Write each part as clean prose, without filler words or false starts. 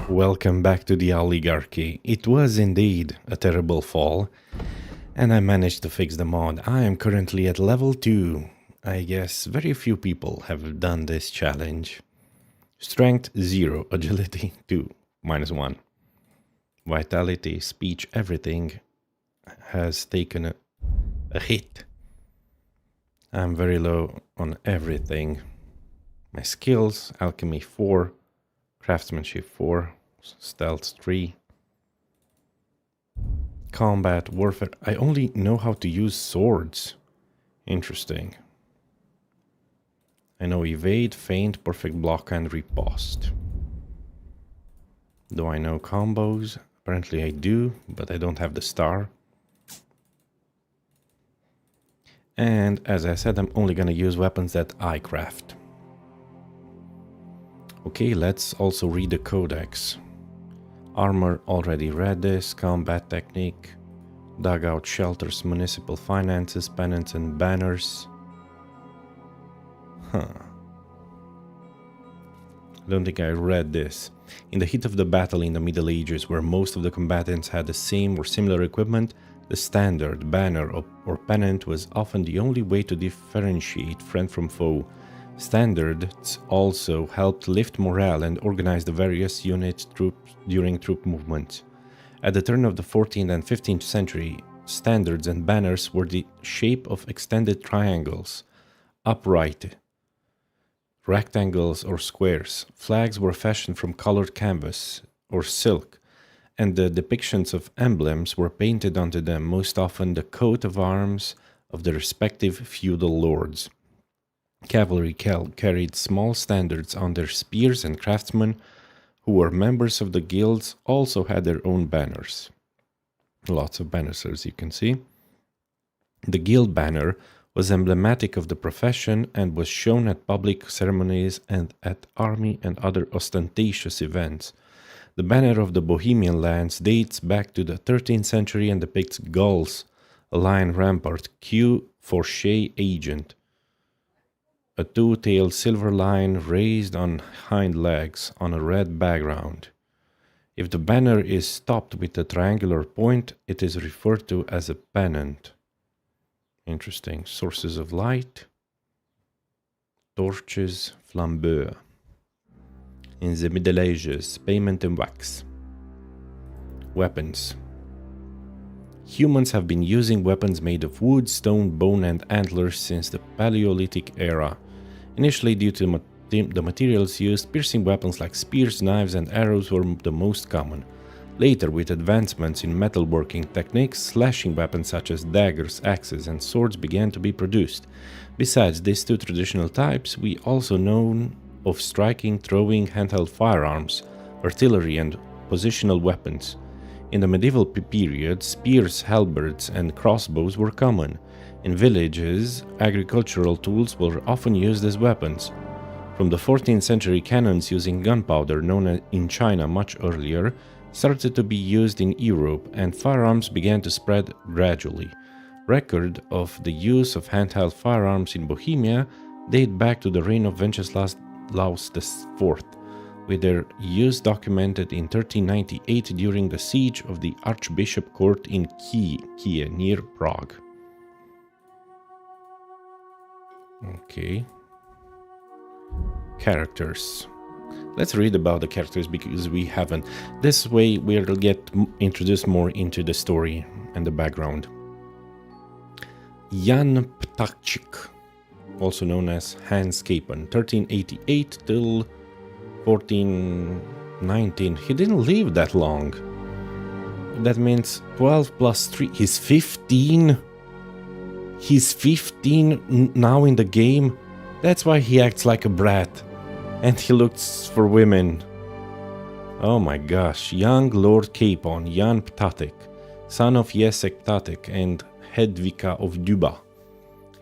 Welcome back to the oligarchy. It was indeed a terrible fall, and I managed to fix the mod. I am currently at level 2. I guess very few people have done this challenge. Strength 0, agility 2, -1. Vitality, speech, everything has taken a hit. I'm very low on everything. My skills, alchemy 4, craftsmanship 4, stealth 3, combat, warfare. I only know how to use swords. Interesting. I know evade, feint, perfect block, and riposte. Do I know combos? Apparently I do, but I don't have the star. And as I said, I'm only gonna use weapons that I craft. Okay, let's also read the codex. Armor, already read this. Combat technique. Dugout, shelters, municipal finances, pennants and banners. I don't think I read this. In the heat of the battle in the Middle Ages, where most of the combatants had the same or similar equipment, the standard, banner or pennant was often the only way to differentiate friend from foe. Standards also helped lift morale and organize the various units during troop movements. At the turn of the 14th and 15th century, standards and banners were the shape of extended triangles, upright, rectangles or squares. Flags were fashioned from colored canvas or silk, and the depictions of emblems were painted onto them, most often the coat of arms of the respective feudal lords. Cavalry carried small standards on their spears, and craftsmen who were members of the guilds also had their own banners. Lots of banners, as you can see. The guild banner was emblematic of the profession and was shown at public ceremonies and at army and other ostentatious events. The banner of the Bohemian lands dates back to the 13th century and depicts gulls, a lion rampart, Q for Shea agent, a two-tailed silver lion raised on hind legs on a red background. If the banner is topped with a triangular point, it is referred to as a pennant. Interesting. Sources of light. Torches, flambeur. In the Middle Ages, payment in wax. Weapons. Humans have been using weapons made of wood, stone, bone, and antlers since the Paleolithic era. Initially, due to the materials used, piercing weapons like spears, knives, and arrows were the most common. Later, with advancements in metalworking techniques, slashing weapons such as daggers, axes, and swords began to be produced. Besides these two traditional types, we also know of striking, throwing, handheld firearms, artillery, and positional weapons. In the medieval period, spears, halberds, and crossbows were common. In villages, agricultural tools were often used as weapons. From the 14th century, cannons using gunpowder, known in China much earlier, started to be used in Europe, and firearms began to spread gradually. Record of the use of handheld firearms in Bohemia date back to the reign of Wenceslaus IV, with their use documented in 1398 during the siege of the Archbishop Court in Kiev, near Prague. Okay. Characters. Let's read about the characters because we haven't. This way we'll get introduced more into the story and the background. Jan Ptachik, also known as Hans Capen, 1388 till 1419. He didn't live that long. That means 12 plus 3. He's 15. He's 15 now in the game. That's why he acts like a brat. And he looks for women. Oh my gosh. Young Lord Capon, Jan Ptatek, son of Jacek Ptatek and Hedvika of Duba.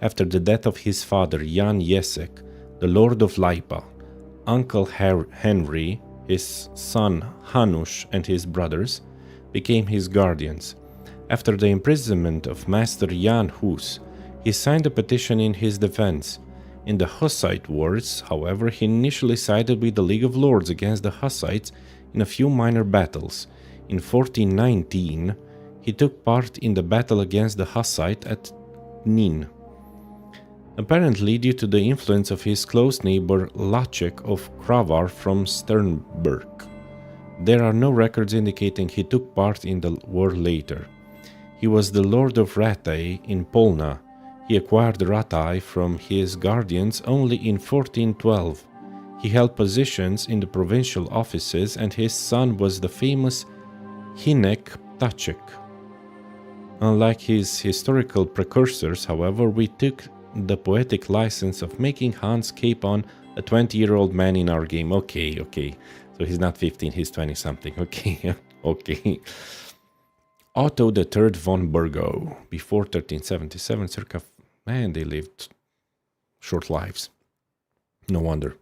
After the death of his father, Jan Jacek, the Lord of Lipa, Uncle Henry, his son Hanush, and his brothers became his guardians. After the imprisonment of Master Jan Hus, he signed a petition in his defense. In the Hussite Wars, however, he initially sided with the League of Lords against the Hussites, in a few minor battles. In 1419, he took part in the battle against the Hussite at Nin, apparently due to the influence of his close neighbor Lacek of Kravar from Sternberg. There are no records indicating he took part in the war later. He was the Lord of Ratai in Polna. He acquired Ratai from his guardians only in 1412. He held positions in the provincial offices, and his son was the famous Hinek Ptacek. Unlike his historical precursors, however, we took the poetic license of making Hans Capon a 20-year-old man in our game. Okay. So he's not 15, he's 20-something. Okay. Otto III von Burgo, before 1377, circa... Man, they lived short lives. No wonder.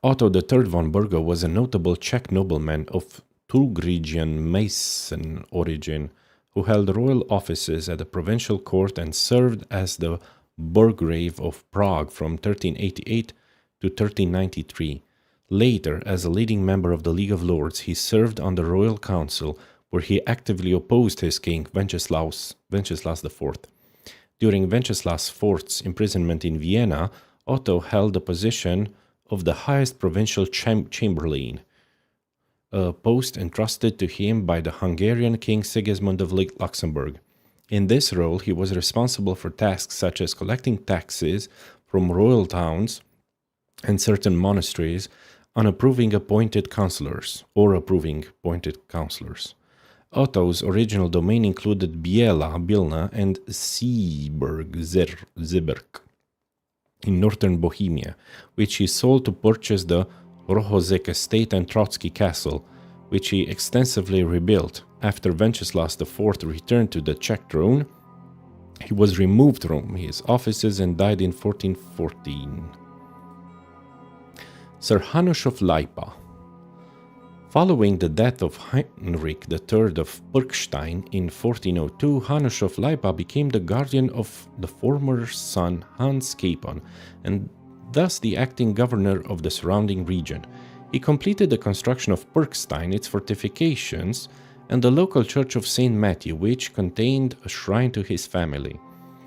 Otto III von Burgo was a notable Czech nobleman of Tulgrigian Mason origin who held royal offices at the provincial court and served as the Burgrave of Prague from 1388 to 1393. Later, as a leading member of the League of Lords, he served on the royal council, where he actively opposed his king, Wenceslas IV. During Wenceslas IV's imprisonment in Vienna, Otto held the position of the highest provincial chamberlain, a post entrusted to him by the Hungarian king Sigismund of Luxembourg. In this role, he was responsible for tasks such as collecting taxes from royal towns and certain monasteries, on approving appointed councillors. Otto's original domain included Biela, Bilna, and Zeberg in northern Bohemia, which he sold to purchase the Rohozek estate and Trotsky castle, which he extensively rebuilt. After Wenceslas IV returned to the Czech throne, he was removed from his offices and died in 1414. Sir Hanush of Lipa. Following the death of Heinrich III of Purkstein in 1402, Hanush of Lipa became the guardian of the former son Hans Capon, and thus the acting governor of the surrounding region. He completed the construction of Purkstein, its fortifications, and the local church of St. Matthew, which contained a shrine to his family.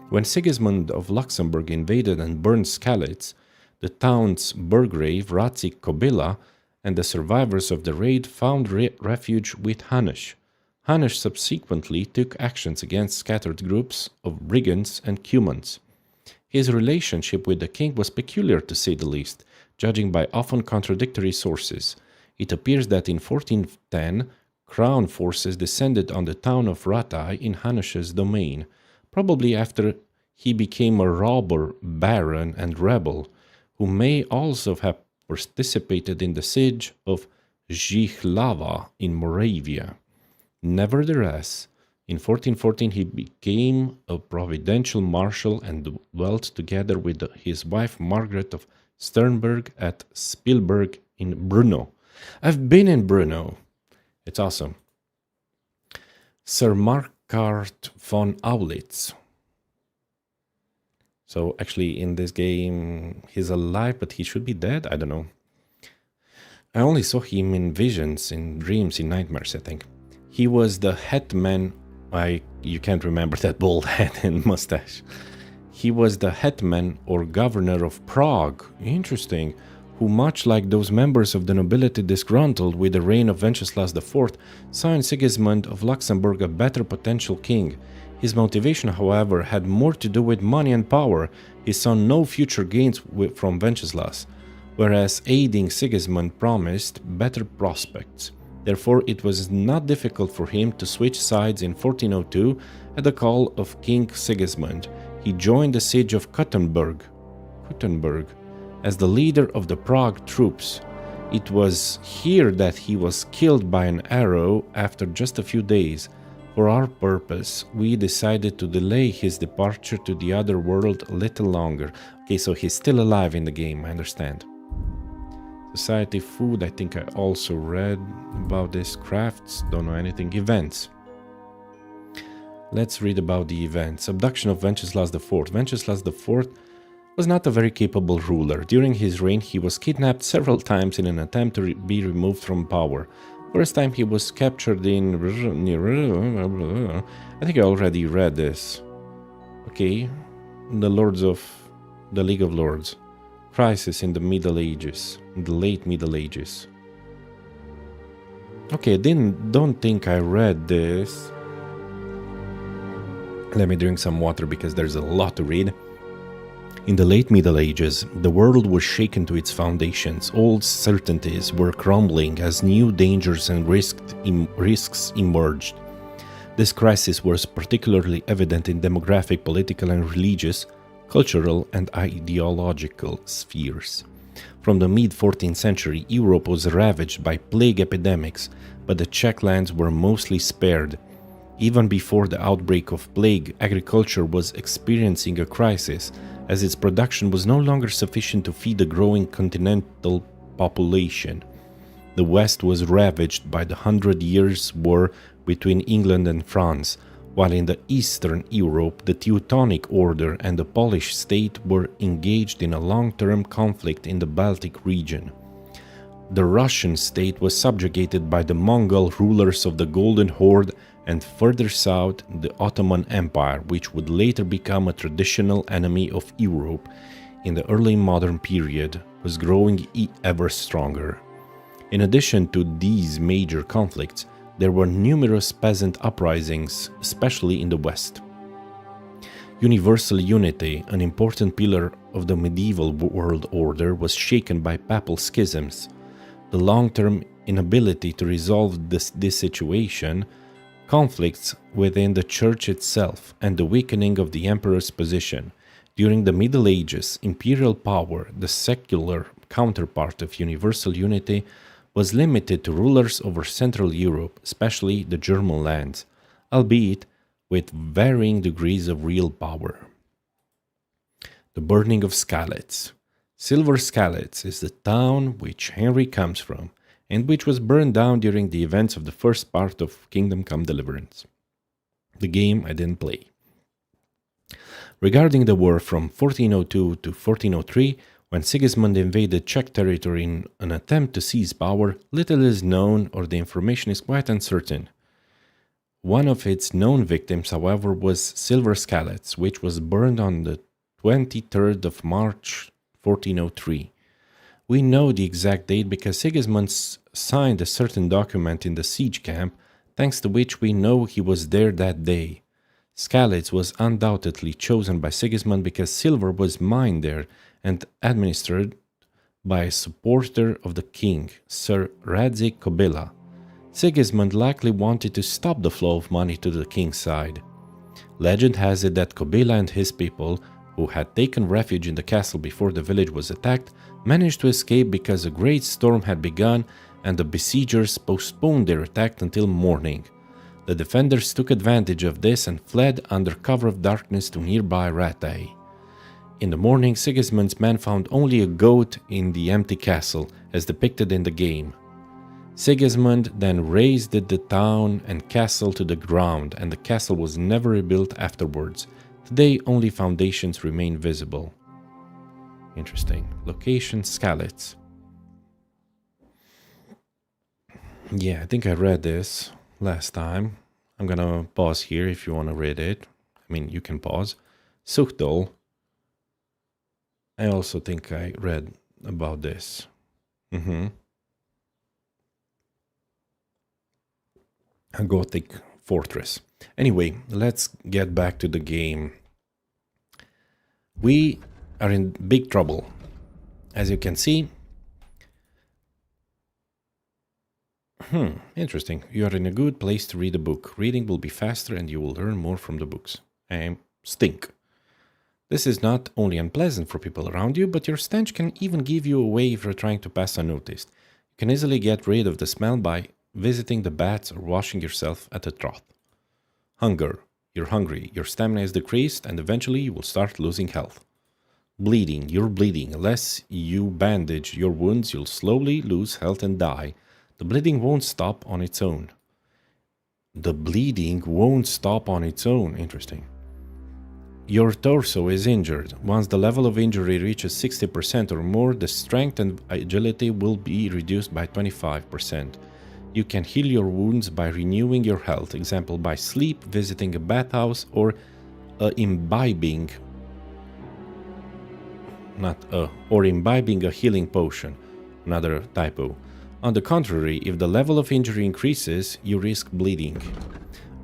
When Sigismund of Luxembourg invaded and burned Skalitz, the town's burgrave Radzik Kobila and the survivors of the raid found refuge with Hanush. Hanush subsequently took actions against scattered groups of brigands and Cumans. His relationship with the king was peculiar, to say the least, judging by often contradictory sources. It appears that in 1410, crown forces descended on the town of Ratai in Hanush's domain, probably after he became a robber, baron, and rebel, who may also have participated in the siege of Zichlava in Moravia. Nevertheless, in 1414 he became a providential marshal and dwelt together with his wife Margaret of Sternberg at Spielberg in Brno. I've been in Brno. It's awesome. Sir Markart von Aulitz. So actually in this game he's alive, but he should be dead? I don't know. I only saw him in visions, in dreams, in nightmares, I think. He was the hetman. You can't remember that bald head and mustache. He was the hetman or governor of Prague. Interesting. Who, much like those members of the nobility disgruntled with the reign of Wenceslas IV, saw in Sigismund of Luxembourg a better potential king. His motivation, however, had more to do with money and power. He saw no future gains from Wenceslas, whereas aiding Sigismund promised better prospects. Therefore, it was not difficult for him to switch sides in 1402 at the call of King Sigismund. He joined the siege of Kuttenberg as the leader of the Prague troops. It was here that he was killed by an arrow after just a few days. For our purpose, we decided to delay his departure to the other world a little longer. Okay, so he's still alive in the game, I understand. Society, food, I think I also read about this. Crafts, don't know anything. Events. Let's read about the events. Abduction of Wenceslas IV. Wenceslas IV was not a very capable ruler. During his reign, he was kidnapped several times in an attempt to be removed from power. First time he was captured in... I think I already read this. Okay, the League of Lords. Crisis in the Middle Ages, in the late Middle Ages. Okay, don't think I read this. Let me drink some water because there's a lot to read. In the late Middle Ages, the world was shaken to its foundations. Old certainties were crumbling as new dangers and risks emerged. This crisis was particularly evident in demographic, political and religious, cultural and ideological spheres. From the mid-14th century, Europe was ravaged by plague epidemics, but the Czech lands were mostly spared. Even before the outbreak of plague, agriculture was experiencing a crisis, as its production was no longer sufficient to feed the growing continental population. The West was ravaged by the 100 Years' War between England and France, while in the Eastern Europe, the Teutonic Order and the Polish state were engaged in a long-term conflict in the Baltic region. The Russian state was subjugated by the Mongol rulers of the Golden Horde, and further south, the Ottoman Empire, which would later become a traditional enemy of Europe in the early modern period, was growing ever stronger. In addition to these major conflicts, there were numerous peasant uprisings, especially in the West. Universal unity, an important pillar of the medieval world order, was shaken by papal schisms. The long-term inability to resolve this situation, conflicts within the Church itself, and the weakening of the emperor's position. During the Middle Ages, imperial power, the secular counterpart of universal unity, was limited to rulers over Central Europe, especially the German lands, albeit with varying degrees of real power. The burning of Skalitz. Silver Skalitz is the town which Henry comes from, and which was burned down during the events of the first part of Kingdom Come Deliverance. The game I didn't play. Regarding the war from 1402 to 1403, when Sigismund invaded Czech territory in an attempt to seize power, little is known or the information is quite uncertain. One of its known victims, however, was Silver Skalitz, which was burned on the 23rd of March 1403. We know the exact date because Sigismund signed a certain document in the siege camp, thanks to which we know he was there that day. Skalitz was undoubtedly chosen by Sigismund because silver was mined there and administered by a supporter of the king, Sir Radzik Kobyla. Sigismund likely wanted to stop the flow of money to the king's side. Legend has it that Kobyla and his people, who had taken refuge in the castle before the village was attacked, managed to escape because a great storm had begun and the besiegers postponed their attack until morning. The defenders took advantage of this and fled under cover of darkness to nearby Ratay. In the morning, Sigismund's men found only a goat in the empty castle, as depicted in the game. Sigismund then razed the town and castle to the ground, and the castle was never rebuilt afterwards. Today, only foundations remain visible. Interesting. Location, Skalitz. Yeah, I think I read this last time. I'm gonna pause here if you want to read it. I mean, you can pause. Suchtdol. I also think I read about this. A Gothic fortress. Anyway, let's get back to the game. We are in big trouble. As you can see, interesting. You are in a good place to read a book. Reading will be faster and you will learn more from the books. Stink. This is not only unpleasant for people around you, but your stench can even give you away if you're trying to pass unnoticed. You can easily get rid of the smell by visiting the baths or washing yourself at a trough. Hunger. You're hungry, your stamina is decreased, and eventually you will start losing health. Bleeding. You're bleeding. Unless you bandage your wounds, you'll slowly lose health and die. The bleeding won't stop on its own. The bleeding won't stop on its own. Interesting. Your torso is injured. Once the level of injury reaches 60% or more, the strength and agility will be reduced by 25%. You can heal your wounds by renewing your health, example by sleep, visiting a bathhouse, or imbibing a healing potion. Another typo. On the contrary, if the level of injury increases, you risk bleeding.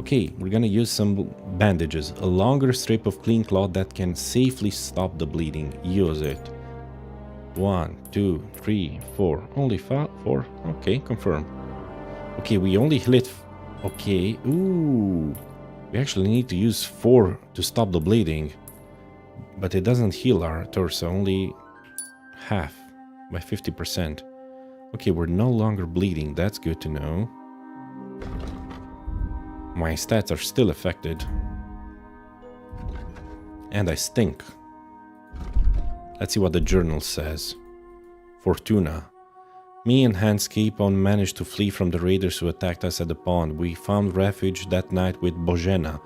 Okay, we're gonna use some bandages, a longer strip of clean cloth that can safely stop the bleeding. Use it. 1, 2, 3, 4. Only 4? Okay, confirm. Okay, we only hit... Okay, ooh. We actually need to use 4 to stop the bleeding. But it doesn't heal our torso, only half, by 50%. Okay, we're no longer bleeding, that's good to know. My stats are still affected. And I stink. Let's see what the journal says. Fortuna. Me and Handscape managed to flee from the raiders who attacked us at the pond. We found refuge that night with Bohemia,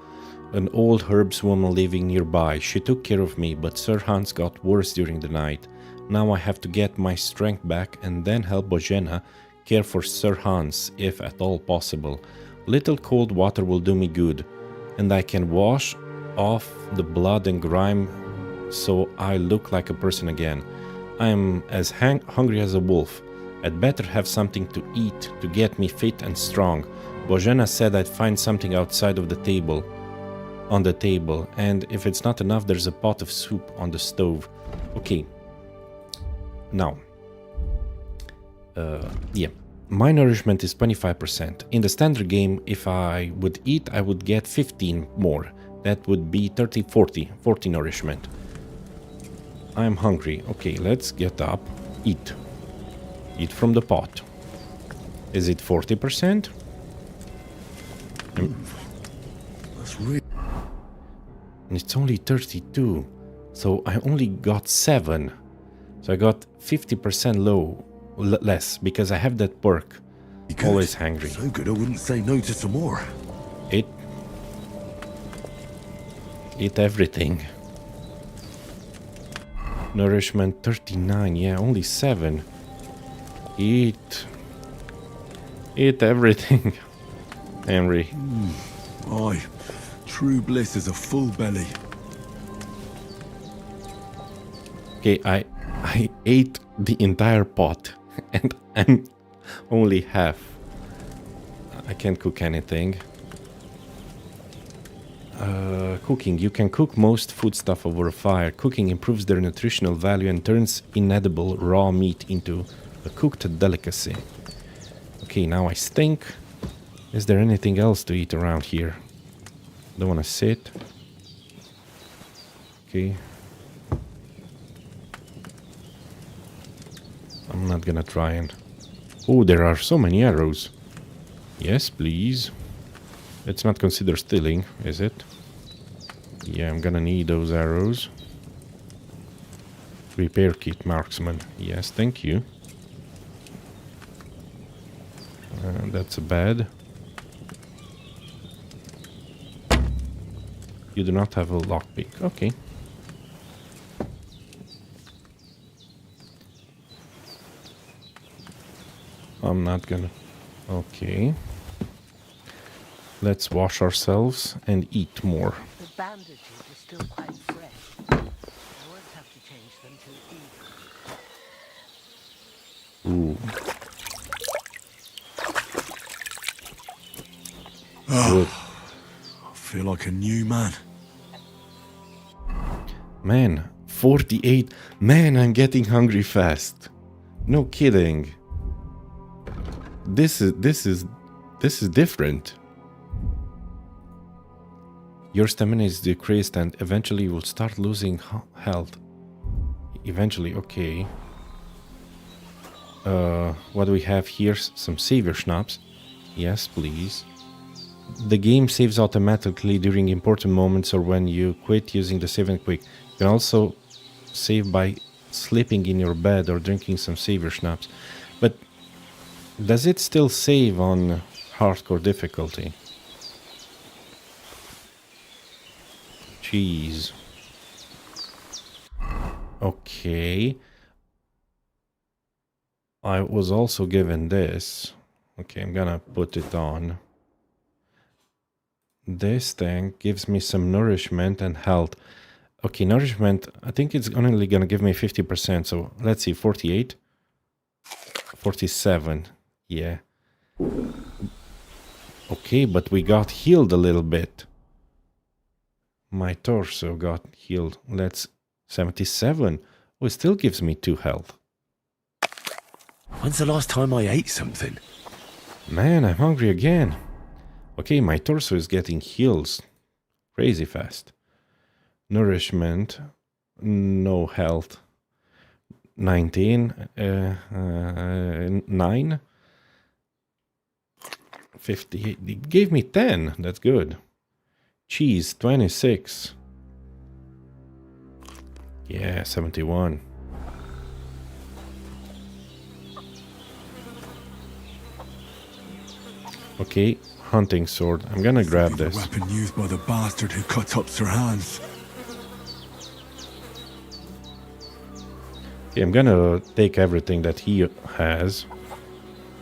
an old herbswoman living nearby. She took care of me, but Sir Hans got worse during the night. Now I have to get my strength back and then help Bohemia care for Sir Hans, if at all possible. Little cold water will do me good, and I can wash off the blood and grime so I look like a person again. I am as hungry as a wolf. I'd better have something to eat to get me fit and strong. Bohemia said I'd find something outside of the table, on the table, and if it's not enough, there's a pot of soup on the stove. Okay. Now. Yeah. My nourishment is 25%. In the standard game, if I would eat, I would get 15 more. That would be 40 nourishment. I'm hungry. Okay, let's get up. Eat. Eat from the pot. Is it 40%? That's real. And it's only 32. So I only got 7. So I got 50% less because I have that perk. Always hungry. So good I wouldn't say no to some more. Eat everything. Nourishment 39. Yeah, only 7. Eat everything. Henry. Aye, true bliss is a full belly. Okay, I ate the entire pot and I'm only half. I can't cook anything. Cooking. You can cook most foodstuff over a fire. Cooking improves their nutritional value and turns inedible raw meat into a cooked delicacy. Okay, now I stink. Is there anything else to eat around here? Don't want to sit. Okay. I'm not gonna try and... Oh, there are so many arrows. Yes, please. It's not considered stealing, is it? Yeah, I'm gonna need those arrows. Repair kit, marksman. Yes, thank you. That's bad. You do not have a lockpick. Okay. I'm not gonna... Okay. Let's wash ourselves and eat more. The bandages are still quite fresh. I won't have to change them till evening. Ooh. Good. I feel like a new man. Man, 48. Man, I'm getting hungry fast. No kidding. This is different. Your stamina is decreased and eventually you will start losing health. Eventually, okay. What do we have here? Some savior schnapps. Yes, please. The game saves automatically during important moments or when you quit using the save and quick. You can also save by sleeping in your bed or drinking some savior schnapps. But does it still save on hardcore difficulty? Jeez. Okay. I was also given this. Okay, I'm gonna put it on. This thing gives me some nourishment and health. Okay, nourishment, I think it's only gonna give me 50%. So let's see, 48, 47. Yeah. Okay, but we got healed a little bit. My torso got healed. Let's 77. Oh, it still gives me 2 health. When's the last time I ate something? Man, I'm hungry again. Okay, my torso is getting heals crazy fast. Nourishment, no health. 19, 9, 50. It gave me 10. That's good. Cheese, 26. Yeah, 71. Okay, hunting sword. I'm gonna grab The this. weapon used by the bastard who cut up Sir Hans. Okay, I'm gonna take everything that he has.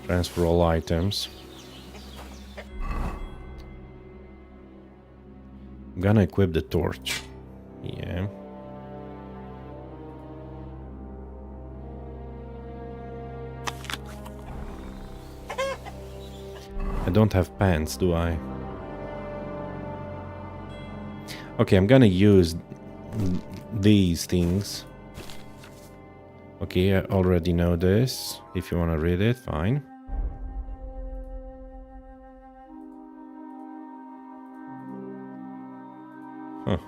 Transfer all items. I'm gonna equip the torch. Yeah. I don't have pants, do I? Okay, I'm gonna use these things. Okay, I already know this. If you want to read it, fine. Huh.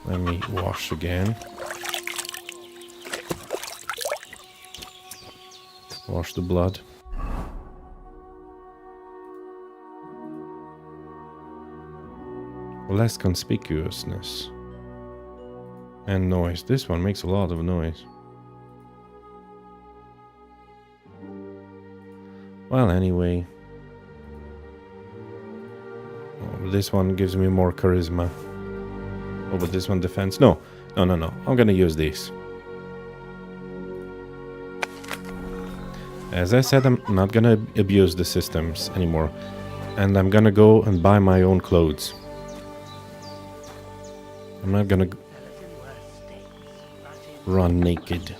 Let me wash again. Wash the blood. Less conspicuousness. And noise. This one makes a lot of noise. Well, anyway. Oh, this one gives me more charisma. Oh, but this one defense. No. No. I'm gonna use this. As I said, I'm not gonna abuse the systems anymore. And I'm gonna go and buy my own clothes. I'm not gonna run naked.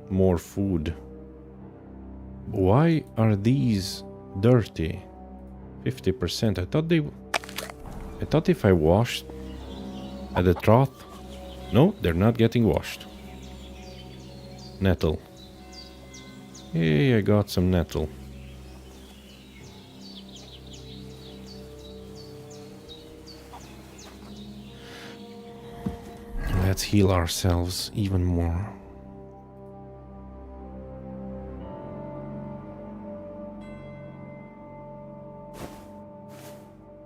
More food. Why are these dirty? 50%. I thought if I washed at the trough. No, they're not getting washed. Nettle. Hey, I got some nettle. Let's heal ourselves even more.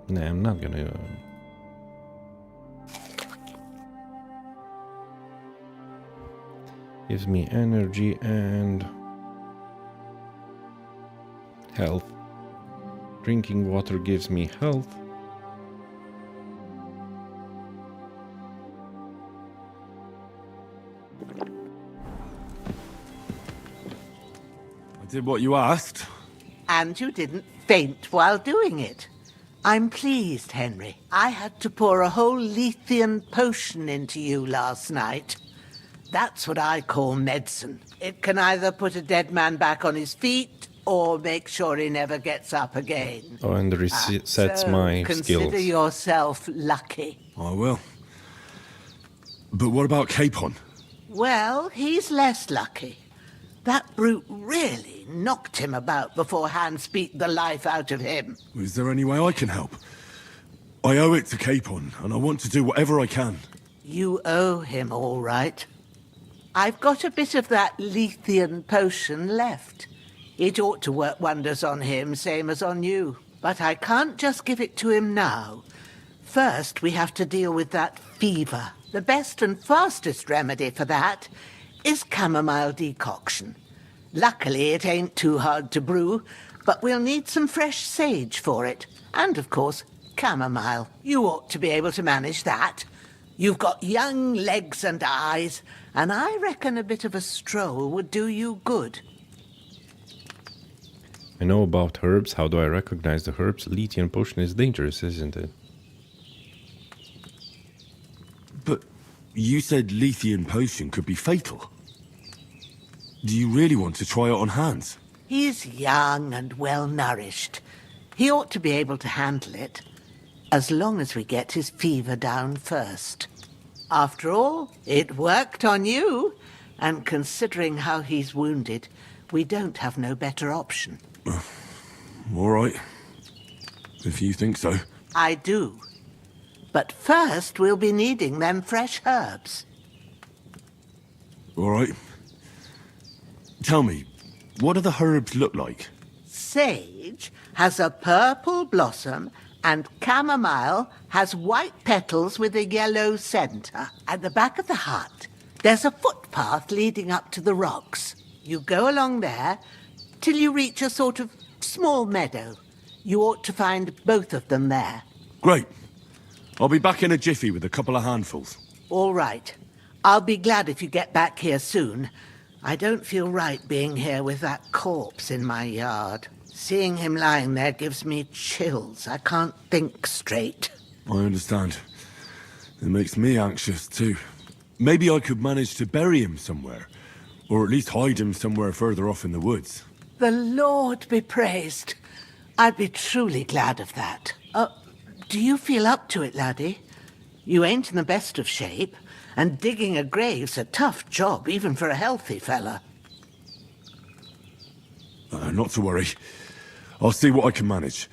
Nah, I'm not gonna... Gives me energy and health. Drinking water gives me health. I did what you asked. And you didn't faint while doing it. I'm pleased, Henry. I had to pour a whole Lethean potion into you last night. That's what I call medicine. It can either put a dead man back on his feet or make sure he never gets up again. Oh, and resets my consider skills. yourself lucky. I will. But what about Capon? Well, he's less lucky. That brute really knocked him about before Hans beat the life out of him. Is there any way I can help? I owe it to Capon, and I want to do whatever I can. You owe him, all right. I've got a bit of that Lethean potion left. It ought to work wonders on him, same as on you. But I can't just give it to him now. First, we have to deal with that fever. The best and fastest remedy for that is chamomile decoction. Luckily, it ain't too hard to brew. but we'll need some fresh sage for it. And, of course, chamomile. You ought to be able to manage that. You've got young legs and eyes, and I reckon a bit of a stroll would do you good. I know about herbs. How do I recognize the herbs? Lithium potion is dangerous, isn't it? But you said Lethean potion could be fatal. Do you really want to try it on Hans? He's young and well-nourished. He ought to be able to handle it, as long as we get his fever down first. After all, it worked on you, and considering how he's wounded, we don't have no better option. All right. If you think so. I do. But first, we'll be needing them fresh herbs. All right. Tell me, what do the herbs look like? Sage has a purple blossom, and chamomile has white petals with a yellow centre. At the back of the hut, there's a footpath leading up to the rocks. You go along there till you reach a sort of small meadow. You ought to find both of them there. Great. I'll be back in a jiffy with a couple of handfuls. All right. I'll be glad if you get back here soon. I don't feel right being here with that corpse in my yard. Seeing him lying there gives me chills. I can't think straight. I understand. It makes me anxious too. Maybe I could manage to bury him somewhere. Or at least hide him somewhere further off in the woods. The Lord be praised. I'd be truly glad of that. Do you feel up to it, laddie? You ain't in the best of shape, and digging a grave's a tough job, even for a healthy fella. Not to worry. I'll see what I can manage.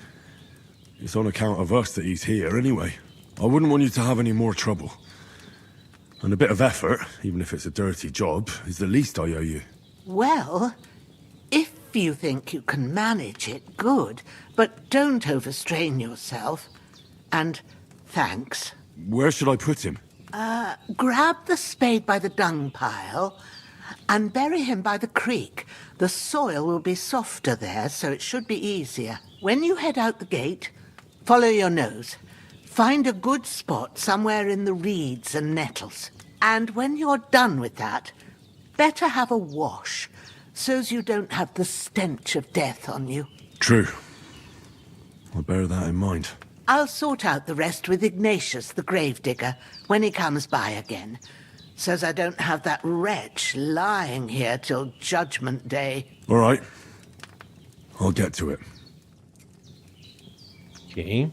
It's on account of us that he's here anyway. I wouldn't want you to have any more trouble. And a bit of effort, even if it's a dirty job, is the least I owe you. Well, if you think you can manage it, good. But don't overstrain yourself. And thanks. Where should I put him? Grab the spade by the dung pile and bury him by the creek. The soil will be softer there, so it should be easier. When you head out the gate, follow your nose. Find a good spot somewhere in the reeds and nettles. And when you're done with that, better have a wash, so's you don't have the stench of death on you. True. I'll bear that in mind. I'll sort out the rest with Ignatius, the gravedigger, when he comes by again, so's I don't have that wretch lying here till Judgment Day. All right. I'll get to it. Okay.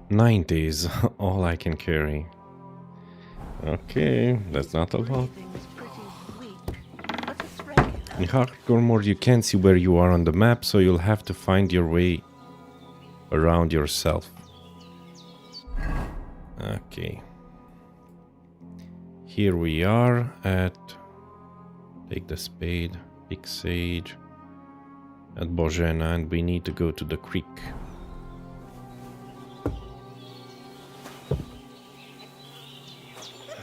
90 is all I can carry. Okay, that's not a lot. In hardcore mode you can't see where you are on the map, so you'll have to find your way around yourself. Okay. Here we are at... Take the spade, pick sage. At Bohemia, and we need to go to the creek.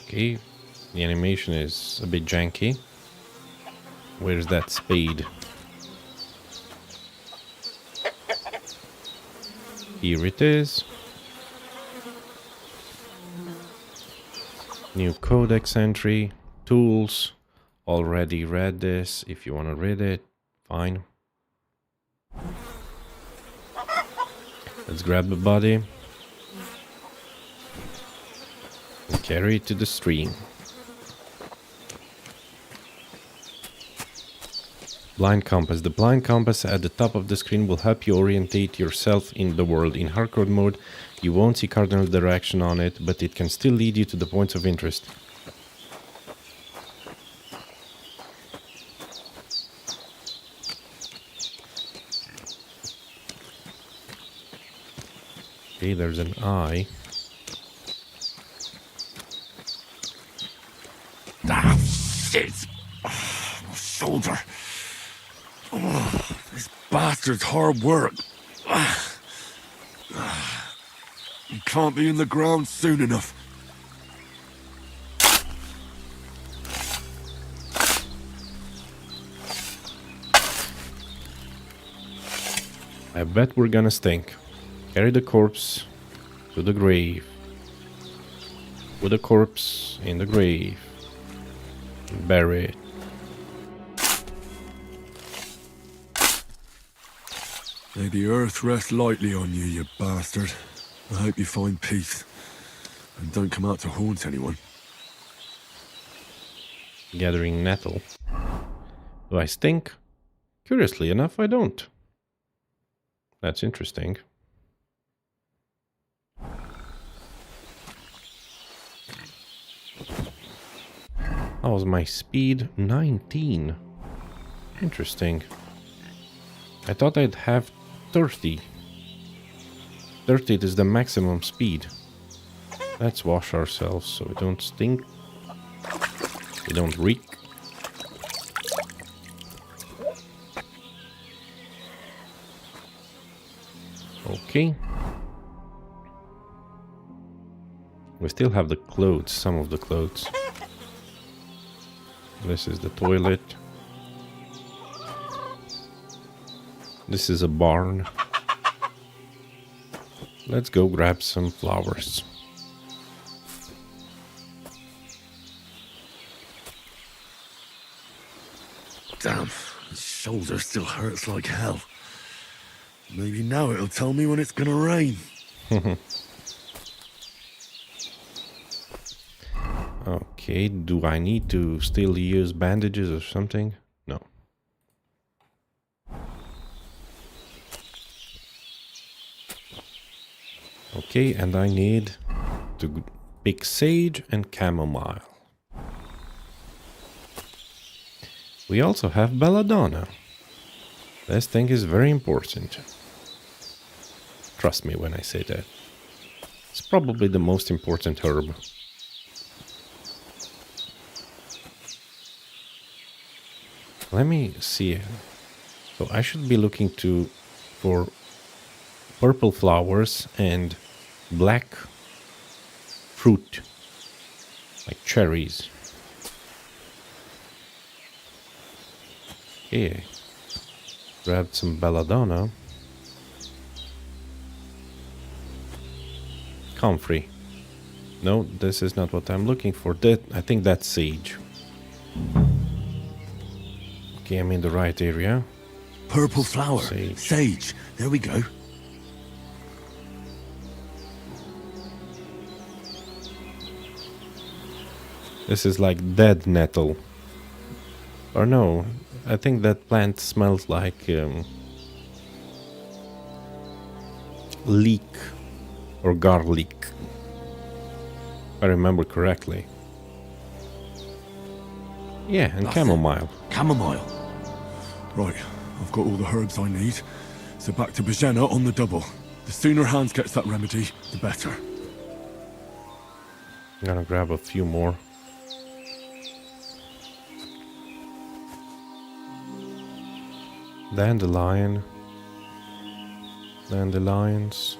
Okay, the animation is a bit janky. Where's that spade? Here it is. New codex entry, tools. Already read this. If you want to read it, fine. Let's grab the body and carry it to the stream. Blind compass. The blind compass at the top of the screen will help you orientate yourself in the world. In hardcore mode, you won't see cardinal direction on it, but it can still lead you to the points of interest. Okay, there's an eye. Ah, shit! My shoulder. This bastard's hard work. You can't be in the ground soon enough. I bet we're gonna stink. Carry the corpse to the grave. Put the corpse in the grave. Bury it. May the earth rest lightly on you, you bastard. I hope you find peace. And don't come out to haunt anyone. Gathering nettle. Do I stink? Curiously enough, I don't. That's interesting. How's my speed? 19. Interesting. I thought I'd have 30. 30 is the maximum speed. Let's wash ourselves so we don't stink. We don't reek. Okay. We still have the clothes, some of the clothes. This is the toilet. This is a barn. Let's go grab some flowers. Damn, his shoulder still hurts like hell. Maybe now it'll tell me when it's gonna rain. Okay, do I need to still use bandages or something? No. Okay, and I need to pick sage and chamomile. We also have belladonna. This thing is very important. Trust me when I say that. It's probably the most important herb. Let me see. So I should be looking for purple flowers and black fruit, like cherries. Okay. Grab some belladonna. Comfrey. No, this is not what I'm looking for. I think that's sage. Okay, I'm in the right area. Purple flower. Sage. Sage. There we go. This is like dead nettle. Or no, I think that plant smells like leek or garlic. If I remember correctly. Yeah, and chamomile. Chamomile. Right, I've got all the herbs I need. So back to Bohemia on the double. The sooner Hans gets that remedy, the better. I'm gonna grab a few more. Dandelion. Dandelions.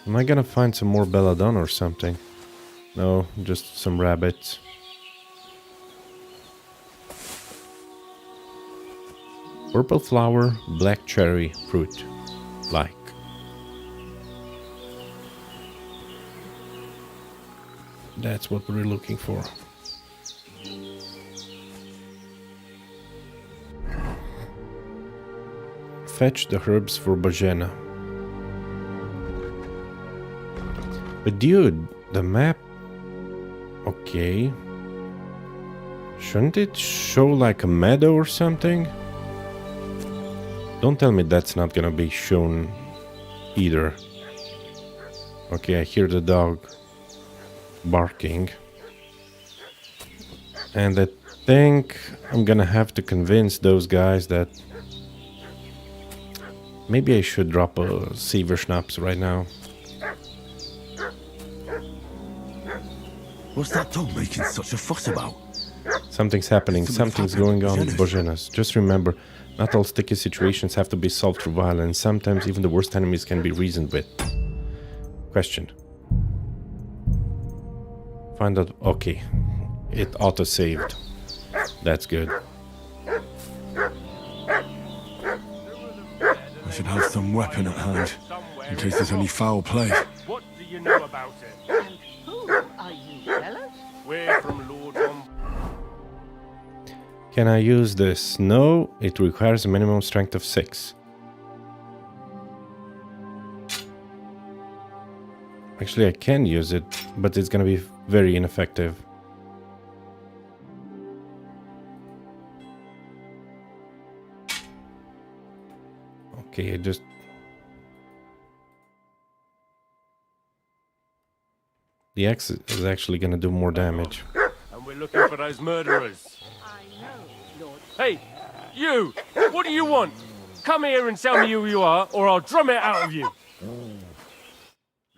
Am I gonna find some more belladonna or something? No, just some rabbits. Purple flower, black cherry fruit. Like. That's what we're looking for. Fetch the herbs for Bohemia. But dude, the map... Okay. Shouldn't it show like a meadow or something? Don't tell me that's not gonna be shown either. Okay, I hear the dog barking. And I think I'm gonna have to convince those guys that maybe I should drop a Seaver Schnapps right now. What's that dog making such a fuss about? Something's happening, something's going on with Bohemia's. Just remember, not all sticky situations have to be solved through violence. Sometimes even the worst enemies can be reasoned with. Question. Find out... Okay. It auto-saved. That's good. should have some weapon at hand, in case there's any foul play. What do you know about it? And who are you, fellas? We're from Lord Von... Can I use this? No, it requires a minimum strength of 6. Actually, I can use it, but it's gonna be very ineffective. Okay, the axe is actually gonna do more damage. And we're looking for those murderers. I know, Lord. Hey, you! What do you want? Come here and tell me who you are, or I'll drum it out of you.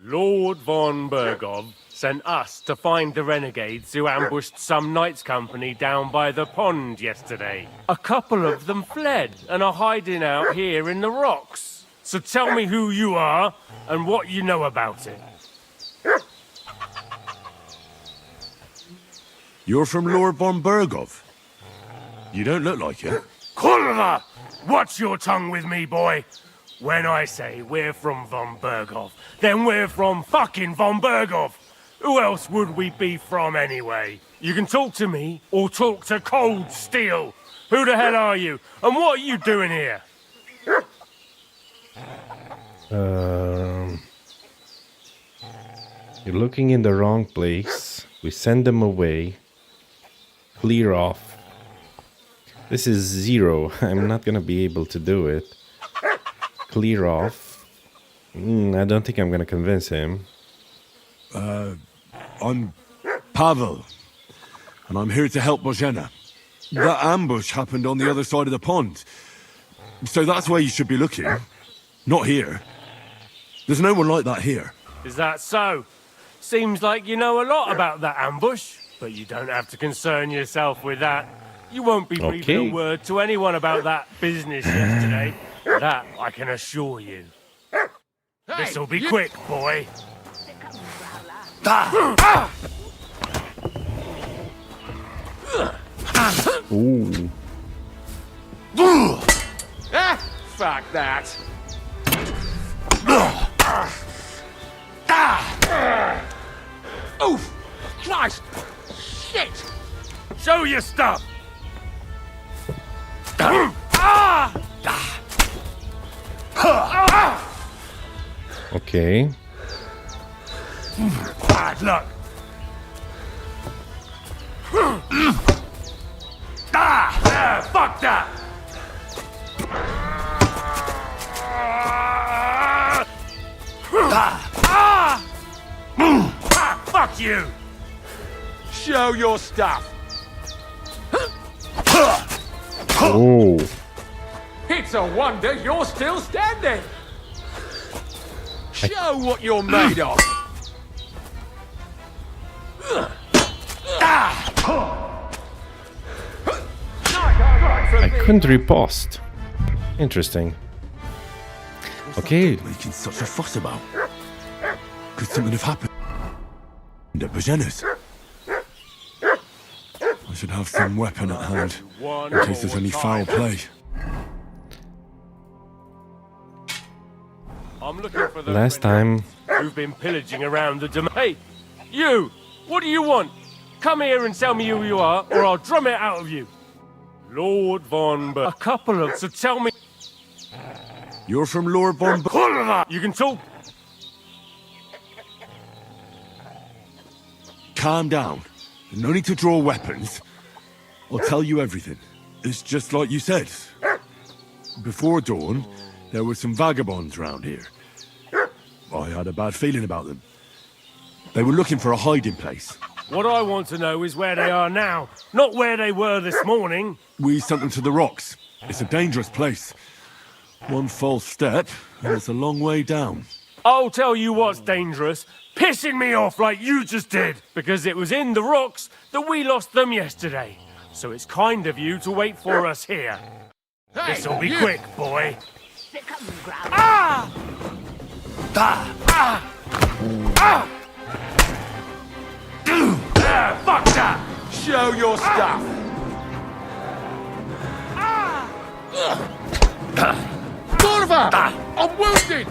Lord Von Bergov sent us to find the renegades who ambushed some knights' company down by the pond yesterday. A couple of them fled and are hiding out here in the rocks. So tell me who you are and what you know about it. You're from Lord von Bergov? You don't look like it. Kulva! Watch your tongue with me, boy. When I say we're from Von Bergov, then we're from fucking Von Bergov. Who else would we be from anyway? You can talk to me or talk to Cold Steel. Who the hell are you? And what are you doing here? You're looking in the wrong place. We send them away. Clear off. This is 0. I'm not gonna be able to do it. Clear off. I don't think I'm gonna convince him. I'm Pavel, and I'm here to help Bohemia. That ambush happened on the other side of the pond. So that's where you should be looking. Not here. There's no one like that here. Is that so? Seems like you know a lot about that ambush, but you don't have to concern yourself with that. You won't be breathing a word to anyone about that business yesterday. That I can assure you. This'll be quick, boy. Ooh. Fuck that. Oof! Christ! Shit! Show your stuff! Okay. Bad luck! Fuck that! Fuck you! Show your stuff. Oh. It's a wonder you're still standing. Show what you're made of. I couldn't riposte. Interesting. Okay. Making such a fuss about. Could something have happened at Bohemia's? I should have some weapon at hand, in case there's any foul play. I'm looking for the Last time. who've been pillaging around the domain. Hey, you! What do you want? Come here and tell me who you are, or I'll drum it out of you. Lord Von A couple of... So tell me... You're from Lord von You can talk... Calm down. No need to draw weapons. I'll tell you everything. It's just like you said. Before dawn, there were some vagabonds round here. I had a bad feeling about them. They were looking for a hiding place. What I want to know is where they are now, not where they were this morning. We sent them to the rocks. It's a dangerous place. One false step, and it's a long way down. I'll tell you what's dangerous. Pissing me off like you just did. Because it was in the rocks that we lost them yesterday. So it's kind of you to wait for us here. This'll be quick, boy. Fuck that! Show your stuff. Cover! I'm wounded!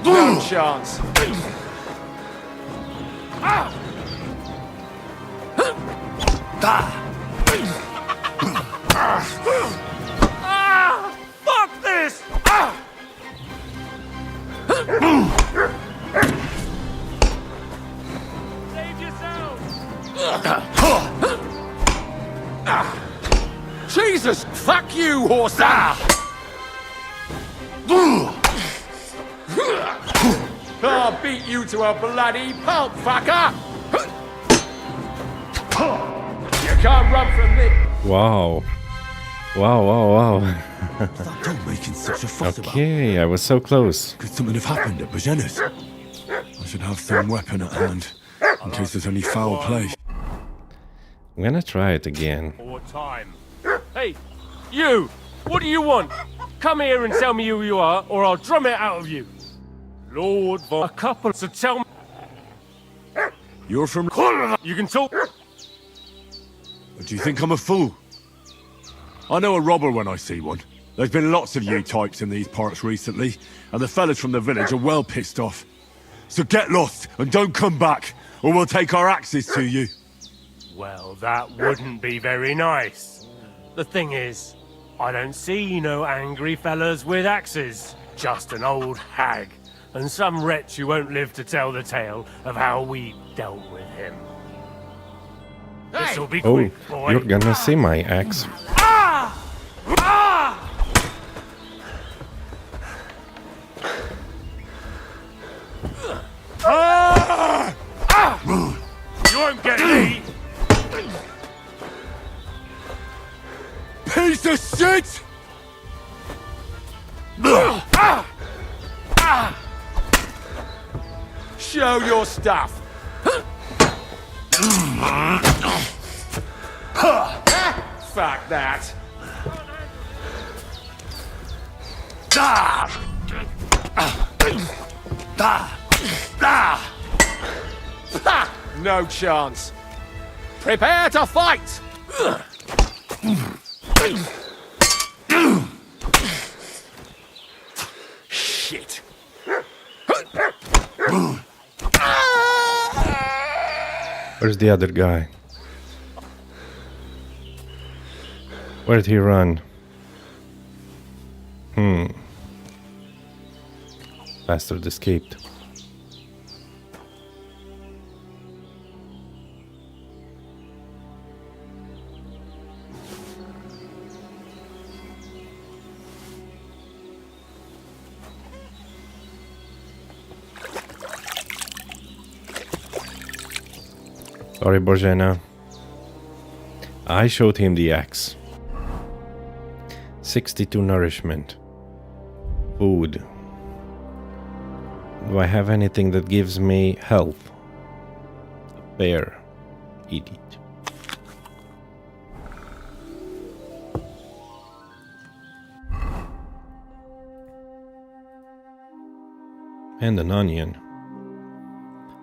No chance. Fuck this! Save yourself! Jesus! Fuck you, horse! I'll beat you to a bloody pulp, fucker! You can't run from this. Wow. Wow. That dog making such a fuss about? Okay, I was so close. Could something have happened at Bohemia's? I should have some weapon at hand, in case there's any foul play. I'm gonna try it again. More time. Hey, you! What do you want? Come here and tell me who you are, or I'll drum it out of you. Lord Von... A couple, so tell me... You're from... You can talk... Do you think I'm a fool? I know a robber when I see one. There's been lots of you types in these parts recently, and the fellas from the village are well pissed off. So get lost, and don't come back, or we'll take our axes to you. Well, that wouldn't be very nice. The thing is, I don't see no angry fellas with axes. Just an old hag, and some wretch who won't live to tell the tale of how we dealt with him. This'll be Oh, quick, boy. you're gonna see my axe. You won't get me! Piece of shit! Show your stuff. Fuck that. No chance. Prepare to fight! Shit. Where's the other guy? Where'd he run? Bastard escaped. Sorry, Bohemia. I showed him the axe. 62 nourishment. Food. Do I have anything that gives me health? A pear. Eat it. And an onion.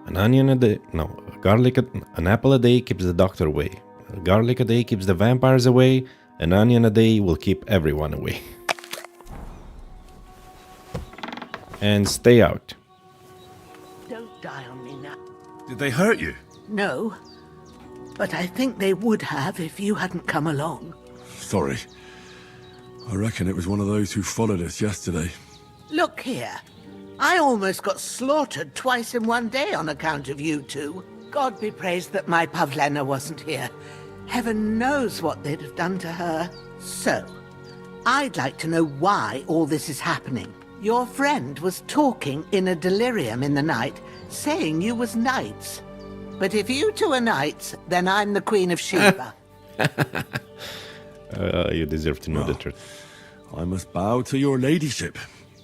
An onion a day. No, an apple a day keeps the doctor away. A garlic a day keeps the vampires away. An onion a day will keep everyone away. And stay out. Don't die on me now. Did they hurt you? No, but I think they would have if you hadn't come along. Sorry. I reckon it was one of those who followed us yesterday. Look here. I almost got slaughtered twice in one day on account of you two. God be praised that my Pavlena wasn't here. Heaven knows what they'd have done to her. So, I'd like to know why all this is happening. Your friend was talking in a delirium in the night, saying you was knights. But if you two are knights, then I'm the Queen of Sheba. You deserve to know the truth. I must bow to your ladyship.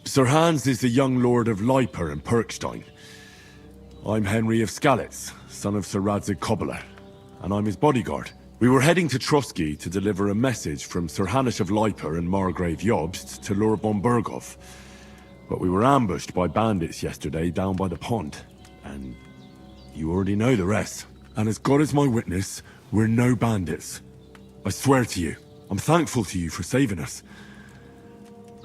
Sir Hans is the young lord of Leiper and Perkstein. I'm Henry of Skalitz, son of Sir Radzig Cobbler, and I'm his bodyguard. We were heading to Trusky to deliver a message from Sir Hanish of Leiper and Margrave Jobst to Lord von Berghoff. But we were ambushed by bandits yesterday down by the pond, and you already know the rest. And as God is my witness, we're no bandits. I swear to you, I'm thankful to you for saving us.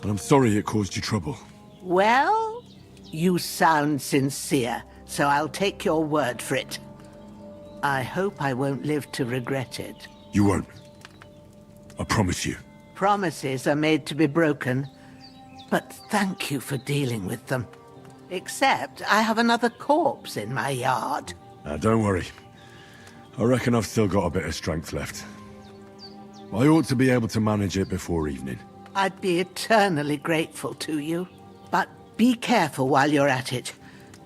And I'm sorry it caused you trouble. Well, you sound sincere, so I'll take your word for it. I hope I won't live to regret it. You won't. I promise you. Promises are made to be broken, but thank you for dealing with them. Except I have another corpse in my yard. Now, don't worry. I reckon I've still got a bit of strength left. I ought to be able to manage it before evening. I'd be eternally grateful to you. But be careful while you're at it.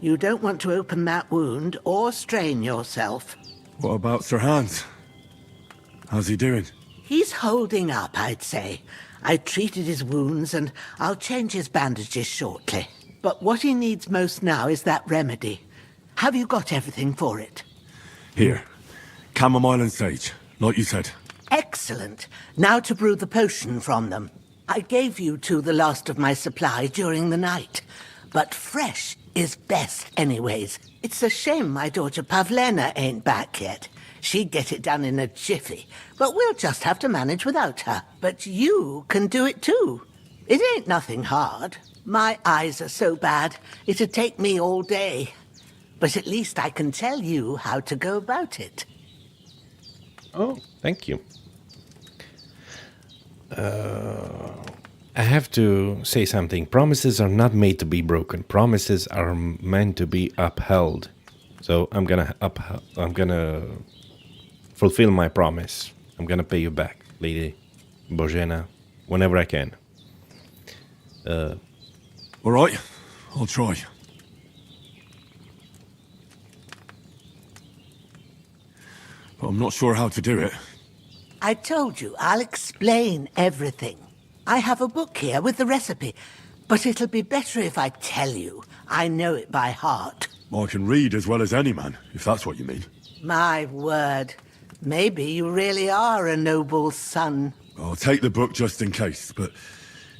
You don't want to open that wound or strain yourself. What about Sir Hans? How's he doing? He's holding up, I'd say. I treated his wounds and I'll change his bandages shortly. But what he needs most now is that remedy. Have you got everything for it? Here. Chamomile and sage, like you said. Excellent. Now to brew the potion from them. I gave you two the last of my supply during the night. But fresh is best anyways. It's a shame my daughter Pavlena ain't back yet. She'd get it done in a jiffy, but we'll just have to manage without her. But you can do it too. It ain't nothing hard. My eyes are so bad, it'd take me all day. But at least I can tell you how to go about it. Oh, thank you. I have to say something. Promises are not made to be broken. Promises are meant to be upheld. So I'm gonna fulfill my promise. I'm gonna pay you back, Lady Bohemia, whenever I can. All right, I'll try. But I'm not sure how to do it. I told you, I'll explain everything. I have a book here with the recipe, but it'll be better if I tell you. I know it by heart. I can read as well as any man, if that's what you mean. My word. Maybe you really are a noble son. I'll take the book just in case, but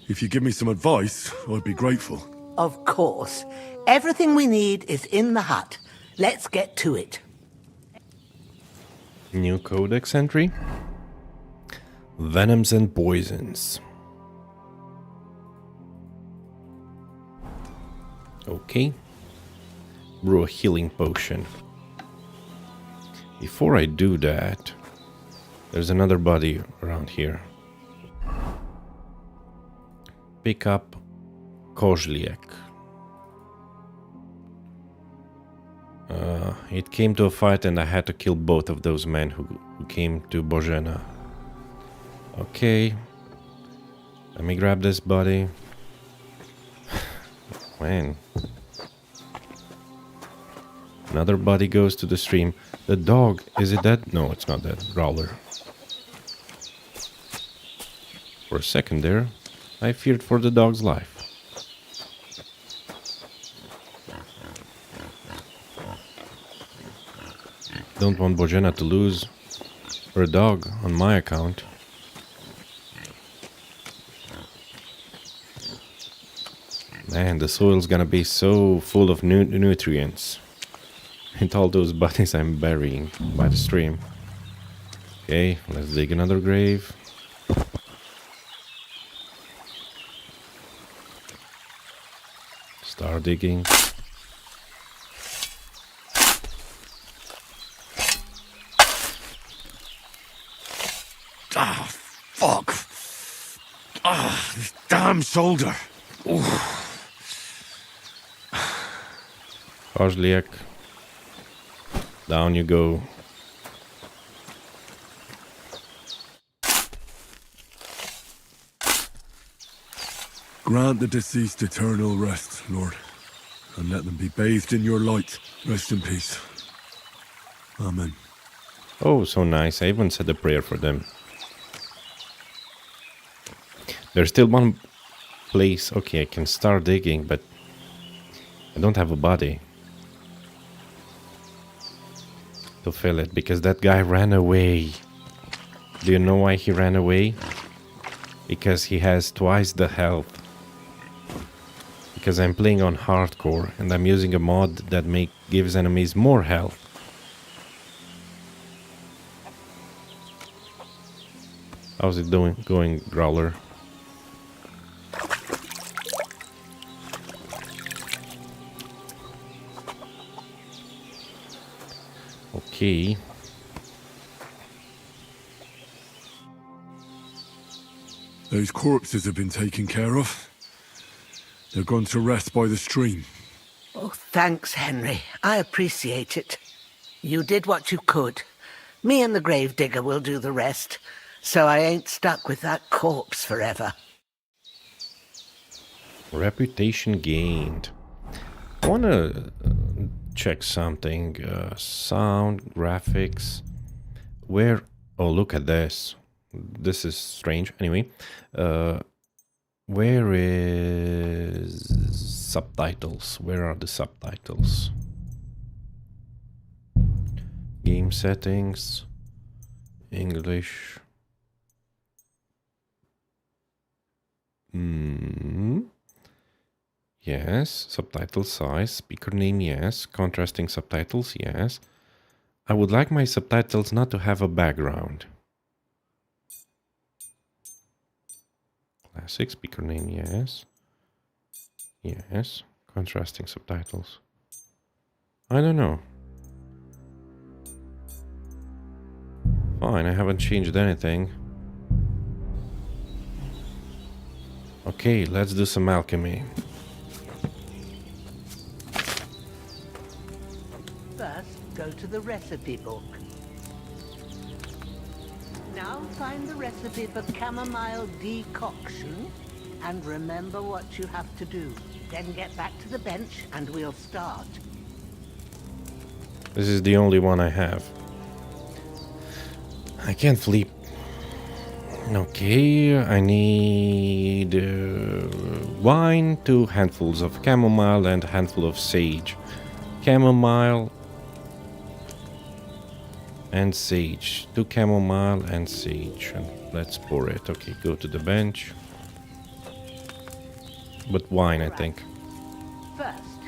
if you give me some advice, I'd be grateful. Of course. Everything we need is in the hut. Let's get to it. New codex entry. Venoms and poisons. Okay. Brew a healing potion. Before I do that, there's another body around here. Pick up Kozliek. It came to a fight and I had to kill both of those men who came to Bohemia. Okay. Let me grab this body. Man. Another body goes to the stream. The dog, is it dead? No, it's not dead. Growler. For a second there, I feared for the dog's life. Don't want Bohemia to lose her dog on my account. Man, the soil's gonna be so full of nutrients. And all those bodies I'm burying by the stream. Okay, let's dig another grave. Start digging. Ah, fuck. Ah, this damn shoulder. Kozliek. Down you go. Grant the deceased eternal rest, Lord, and let them be bathed in your light. Rest in peace. Amen. Oh, so nice. I even said a prayer for them. There's still one place. Okay, I can start digging, but I don't have a body to fill it because that guy ran away. Do you know why he ran away? Because he has twice the health. Because I'm playing on hardcore and I'm using a mod that gives enemies more health. How's it going, Growler? Okay. Those corpses have been taken care of. They're gone to rest by the stream. Oh, thanks, Henry. I appreciate it. You did what you could. Me and the gravedigger will do the rest, so I ain't stuck with that corpse forever. Reputation gained. I wanna check something. Sound, graphics. Where? Oh, look at this. This is strange. Anyway, where is subtitles? Where are the subtitles? Game settings, English. Yes, subtitle size, speaker name, yes, contrasting subtitles, yes. I would like my subtitles not to have a background. Classic, speaker name, yes. Yes, contrasting subtitles. I don't know. Fine, I haven't changed anything. Okay, let's do some alchemy. First, go to the recipe book. Now find the recipe for chamomile decoction and remember what you have to do. Then get back to the bench and we'll start. This is the only one I have. I can't flip. Okay, I need wine, 2 handfuls of chamomile and a handful of sage. Chamomile and sage. 2 chamomile and sage. And let's pour it. Okay, go to the bench. But wine, I think. First,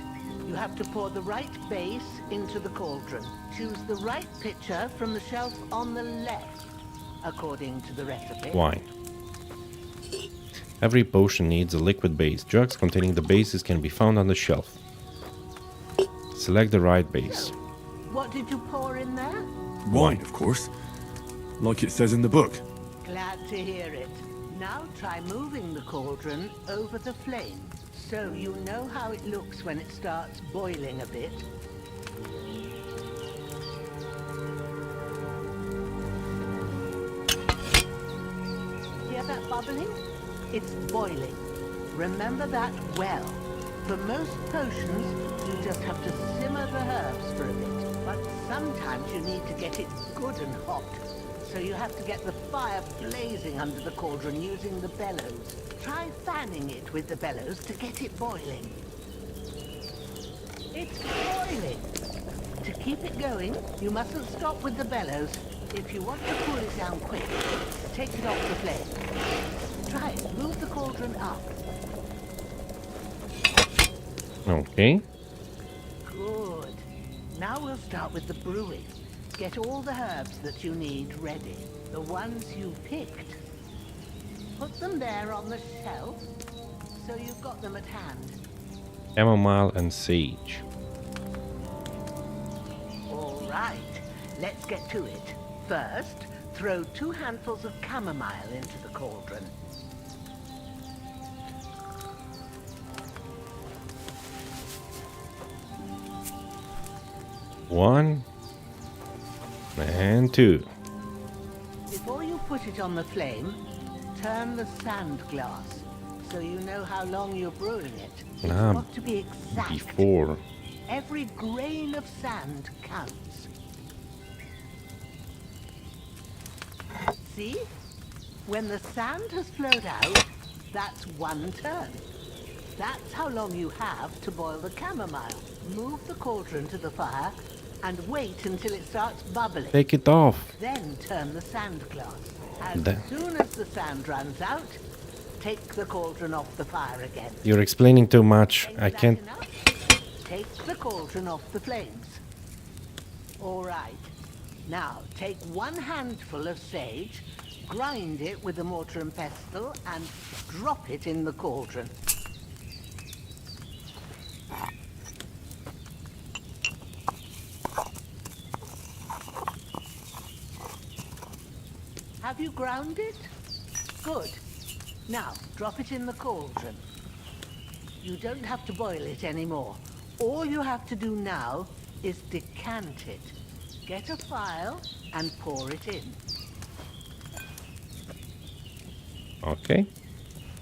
you have to pour the right base into the cauldron. Choose the right pitcher from the shelf on the left, according to the recipe. Wine. Every potion needs a liquid base. Jugs containing the bases can be found on the shelf. Select the right base. What did you pour in there? Wine, of course. Like it says in the book. Glad to hear it. Now try moving the cauldron over the flame, so you know how it looks when it starts boiling a bit. Hear that bubbling? It's boiling. Remember that well. For most potions, you just have to simmer the herbs for a bit, but sometimes you need to get it good and hot. So you have to get the fire blazing under the cauldron using the bellows. Try fanning it with the bellows to get it boiling. It's boiling! To keep it going, you mustn't stop with the bellows. If you want to cool it down quick, take it off the flame. Try it. Move the cauldron up. Okay. Good. Now we'll start with the brewing. Get all the herbs that you need ready, the ones you picked. Put them there on the shelf, so you've got them at hand. Chamomile and sage. All right, let's get to it. First, throw 2 handfuls of chamomile into the cauldron. One and 2. Before you put it on the flame, turn the sand glass, so you know how long you're brewing it. It's got to be exact. Before. Every grain of sand counts. See? When the sand has flowed out, that's 1 turn. That's how long you have to boil the chamomile. Move the cauldron to the fire and wait until it starts bubbling. Take it off. Then turn the sand glass. As Then- soon as the sand runs out, take the cauldron off the fire again. You're explaining too much. Ain't I that can't. enough? Take the cauldron off the flames. All right. Now, take 1 handful of sage, grind it with a mortar and pestle and drop it in the cauldron. Have you ground it? Good. Now, drop it in the cauldron. You don't have to boil it anymore. All you have to do now is decant it. Get a phial and pour it in. Okay.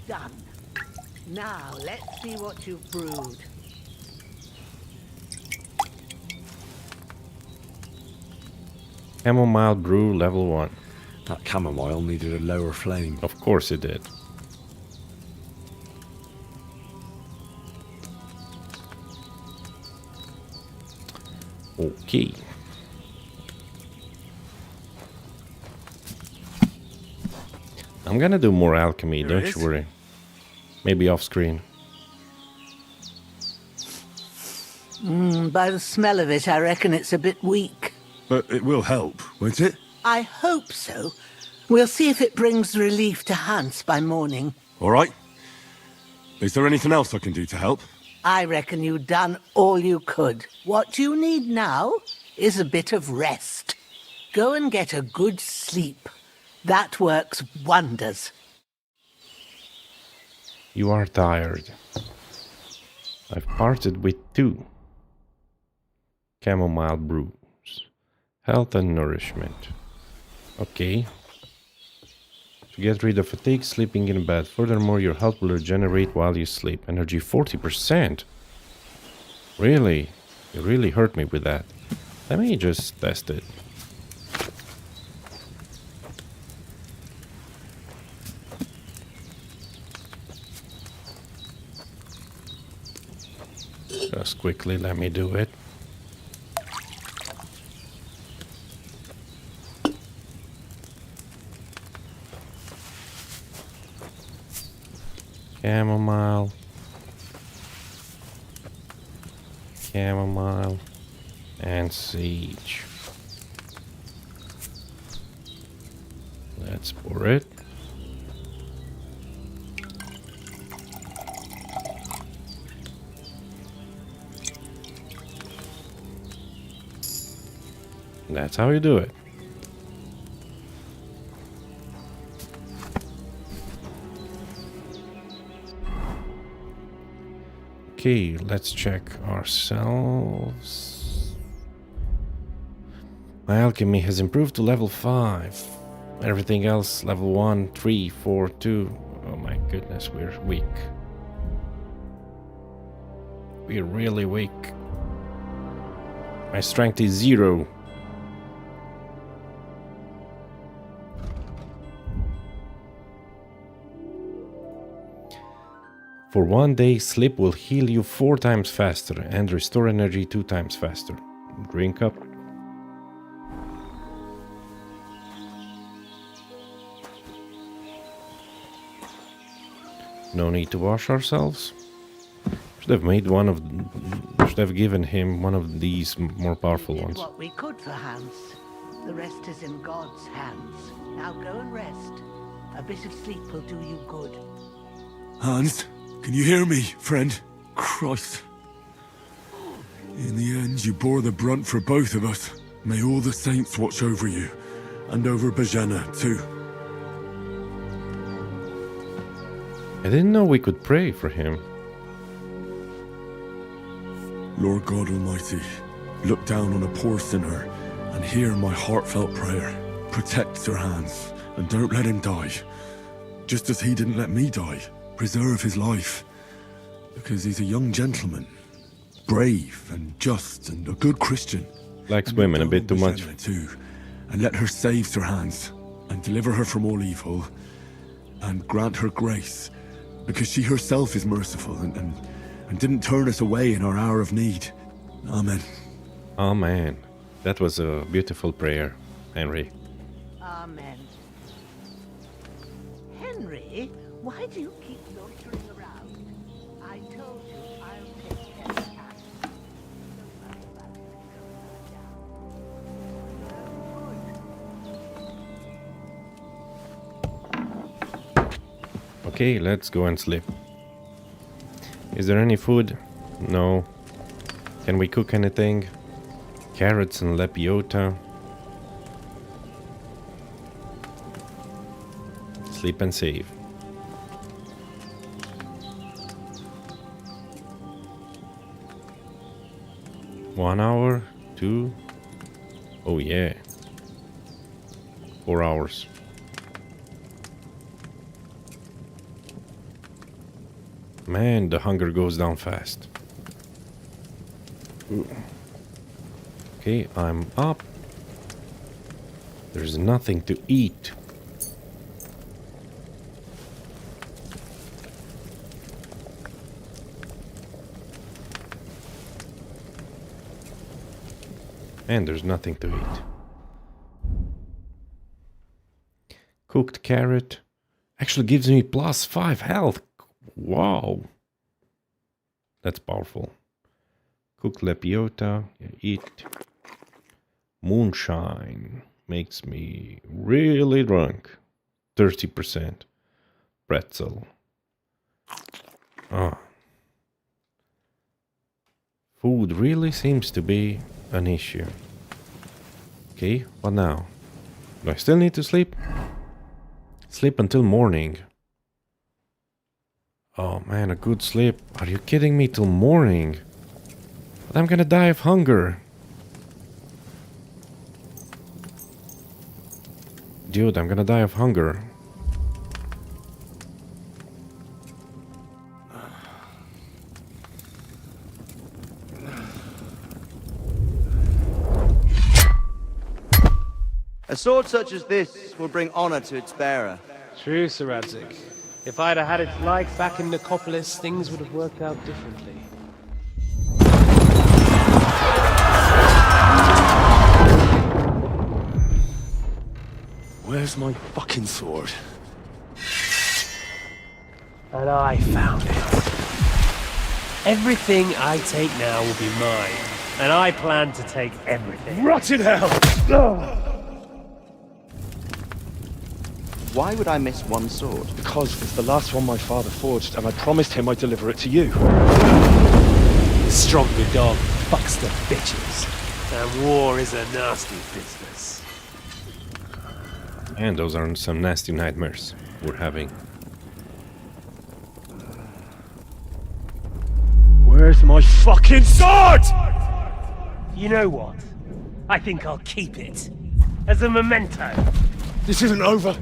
Done. Now, let's see what you've brewed. Chamomile brew level 1. That chamomile needed a lower flame. Of course it did. Okay. I'm gonna do more alchemy, There it don't is. you worry. Maybe off screen. By the smell of it, I reckon it's a bit weak. But it will help, won't it? I hope so. We'll see if it brings relief to Hans by morning. All right. Is there anything else I can do to help? I reckon you've done all you could. What you need now is a bit of rest. Go and get a good sleep. That works wonders. You are tired. I've parted with 2 chamomile brews. Health and nourishment. Okay. To get rid of fatigue, sleeping in bed. Furthermore, your health will regenerate while you sleep. Energy 40%. Really? You really hurt me with that. Let me just test it. Just quickly, let me do it. Chamomile. Chamomile. And sage. Let's pour it. That's how you do it. Okay, let's check ourselves. My alchemy has improved to level 5. Everything else level 1, 3, 4, 2. Oh my goodness, we're weak. We're really weak. My strength is 0. For 1 day, sleep will heal you 4 times faster and restore energy 2 times faster. Drink up. No need to wash ourselves. Should have made one of. Should have given him one of these more powerful We did ones. what we could for Hans. The rest is in God's hands. Now go and rest. A bit of sleep will do you good. Hans, can you hear me, friend? Christ. In the end, you bore the brunt for both of us. May all the saints watch over you. And over Bojana, too. I didn't know we could pray for him. Lord God Almighty, look down on a poor sinner and hear my heartfelt prayer. Protect Sir Hans and don't let him die. Just as he didn't let me die. Preserve his life. Because he's a young gentleman. Brave and just and a good Christian. Likes And women a look bit too down on much. Bojana too, and let her save Sir Hans and deliver her from all evil and grant her grace. Because she herself is merciful and didn't turn us away in our hour of need. Amen. Oh man, that was a beautiful prayer, Henry. Amen. Henry, why do you keep loitering around? I told you I'll take care of the cat. Don't worry about it. It'll lie down. Okay, let's go and sleep. Is there any food? No. Can we cook anything? Carrots and lepiota. Sleep and save. One hour, 2. Oh yeah. 4 hours. Man, the hunger goes down fast. Ooh. Okay, I'm up. There's nothing to eat. And there's nothing to eat. Cooked carrot actually gives me +5 health. Wow. That's powerful. Cooked lepiota, eat. Moonshine makes me really drunk. 30%. Pretzel. Ah. Food really seems to be an issue. Okay, what now? Do I still need to sleep? Sleep until morning. Oh man, a good sleep. Are you kidding me? Till morning? But I'm gonna die of hunger. Dude, I'm gonna die of hunger. A sword such as this will bring honor to its bearer. True, Sir Radzik. If I'd have had its like back in Nicopolis, things would have worked out differently. Where's my fucking sword? And I found it. Everything I take now will be mine, and I plan to take everything. Rotted hell! Why would I miss one sword? Because it's the last one my father forged, and I promised him I'd deliver it to you. The stronger dog fucks the bitches, and war is a nasty business. And those are some nasty nightmares we're having. Where's my fucking sword? You know what? I think I'll keep it. As a memento. This isn't over.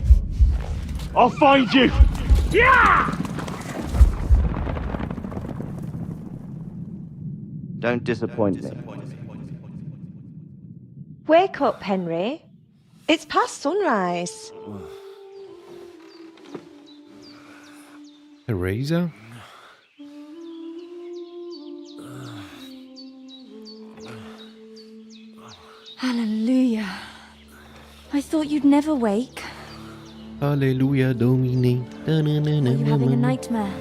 I'll find you! Yeah! Don't disappoint me. Wake up, Henry. It's past sunrise. Teresa? Hallelujah. I thought you'd never wake. Alleluia Domini. Are you having a nightmare?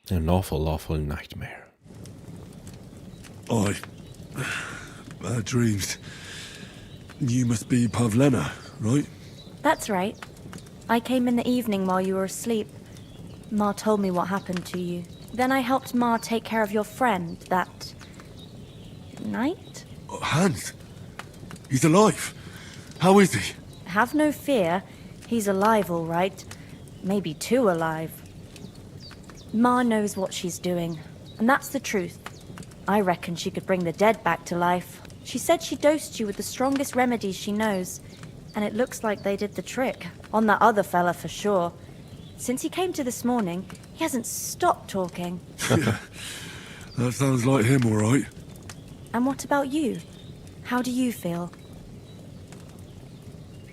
An awful, awful nightmare. I... bad dreams. You must be Pavlena, right? That's right. I came in the evening while you were asleep. Ma told me what happened to you. Then I helped Ma take care of your friend that... night? Hans? He's alive. How is he? Have no fear. He's alive, all right. Maybe too alive. Ma knows what she's doing, and that's the truth. I reckon she could bring the dead back to life. She said she dosed you with the strongest remedies she knows, and it looks like they did the trick. On that other fella for sure. Since he came to this morning, he hasn't stopped talking. Yeah, that sounds like him, all right. And what about you? How do you feel?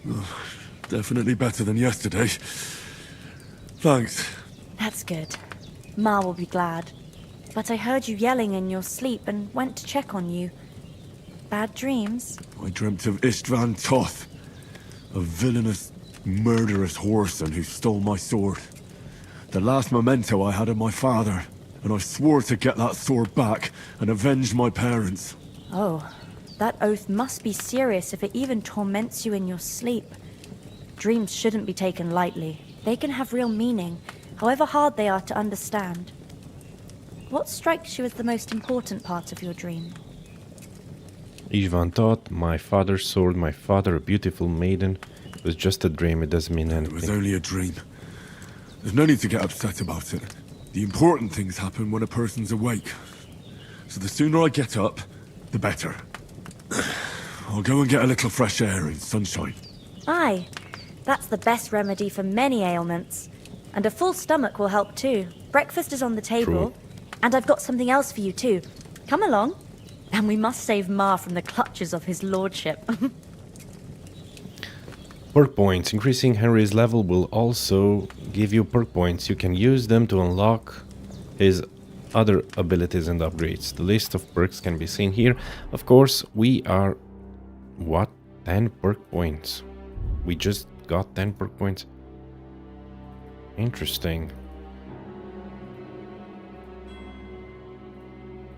Oh, definitely better than yesterday. Thanks. That's good. Ma will be glad. But I heard you yelling in your sleep and went to check on you. Bad dreams? I dreamt of Istvan Toth, a villainous, murderous whoreson who stole my sword. The last memento I had of my father, and I swore to get that sword back and avenge my parents. Oh, that oath must be serious if it even torments you in your sleep. Dreams shouldn't be taken lightly. They can have real meaning, however hard they are to understand. What strikes you as the most important part of your dream? Ivan thought, my father's sword, my father, a beautiful maiden. It was just a dream, it doesn't mean anything. It was only a dream. There's no need to get upset about it. The important things happen when a person's awake. So the sooner I get up, the better. I'll go and get a little fresh air and sunshine. Aye, that's the best remedy for many ailments. And a full stomach will help too. Breakfast is on the table. True. And I've got something else for you too. Come along. And we must save Ma from the clutches of his lordship. Perk points. Increasing Henry's level will also give you perk points. You can use them to unlock his other abilities and upgrades. The list of perks can be seen here. Of course, we are... What? 10 perk points. We just got 10 perk points. Interesting.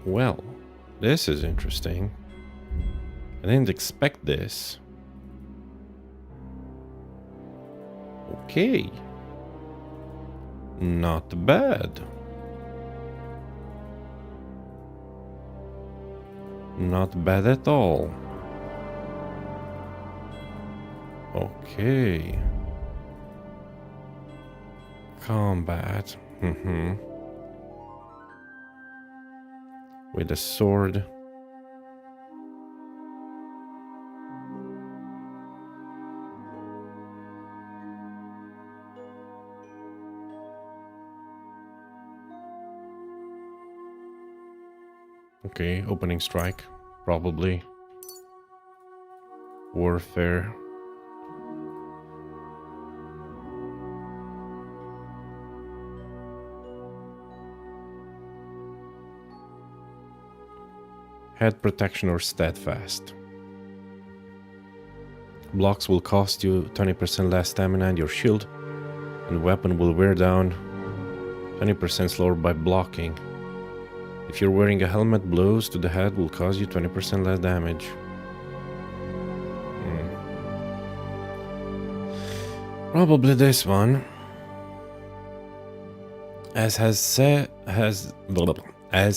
Well, this is interesting. I didn't expect this. Okay. Not bad. Not bad at all. Okay. Combat. With a sword. Okay, opening strike, probably. Warfare. Head protection or steadfast. Blocks will cost you 20% less stamina and your shield, and weapon will wear down 20% slower by blocking. If you're wearing a helmet, blows to the head will cause you 20% less damage. Probably this one. As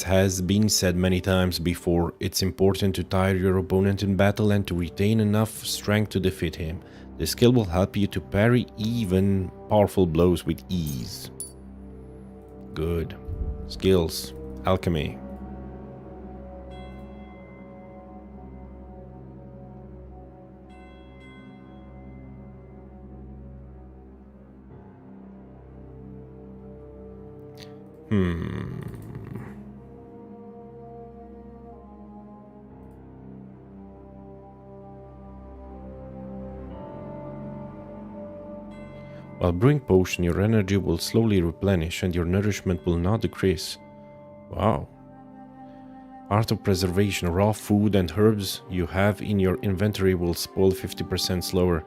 has been said many times before, it's important to tire your opponent in battle and to retain enough strength to defeat him. This skill will help you to parry even powerful blows with ease. Good. Skills. Alchemy. While brewing potion, your energy will slowly replenish and your nourishment will not decrease. Wow. Art of preservation. Raw food and herbs you have in your inventory will spoil 50% slower.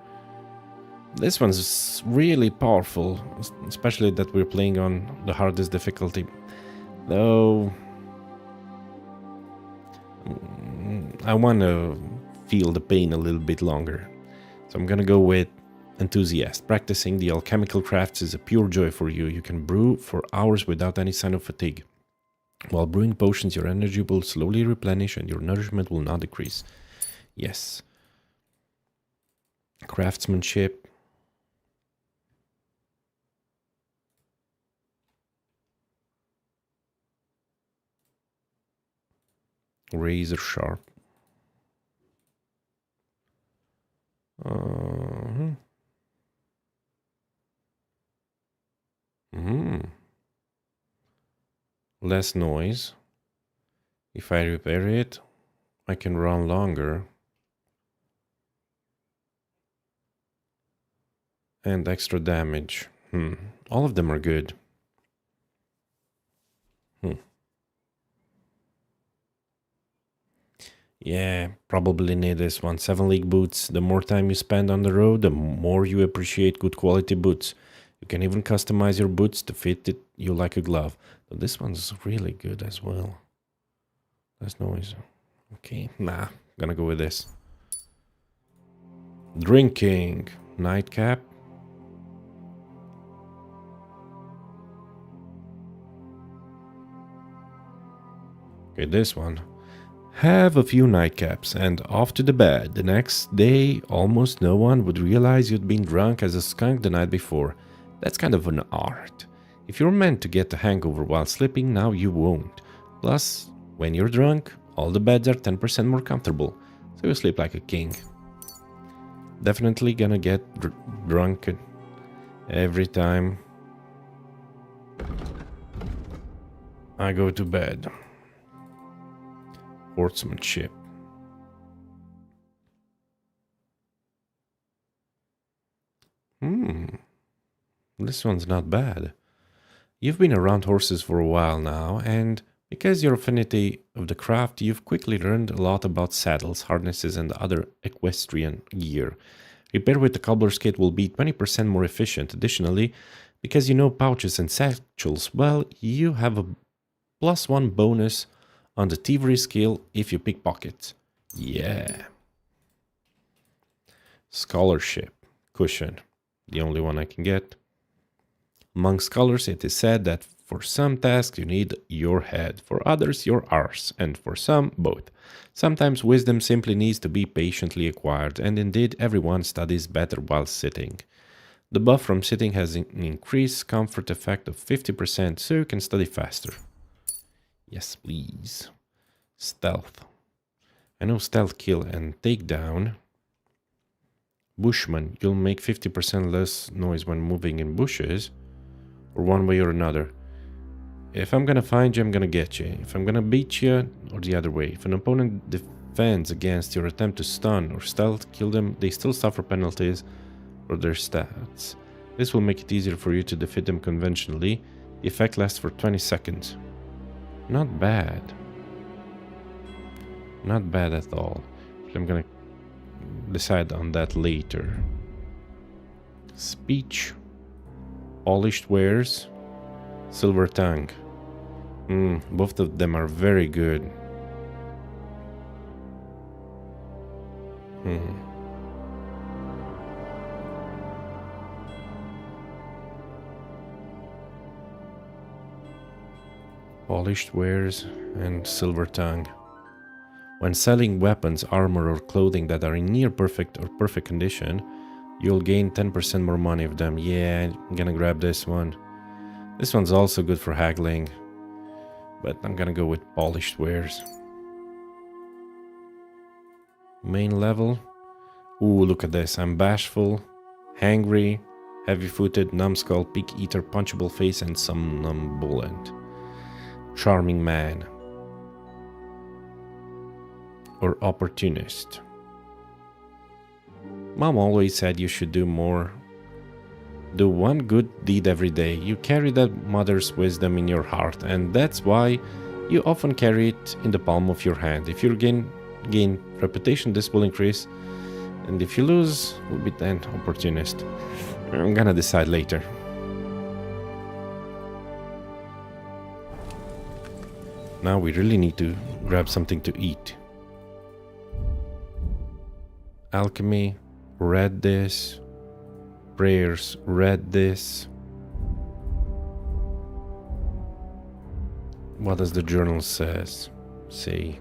This one's really powerful, especially that we're playing on the hardest difficulty. Though... I want to feel the pain a little bit longer. So I'm gonna go with enthusiast. Practicing the alchemical crafts is a pure joy for you. You can brew for hours without any sign of fatigue. While brewing potions, your energy will slowly replenish and your nourishment will not decrease. Yes. Craftsmanship. Razor sharp. Less noise. If I repair it, I can run longer. And extra damage. All of them are good. Yeah, probably need this one. 7-league boots. The more time you spend on the road, the more you appreciate good quality boots. You can even customize your boots to fit you like a glove. But this one's really good as well. Less noise. Okay, nah, gonna go with this. Drinking. Nightcap. Okay, this one. Have a few nightcaps and off to the bed. The next day, almost no one would realize you'd been drunk as a skunk the night before. That's kind of an art. If you're meant to get a hangover while sleeping, now you won't. Plus, when you're drunk, all the beds are 10% more comfortable, so you sleep like a king. Definitely gonna get drunk every time I go to bed. Sportsmanship. This one's not bad. You've been around horses for a while now, and because your affinity of the craft, you've quickly learned a lot about saddles, harnesses, and other equestrian gear. Repair with the cobbler's kit will be 20% more efficient. Additionally, because you know pouches and satchels well, you have a +1 bonus on the thievery skill if you pickpocket. Yeah. Scholarship. Cushion. The only one I can get. Among scholars, it is said that for some tasks you need your head, for others your arse, and for some both. Sometimes wisdom simply needs to be patiently acquired, and indeed everyone studies better while sitting. The buff from sitting has an increased comfort effect of 50%, so you can study faster. Yes, please. Stealth. I know stealth kill and takedown. Bushman, you'll make 50% less noise when moving in bushes, or one way or another. If I'm gonna find you, I'm gonna get you. If I'm gonna beat you, or the other way. If an opponent defends against your attempt to stun or stealth kill them, they still suffer penalties for their stats. This will make it easier for you to defeat them conventionally. The effect lasts for 20 seconds. Not bad. Not bad at all. I'm gonna decide on that later. Speech. Polished wares. Silver tongue. Both of them are very good. Polished wares and silver tongue. When selling weapons, armor, or clothing that are in near perfect or perfect condition, you'll gain 10% more money of them. Yeah, I'm gonna grab this one. This one's also good for haggling, but I'm gonna go with polished wares. Main level. Ooh, look at this. I'm bashful, hangry, heavy-footed, numbskull, pick eater, punchable face, and somnambulant. Charming man. Or opportunist. Mom always said you should do more. Do one good deed every day. You carry that mother's wisdom in your heart, and that's why you often carry it in the palm of your hand. If you gain reputation, this will increase, and if you lose, will be an opportunist. I'm gonna decide later. Now we really need to grab something to eat. Alchemy, read this. Prayers, read this. What does the journal say?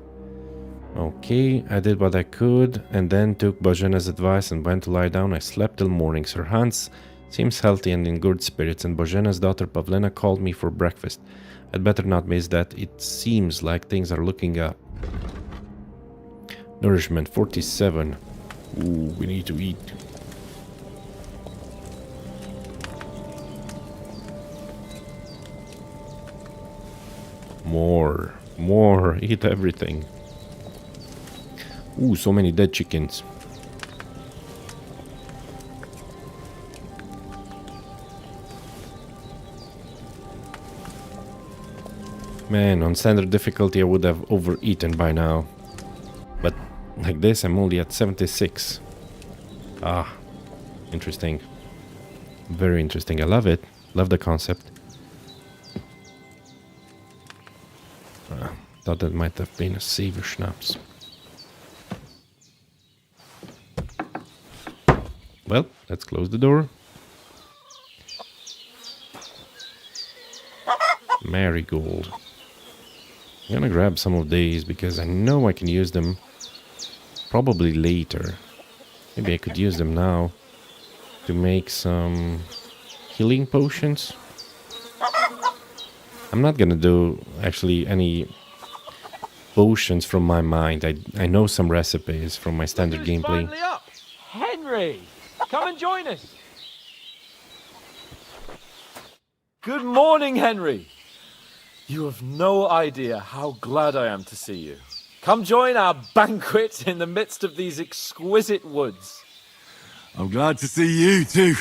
Okay, I did what I could and then took Božena's advice and went to lie down. I slept till morning. Sir Hans seems healthy and in good spirits, and Božena's daughter Pavlena called me for breakfast. I'd better not miss that. It seems like things are looking up. Nourishment 47. Ooh, we need to eat. More, eat everything. Ooh, so many dead chickens. Man, on standard difficulty I would have overeaten by now. But like this, I'm only at 76. Ah, interesting. Very interesting. I love it. Love the concept. thought that might have been a saver schnapps. Well, let's close the door. Marigold. I'm gonna grab some of these because I know I can use them probably later. Maybe I could use them now to make some healing potions. I'm not gonna do actually any potions from my mind. I know some recipes from my standard gameplay. Finally up. Henry, come and join us. Good morning, Henry. You have no idea how glad I am to see you. Come join our banquet in the midst of these exquisite woods. I'm glad to see you too.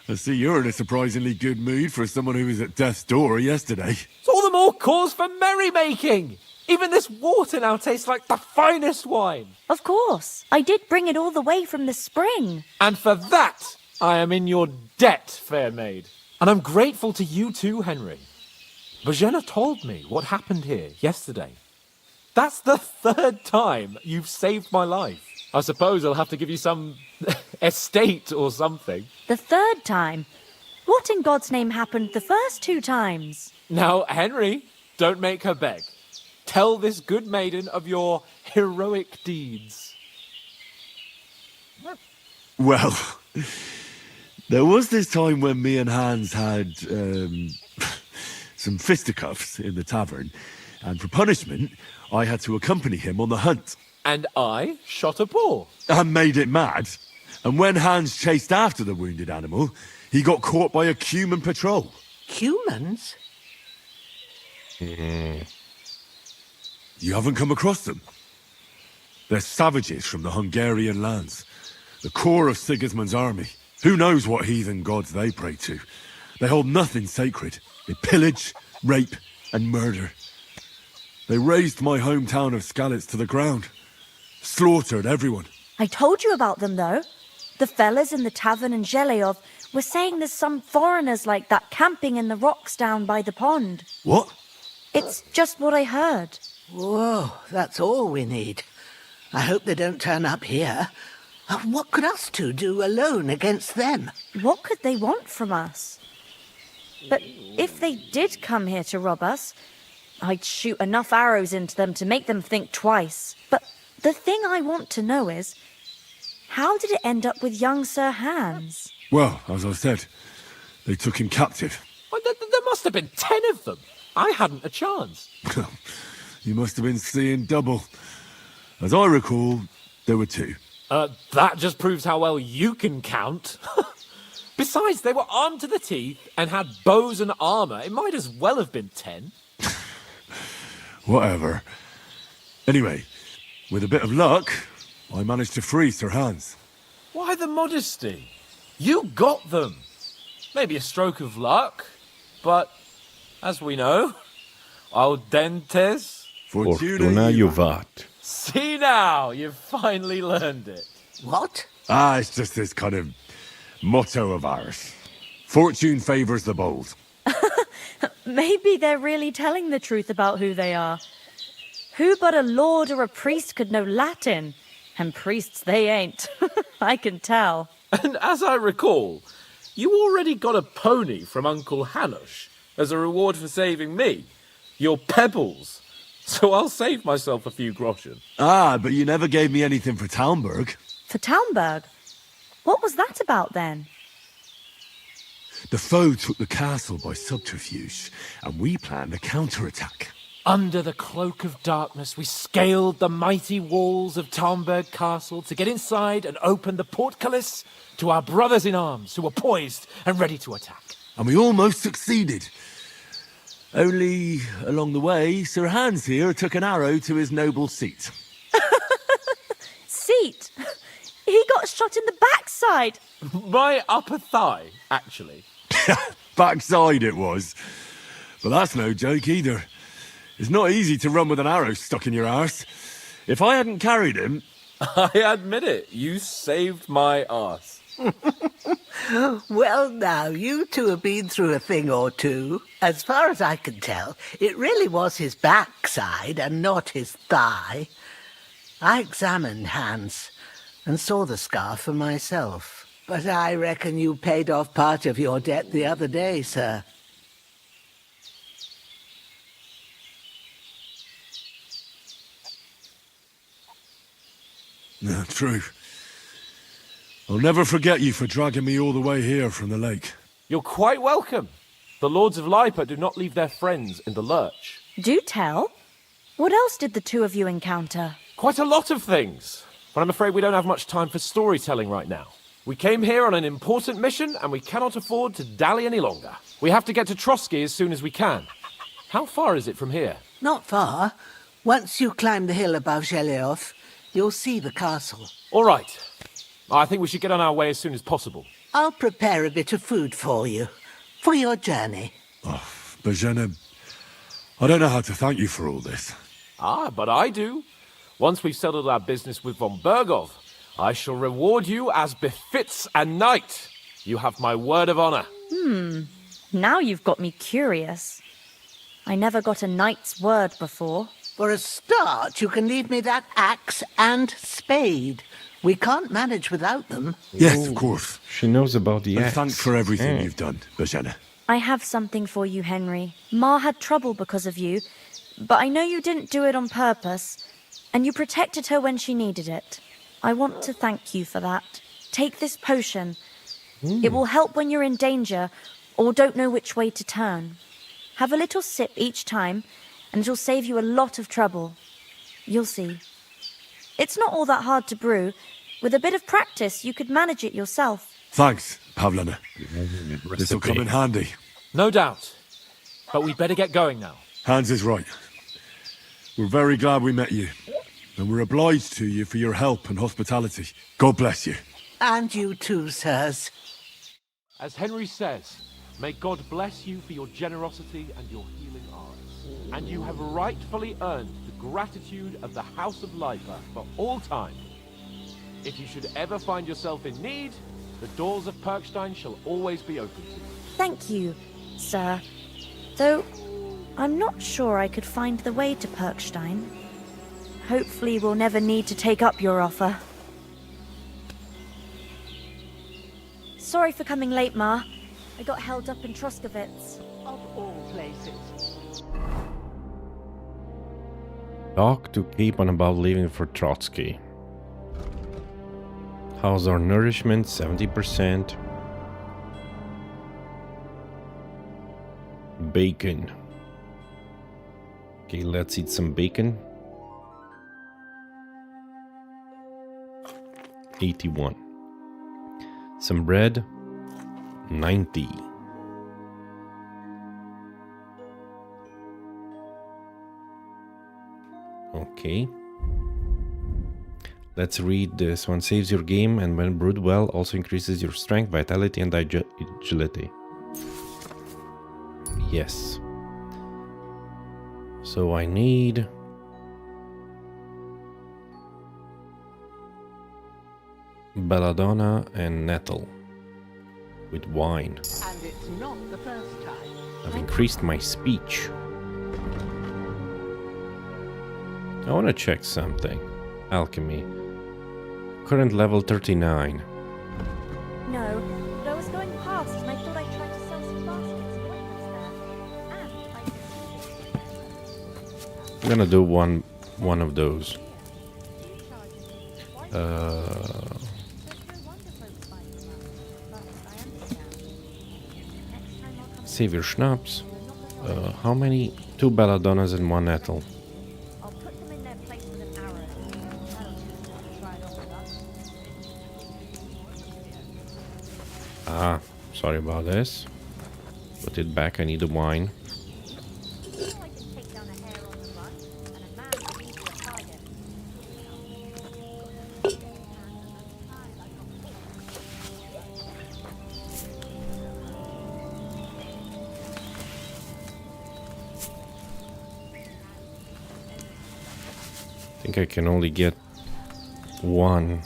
I see you're in a surprisingly good mood for someone who was at death's door yesterday. It's all the more cause for merrymaking. Even this water now tastes like the finest wine. Of course. I did bring it all the way from the spring. And for that, I am in your debt, fair maid. And I'm grateful to you too, Henry. Bohemia told me what happened here yesterday. That's the 3rd time you've saved my life. I suppose I'll have to give you some estate or something. The 3rd time? What in God's name happened the first 2 times? Now, Henry, don't make her beg. Tell this good maiden of your heroic deeds. Well, there was this time when me and Hans had some fisticuffs in the tavern, and for punishment, I had to accompany him on the hunt. And I shot a boar. And made it mad. And when Hans chased after the wounded animal, he got caught by a human patrol. Humans? You haven't come across them? They're savages from the Hungarian lands. The core of Sigismund's army. Who knows what heathen gods they pray to? They hold nothing sacred. They pillage, rape, and murder. They razed my hometown of Skalitz to the ground. Slaughtered everyone. I told you about them, though. The fellas in the tavern in Zheleyov were saying there's some foreigners like that camping in the rocks down by the pond. What? It's just what I heard. Whoa, that's all we need. I hope they don't turn up here. What could us two do alone against them? What could they want from us? But if they did come here to rob us, I'd shoot enough arrows into them to make them think twice. But the thing I want to know is, how did it end up with young Sir Hans? Well, as I said, they took him captive. Well, there must have been 10 of them. I hadn't a chance. You must have been seeing double. As I recall, there were 2. That just proves how well you can count. Besides, they were armed to the teeth and had bows and armor. It might as well have been 10. Whatever. Anyway, with a bit of luck, I managed to free Sir Hans. Why the modesty? You got them. Maybe a stroke of luck, but as we know, audentes. Fortuna juvat. See now, you've finally learned it. What? It's just this kind of motto of ours. Fortune favors the bold. Maybe they're really telling the truth about who they are. Who but a lord or a priest could know Latin? And priests they ain't. I can tell. And as I recall, you already got a pony from Uncle Hanush as a reward for saving me. Your pebbles. So I'll save myself a few groschen. But you never gave me anything for Talmberg. For Talmberg? What was that about then? The foe took the castle by subterfuge, and we planned a counterattack. Under the cloak of darkness, we scaled the mighty walls of Talmberg Castle to get inside and open the portcullis to our brothers in arms who were poised and ready to attack. And we almost succeeded. Only, along the way, Sir Hans here took an arrow to his noble seat. Seat? He got shot in the backside. My upper thigh, actually. Backside it was. But that's no joke either. It's not easy to run with an arrow stuck in your arse. If I hadn't carried him... I admit it, you saved my arse. Well, now, you two have been through a thing or two. As far as I can tell, it really was his backside and not his thigh. I examined Hans and saw the scar for myself. But I reckon you paid off part of your debt the other day, sir. No, true. I'll never forget you for dragging me all the way here from the lake. You're quite welcome. The Lords of Lipa do not leave their friends in the lurch. Do tell. What else did the two of you encounter? Quite a lot of things. But I'm afraid we don't have much time for storytelling right now. We came here on an important mission, and we cannot afford to dally any longer. We have to get to Trotsky as soon as we can. How far is it from here? Not far. Once you climb the hill above Zheleov, you'll see the castle. All right. I think we should get on our way as soon as possible. I'll prepare a bit of food for you, for your journey. Oh, Bohemia, I don't know how to thank you for all this. Ah, but I do. Once we've settled our business with von Bergov, I shall reward you as befits a knight. You have my word of honor. Now you've got me curious. I never got a knight's word before. For a start, you can leave me that axe and spade. We can't manage without them. Yes, of course. She knows about the And axe. thanks for everything you've done, Bohemia. I have something for you, Henry. Ma had trouble because of you, but I know you didn't do it on purpose, and you protected her when she needed it. I want to thank you for that. Take this potion. It will help when you're in danger or don't know which way to turn. Have a little sip each time, and it'll save you a lot of trouble. You'll see. It's not all that hard to brew. With a bit of practice, you could manage it yourself. Thanks, Pavlana. This'll come in handy. No doubt. But we'd better get going now. Hans is right. We're very glad we met you. And we're obliged to you for your help and hospitality. God bless you. And you too, sirs. As Henry says, may God bless you for your generosity and your healing arts. And you have rightfully earned the gratitude of the House of Lipa for all time. If you should ever find yourself in need, the doors of Perkstein shall always be open to you. Thank you, sir. Though, I'm not sure I could find the way to Perkstein. Hopefully we'll never need to take up your offer. Sorry for coming late, Ma. I got held up in Troskowitz. Of all places. Talk to Capon about leaving for Trotsky. How's our nourishment? 70%. Bacon. Okay, let's eat some bacon. 81. Some bread. 90. Okay. Let's read this one. Saves your game and when brewed well also increases your strength, vitality and agility. Yes. So I need belladonna and nettle with wine. And it's not the first time. I've increased my speech. I want to check something. Alchemy. Current level 39. No, but I was going past and I thought I'd try to sell some baskets and weapons there. And I'm gonna do one of those. Save your schnapps. How many? 2 belladonnas and 1 nettle. I'll put them in their place with an arrow. That'll just try it all up. Ah, sorry about this. Put it back, I need the wine. You know I can take down a hare on the run, and a man can eat a target. I think I can only get 1.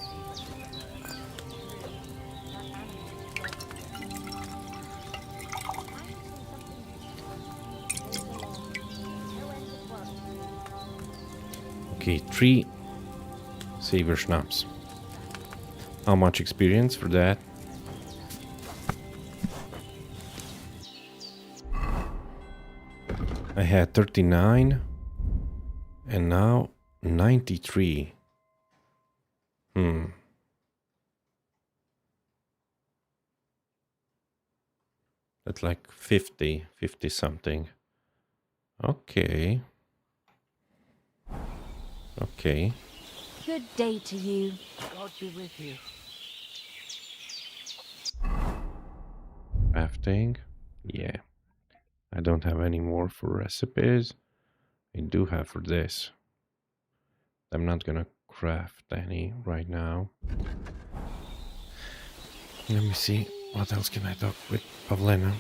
Okay, 3 saver schnapps. How much experience for that? I had 39 and now 93. That's like 50 something. Okay. Okay. Good day to you. God be with you. Crafting. Yeah. I don't have any more for recipes. I do have for this. I'm not gonna craft any right now. Let me see. What else can I talk with Pavlena?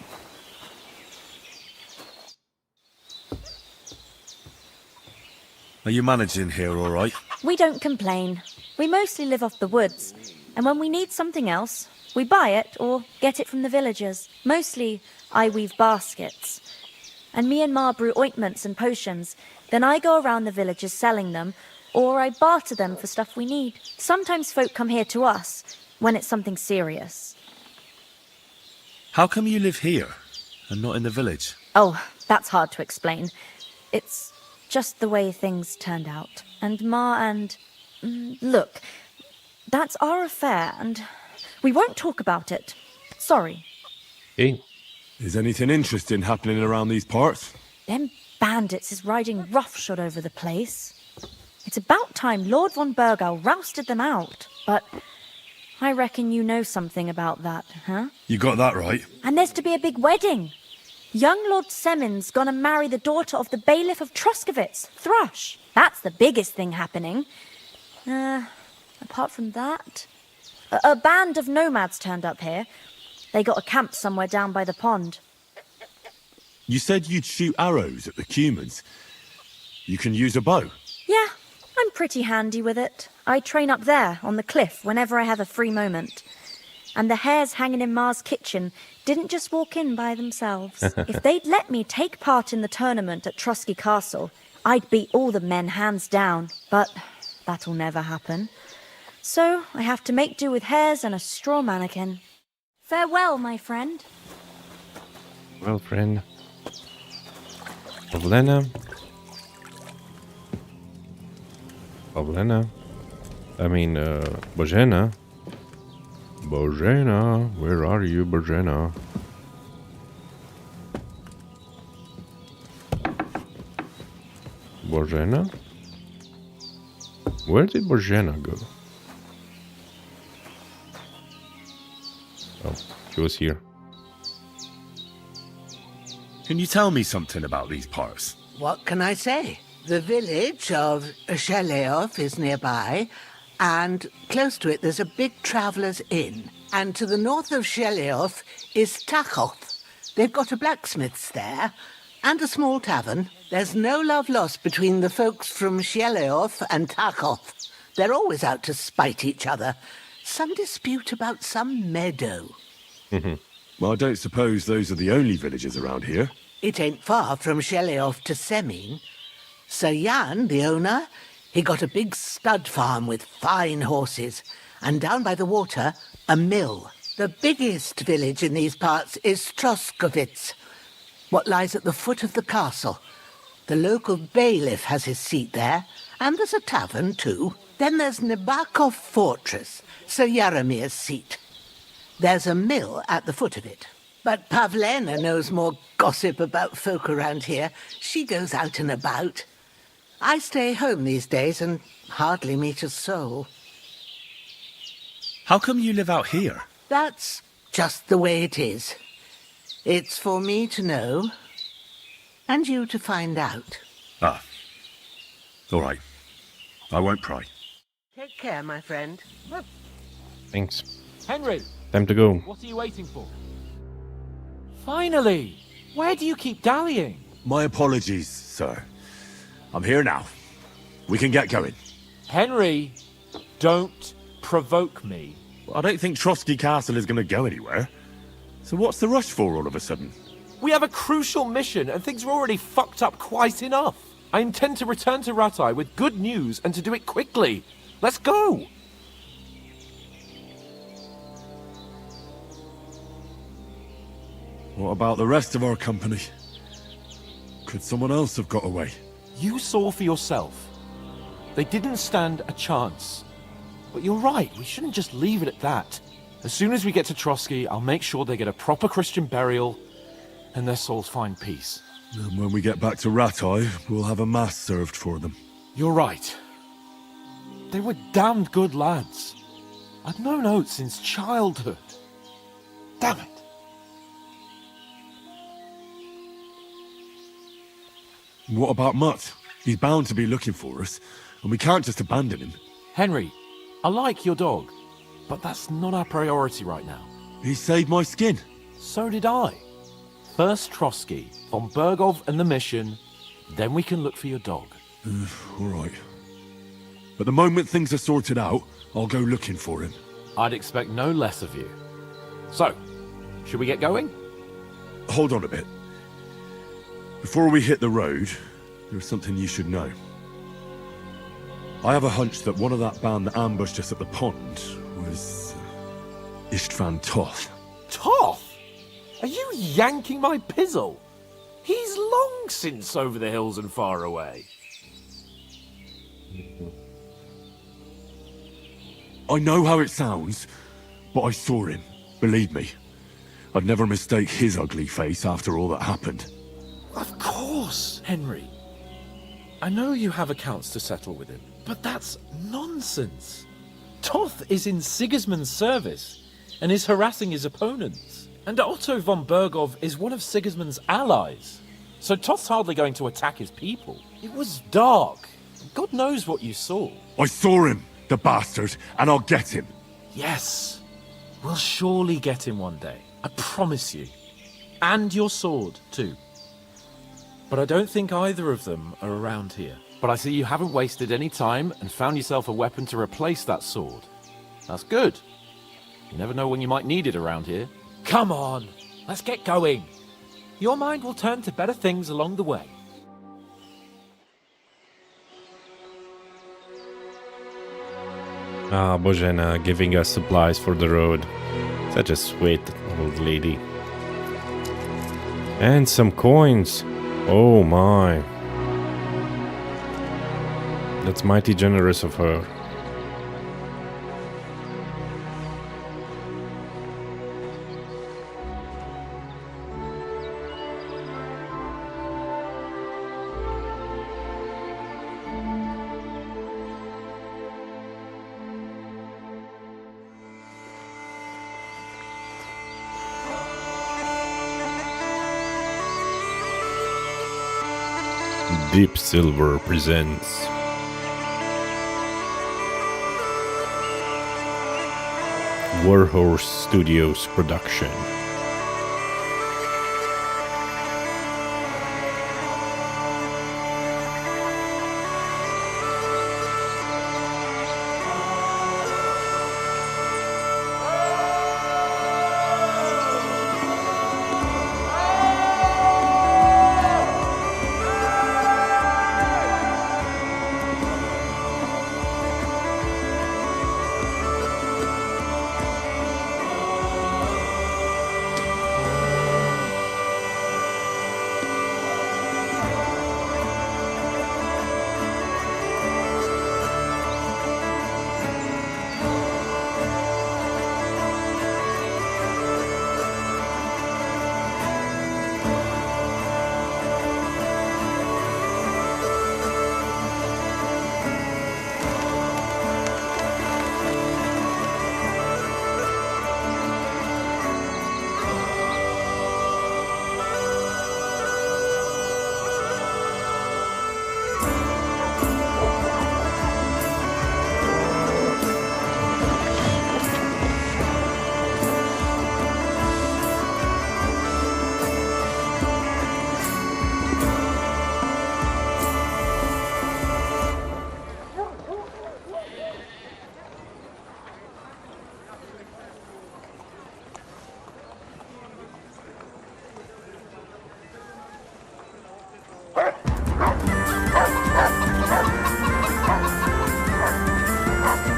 Are you managing here all right? We don't complain. We mostly live off the woods, and when we need something else, we buy it or get it from the villagers. Mostly, I weave baskets. And me and Ma brew ointments and potions. Then I go around the villages selling them, or I barter them for stuff we need. Sometimes folk come here to us, when it's something serious. How come you live here and not in the village? Oh, that's hard to explain. It's just the way things turned out. And Ma and... look, that's our affair, and we won't talk about it. Sorry. Hey. Is anything interesting happening around these parts? Them bandits is riding roughshod over the place. It's about time Lord von Burgau rousted them out. But I reckon you know something about that, huh? You got that right. And there's to be a big wedding. Young Lord Semin's gonna marry the daughter of the bailiff of Troskovitz, Thrush. That's the biggest thing happening. Apart from that... A band of nomads turned up here. They got a camp somewhere down by the pond. You said you'd shoot arrows at the Cumans. You can use a bow. Yeah, I'm pretty handy with it. I train up there, on the cliff, whenever I have a free moment. And the hares hanging in Ma's kitchen didn't just walk in by themselves. If they'd let me take part in the tournament at Trotsky Castle, I'd beat all the men hands down. But that'll never happen. So I have to make do with hares and a straw mannequin. Farewell, my friend. Well, friend. Pavlena. I mean, Bożena. Bożena, where are you, Bożena? Bożena? Where did Bożena go? Oh, she was here. Can you tell me something about these parts? What can I say? The village of Sheleov is nearby, and close to it there's a big traveller's inn. And to the north of Sheleov is Tachov. They've got a blacksmith's there, and a small tavern. There's no love lost between the folks from Sheleov and Tachov. They're always out to spite each other. Some dispute about some meadow. Well, I don't suppose those are the only villages around here. It ain't far from Sheleov to Semin. Sir Jan, the owner, he got a big stud farm with fine horses, and down by the water, a mill. The biggest village in these parts is Troskovitz, what lies at the foot of the castle. The local bailiff has his seat there, and there's a tavern too. Then there's Nabakov Fortress, Sir Yaromir's seat. There's a mill at the foot of it. But Pavlena knows more gossip about folk around here. She goes out and about. I stay home these days and hardly meet a soul. How come you live out here? That's just the way it is. It's for me to know, and you to find out. Ah. All right. I won't pry. Take care, my friend. Thanks. Henry, Time to go. what are you waiting for? Finally! Where do you keep dallying? My apologies, sir. I'm here now. We can get going. Henry, don't provoke me. I don't think Trotsky Castle is going to go anywhere. So what's the rush for all of a sudden? We have a crucial mission and things are already fucked up quite enough. I intend to return to Rattay with good news and to do it quickly. Let's go! What about the rest of our company? Could someone else have got away? You saw for yourself. They didn't stand a chance. But you're right, we shouldn't just leave it at that. As soon as we get to Trotsky, I'll make sure they get a proper Christian burial and their souls find peace. And when we get back to Rattay, we'll have a mass served for them. You're right. They were damned good lads. I'd known Oates since childhood. Damn it. What about Mutt? He's bound to be looking for us, and we can't just abandon him. Henry, I like your dog, but that's not our priority right now. He saved my skin. So did I. First Trotsky, von Bergov and the mission, then we can look for your dog. All right. But the moment things are sorted out, I'll go looking for him. I'd expect no less of you. So, should we get going? Hold on a bit. Before we hit the road, there's something you should know. I have a hunch that one of that band that ambushed us at the pond was Istvan Toth. Toth? Are you yanking my pizzle? He's long since over the hills and far away. I know how it sounds, but I saw him. Believe me. I'd never mistake his ugly face after all that happened. Of course, Henry. I know you have accounts to settle with him, but that's nonsense. Toth is in Sigismund's service and is harassing his opponents. And Otto von Bergov is one of Sigismund's allies. So Toth's hardly going to attack his people. It was dark. God knows what you saw. I saw him, the bastard, and I'll get him. Yes. We'll surely get him one day. I promise you. And your sword, too. But I don't think either of them are around here. But I see you haven't wasted any time and found yourself a weapon to replace that sword. That's good. You never know when you might need it around here. Come on, let's get going. Your mind will turn to better things along the way. Ah, Bohemia giving us supplies for the road. Such a sweet old lady. And some coins. Oh my. That's mighty generous of her. Deep Silver presents Warhorse Studios production.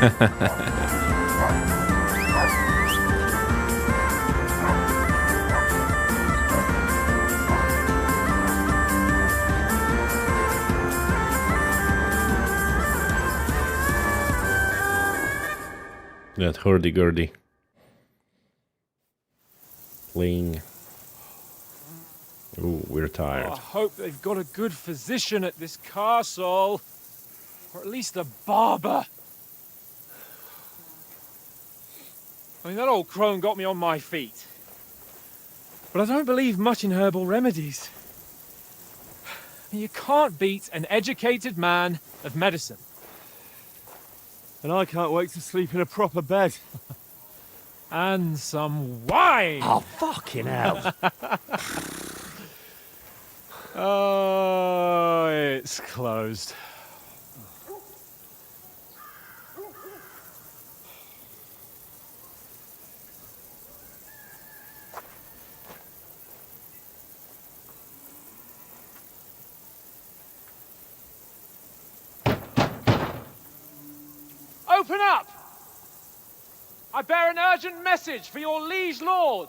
That hurdy-gurdy. Playing. Ooh, we're tired. I hope they've got a good physician at this castle. Or at least a barber. I mean, that old crone got me on my feet. But I don't believe much in herbal remedies. I mean, you can't beat an educated man of medicine. And I can't wait to sleep in a proper bed. And some wine! Oh, fucking hell. Oh, it's closed. Open up! I bear an urgent message for your liege lord.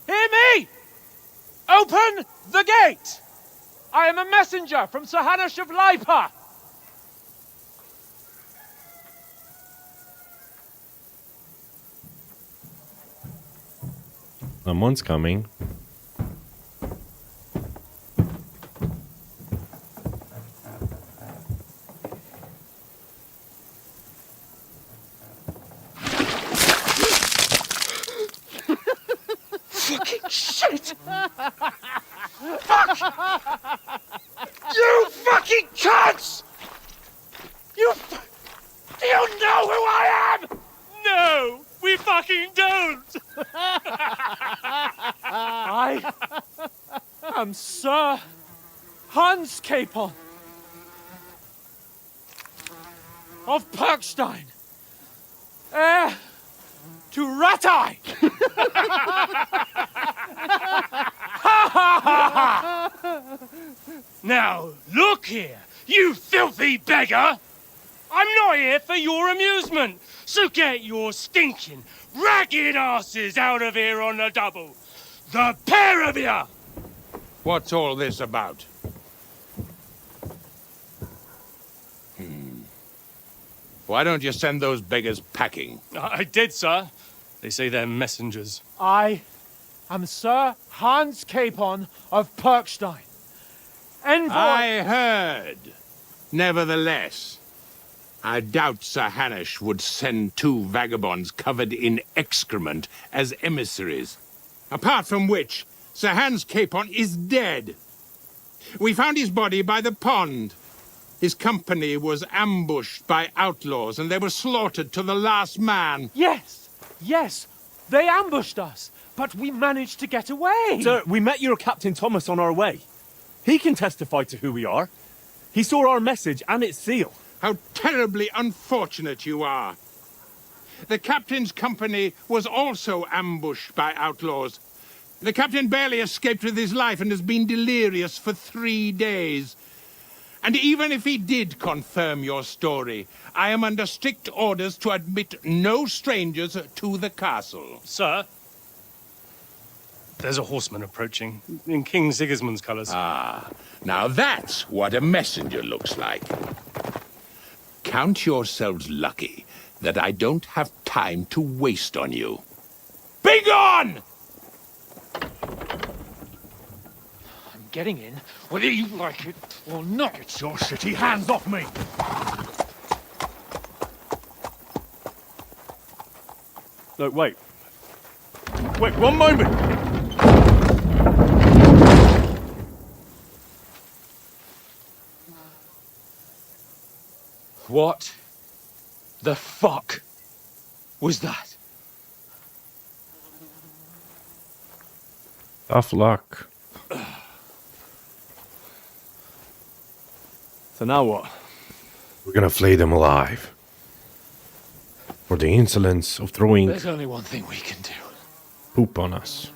Hear me! Open the gate! I am a messenger from Sir Hanush of Lipa. Someone's coming. Fucking shit! Fuck! You fucking cunts! Do you know who I am? No, we fucking don't! I am Sir Hans Capon of Perkstein, heir to Ratai. Now, look here, you filthy beggar! I'm not here for your amusement, so get your stinking, ragged asses out of here on the double. The pair of you! What's all this about? Why don't you send those beggars packing? I did, sir. They say they're messengers. I am Sir Hans Capon of Perkstein, envoy. I heard. Nevertheless, I doubt Sir Hanush would send two vagabonds covered in excrement as emissaries. Apart from which, Sir Hans Capon is dead. We found his body by the pond. His company was ambushed by outlaws, and they were slaughtered to the last man. Yes, yes, they ambushed us, but we managed to get away. Sir, we met your Captain Thomas on our way. He can testify to who we are. He saw our message and its seal. How terribly unfortunate you are. The captain's company was also ambushed by outlaws. The captain barely escaped with his life and has been delirious for 3 days. And even if he did confirm your story, I am under strict orders to admit no strangers to the castle. Sir, there's a horseman approaching, in King Sigismund's colours. Ah, now that's what a messenger looks like. Count yourselves lucky that I don't have time to waste on you. Be gone! I'm getting in, whether you like it or not. It's your city. Hands off me! Look, wait. Wait, one moment! What the fuck was that? Tough luck. So now what? We're gonna flay them alive. For the insolence of throwing... There's only one thing we can do. poop on us.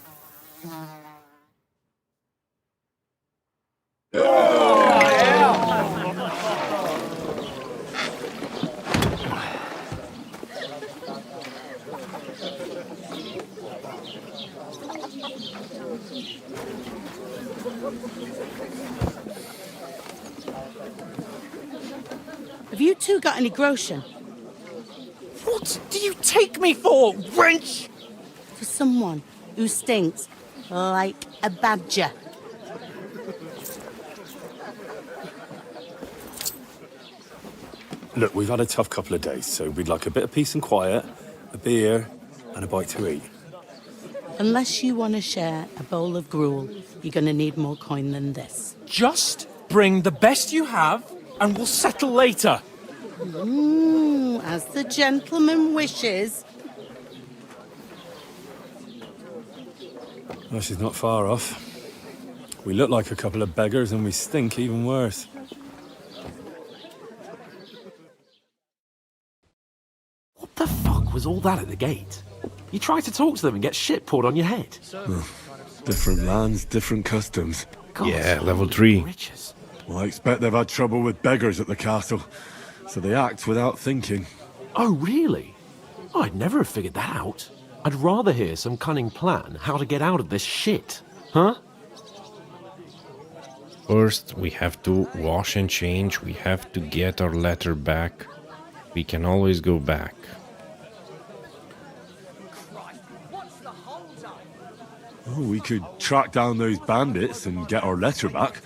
Have you two got any groschen? What do you take me for, wench? For someone who stinks like a badger. Look, we've had a tough couple of days, so we'd like a bit of peace and quiet, a beer, and a bite to eat. Unless you want to share a bowl of gruel, you're going to need more coin than this. Just bring the best you have, and we'll settle later. As the gentleman wishes. Well, she's not far off. We look like a couple of beggars, and we stink even worse. What the fuck was all that at the gate? You tried to talk to them and get shit poured on your head. Different lands, different customs. God, Yeah, level 3. riches. Well, I expect they've had trouble with beggars at the castle, so they act without thinking. Oh, really? Oh, I'd never have figured that out. I'd rather hear some cunning plan how to get out of this shit. Huh? First, we have to wash and change. We have to get our letter back. We can always go back. Oh, we could track down those bandits and get our letter back.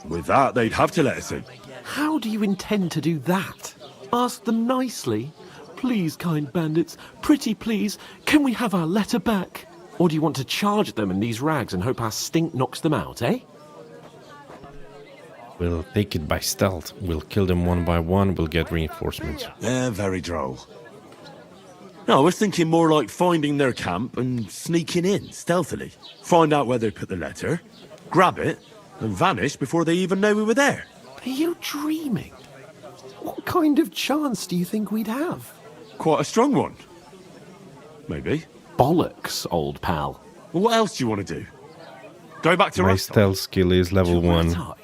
With that, they'd have to let us in. How do you intend to do that? Ask them nicely. Please, kind bandits, pretty please, can we have our letter back? Or do you want to charge them in these rags and hope our stink knocks them out, eh? We'll take it by stealth. We'll kill them one by one. We'll get reinforcements. They're very droll. No, I was thinking more like finding their camp and sneaking in stealthily. Find out where they put the letter, grab it, and vanish before they even know we were there. Are you dreaming? What kind of chance do you think we'd have? Quite a strong one. Maybe. Bollocks, old pal. Well, what else do you want to do? Go back to My Rastai? stealth skill is level 1. Ratai,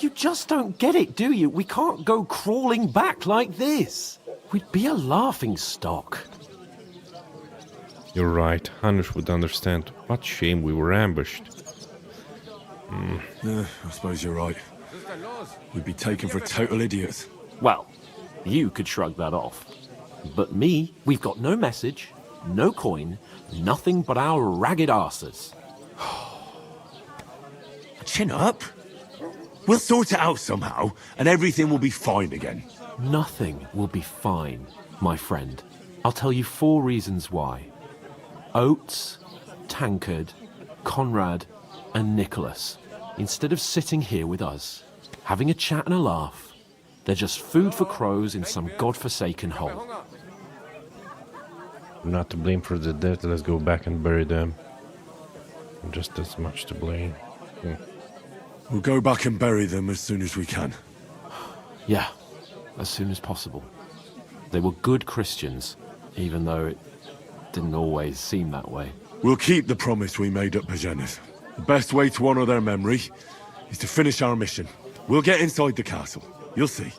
you just don't get it, do you? We can't go crawling back like this. We'd be a laughing stock. You're right. Hanush would understand. What shame we were ambushed. Yeah, I suppose you're right. We'd be taken for total idiots. Well, you could shrug that off. But me, we've got no message, no coin, nothing but our ragged arses. Chin up. We'll sort it out somehow, and everything will be fine again. Nothing will be fine, my friend. I'll tell you 4 reasons why. Oates, Tankard, Conrad, and Nicholas, instead of sitting here with us, having a chat and a laugh, they're just food for crows in some godforsaken hole. We're not to blame for the death. Let's go back and bury them. I'm just as much to blame. We'll go back and bury them as soon as we can. Yeah, as soon as possible. They were good Christians, even though it didn't always seem that way. We'll keep the promise we made at Pagenis. The best way to honor their memory is to finish our mission. We'll get inside the castle. You'll see.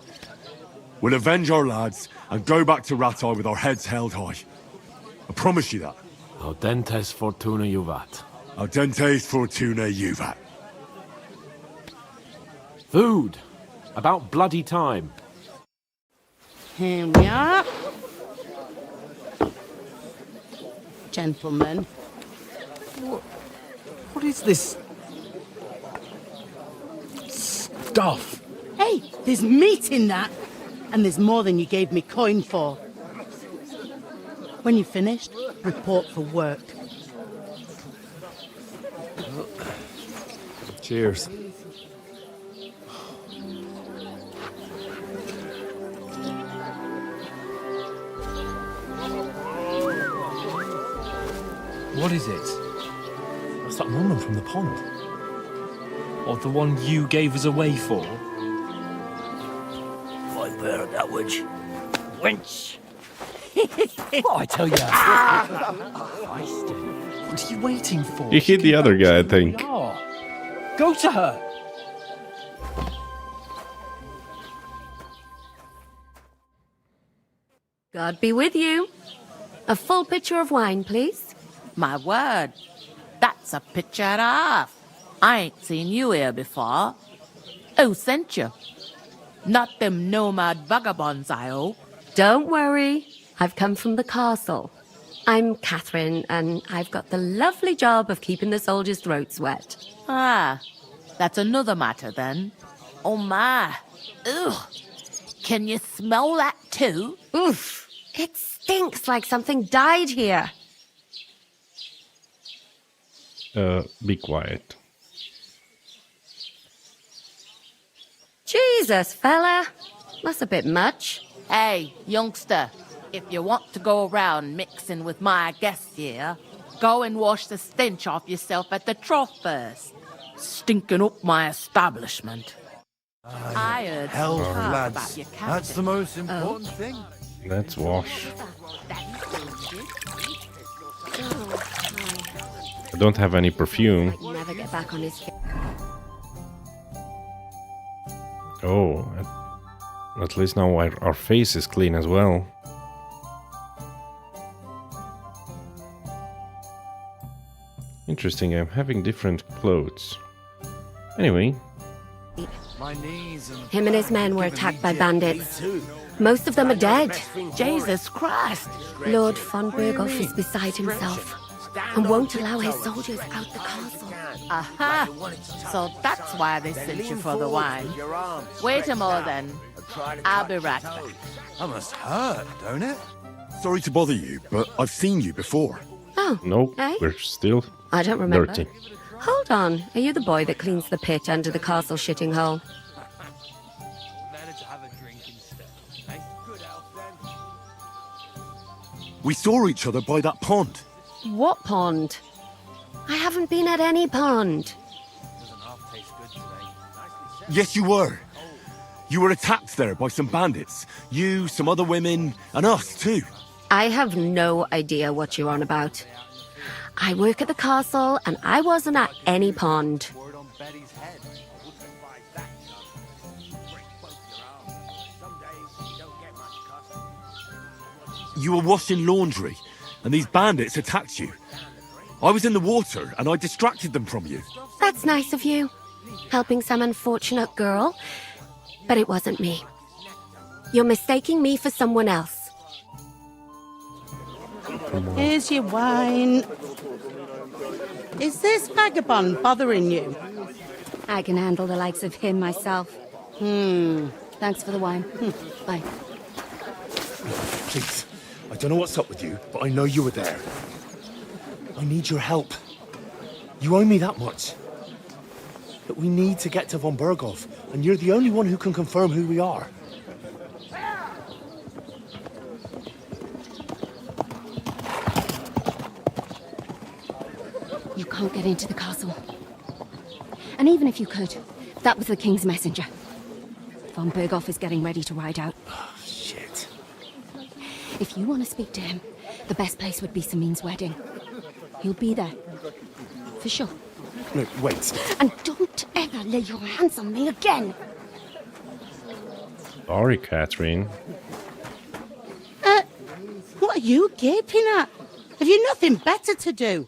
We'll avenge our lads and go back to Ratai with our heads held high. I promise you that. Audentes fortuna juvat. Audentes fortuna juvat. Food! About bloody time. Here we are. Gentlemen. What is this stuff? Hey, there's meat in that. And there's more than you gave me coin for. When you're finished, report for work. Cheers. What is it? That's that woman from the pond. Or the one you gave us away for? I bear that which. Wench! What I tell you? Feisty. What are you waiting for? He hit the other guy, I think. Go to her. God be with you. A full pitcher of wine, please. My word, that's a picture and a half. I ain't seen you here before. Who sent you? Not them nomad vagabonds, I hope. Don't worry. I've come from the castle. I'm Catherine, and I've got the lovely job of keeping the soldiers' throats wet. Ah, that's another matter then. Oh my. Ugh. Can you smell that too? Oof. It stinks like something died here. Be quiet. Jesus, fella. That's a bit much. Hey, youngster, if you want to go around mixing with my guests here, go and wash the stench off yourself at the trough first. Stinking up my establishment. I heard Hell, some talk lads. about your captain. That's the most important thing. Let's wash. I don't have any perfume. Never get back on his feet. Oh, at least now our face is clean as well. Interesting, I'm having different clothes. Anyway. Him and his men were attacked by bandits. Most of them are dead. Jesus Christ! Lord von Berghoff is beside himself and won't allow his soldiers out the castle. Aha! So that's why they sent you for the wine. Wait a moment then. I'll be right back. That must hurt, don't it? Sorry to bother you, but I've seen you before. Oh, no, eh? we're still I don't remember. dirty. Hold on, are you the boy that cleans the pit under the castle shitting hole? We saw each other by that pond. What pond? I haven't been at any pond. Yes, you were. You were attacked there by some bandits. You, some other women, and us too. I have no idea what you're on about. I work at the castle, and I wasn't at any pond. You were washing laundry, and these bandits attacked you. I was in the water, and I distracted them from you. That's nice of you, helping some unfortunate girl, but it wasn't me. You're mistaking me for someone else. Here's your wine. Is this vagabond bothering you? I can handle the likes of him myself. Thanks for the wine. Bye. Please, I don't know what's up with you, but I know you were there. I need your help. You owe me that much. But we need to get to von Berghoff, and you're the only one who can confirm who we are. You can't get into the castle. And even if you could, that was the king's messenger. Von Berghoff is getting ready to ride out. Oh, shit. If you want to speak to him, the best place would be Samin's wedding. He'll be there. For sure. No, wait. And don't ever lay your hands on me again! Sorry, Catherine. What are you gaping at? Have you nothing better to do?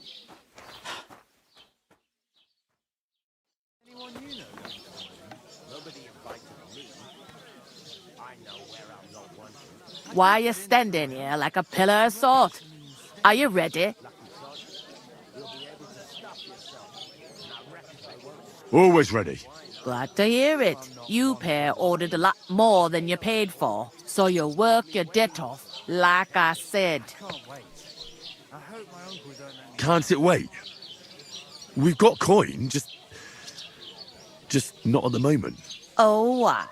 Why are you standing here like a pillar of salt? Are you ready? Always ready. Glad to hear it. You pair ordered a lot more than you paid for, so you work your debt off, like I said. Can't it wait? We've got coin, just not at the moment. Oh, why?